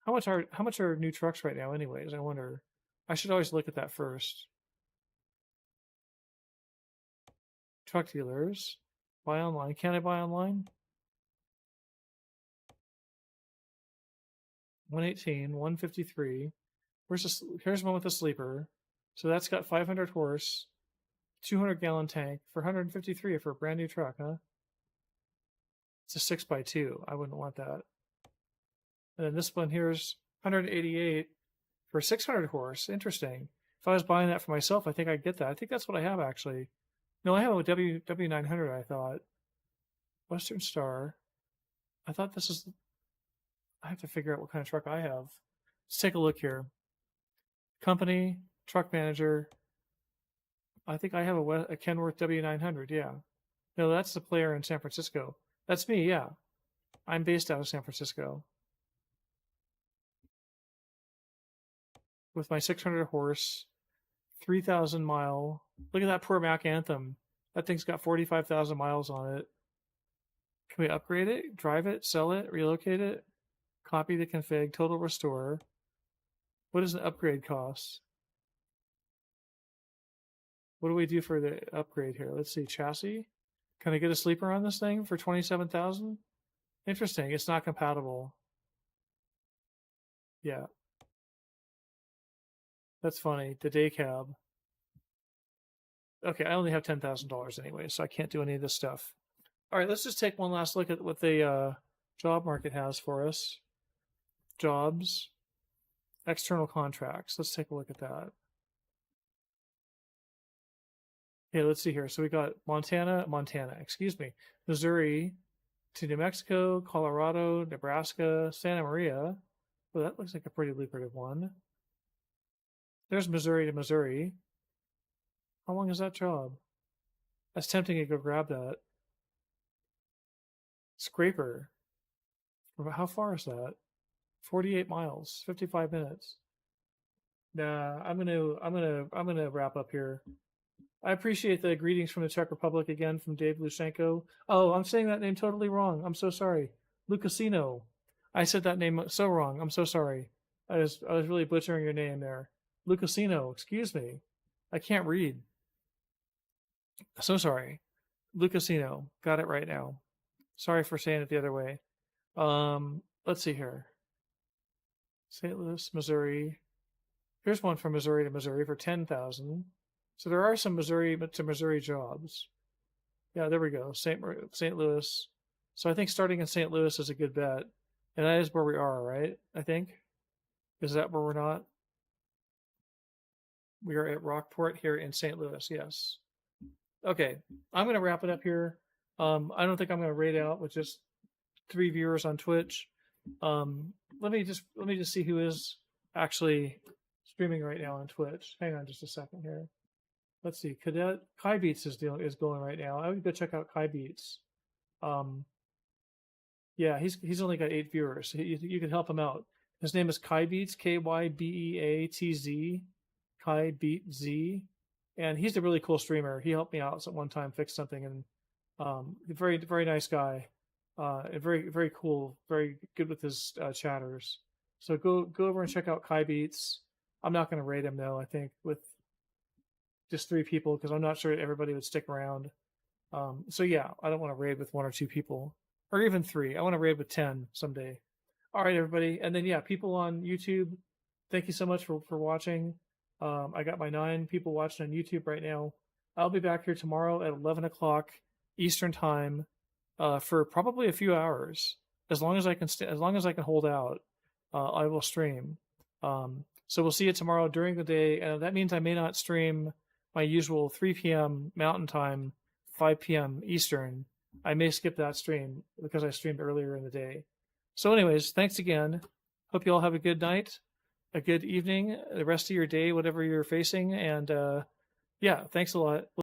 how much are new trucks right now anyways? I wonder. I should always look at that first. Truck dealers. Buy online. Can I buy online? 118, 153. Where's this? Here's one with a sleeper. So that's got 500 horse, 200-gallon tank for 153 for a brand new truck, huh? It's a 6x2. I wouldn't want that. And then this one here's 188 for 600 horse. Interesting. If I was buying that for myself, I think I'd get that. I think that's what I have actually. No, I have a W900. I thought Western Star. I thought this is. I have to figure out what kind of truck I have. Let's take a look here. Company, truck manager. I think I have a Kenworth W900. Yeah. No, that's the player in San Francisco. That's me. Yeah. I'm based out of San Francisco. With my 600 horse, 3,000 mile. Look at that poor Mac Anthem. That thing's got 45,000 miles on it. Can we upgrade it? Drive it? Sell it? Relocate it? Copy the config? Total restore? What does an upgrade cost? What do we do for the upgrade here? Let's see. Chassis? Can I get a sleeper on this thing for 27,000? Interesting. It's not compatible. Yeah. That's funny. The day cab. Okay, I only have $10,000 anyway, so I can't do any of this stuff. All right, let's just take one last look at what the job market has for us. Jobs, external contracts. Let's take a look at that. Okay, let's see here. So we got Montana, Missouri to New Mexico, Colorado, Nebraska, Santa Maria. Well, that looks like a pretty lucrative one. There's Missouri to Missouri. How long is that job? That's tempting to go grab that. Scraper. How far is that? 48 miles, 55 minutes. Nah, I'm gonna wrap up here. I appreciate the greetings from the Czech Republic again from Dave Lushenko. Oh, I'm saying that name totally wrong. I'm so sorry. Lucasino. I said that name so wrong. I'm so sorry. I was really butchering your name there. Lucasino, excuse me. I can't read. So sorry. Lucasino. Got it right now. Sorry for saying it the other way. Let's see here. St. Louis, Missouri. Here's one from Missouri to Missouri for 10,000. So there are some Missouri to Missouri jobs. Yeah, there we go. St. Louis. So I think starting in St. Louis is a good bet. And that is where we are, right? I think. Is that where we're not? We are at Rockport here in St. Louis, yes. Okay, I'm going to wrap it up here. I don't think I'm going to rate out with just 3 viewers on Twitch. Let me just see who is actually streaming right now on Twitch. Hang on just a second here. Let's see. Cadet Kai Beats is going right now. I would go check out Kai Beats. Yeah, he's only got 8 viewers. You can help him out. His name is Kai Beats, KYBEATZ, Kai Beat Z, and he's a really cool streamer. He helped me out at one time, fix something, and very very nice guy, and very cool, very good with his chatters. So go over and check out Kai Beats. I'm not going to rate him though. I think with just 3 people because I'm not sure everybody would stick around. So yeah, I don't want to raid with 1 or 2 people, or even 3. I want to raid with 10 someday. All right, everybody, and then yeah, people on YouTube, thank you so much for watching. I got my 9 people watching on YouTube right now. I'll be back here tomorrow at 11 o'clock Eastern time for probably a few hours. As long as I can hold out, I will stream. So we'll see you tomorrow during the day, and that means I may not stream my usual 3 p.m. Mountain Time, 5 p.m. Eastern. I may skip that stream because I streamed earlier in the day. So anyways, thanks again. Hope you all have a good night, a good evening, the rest of your day, whatever you're facing. And yeah, thanks a lot.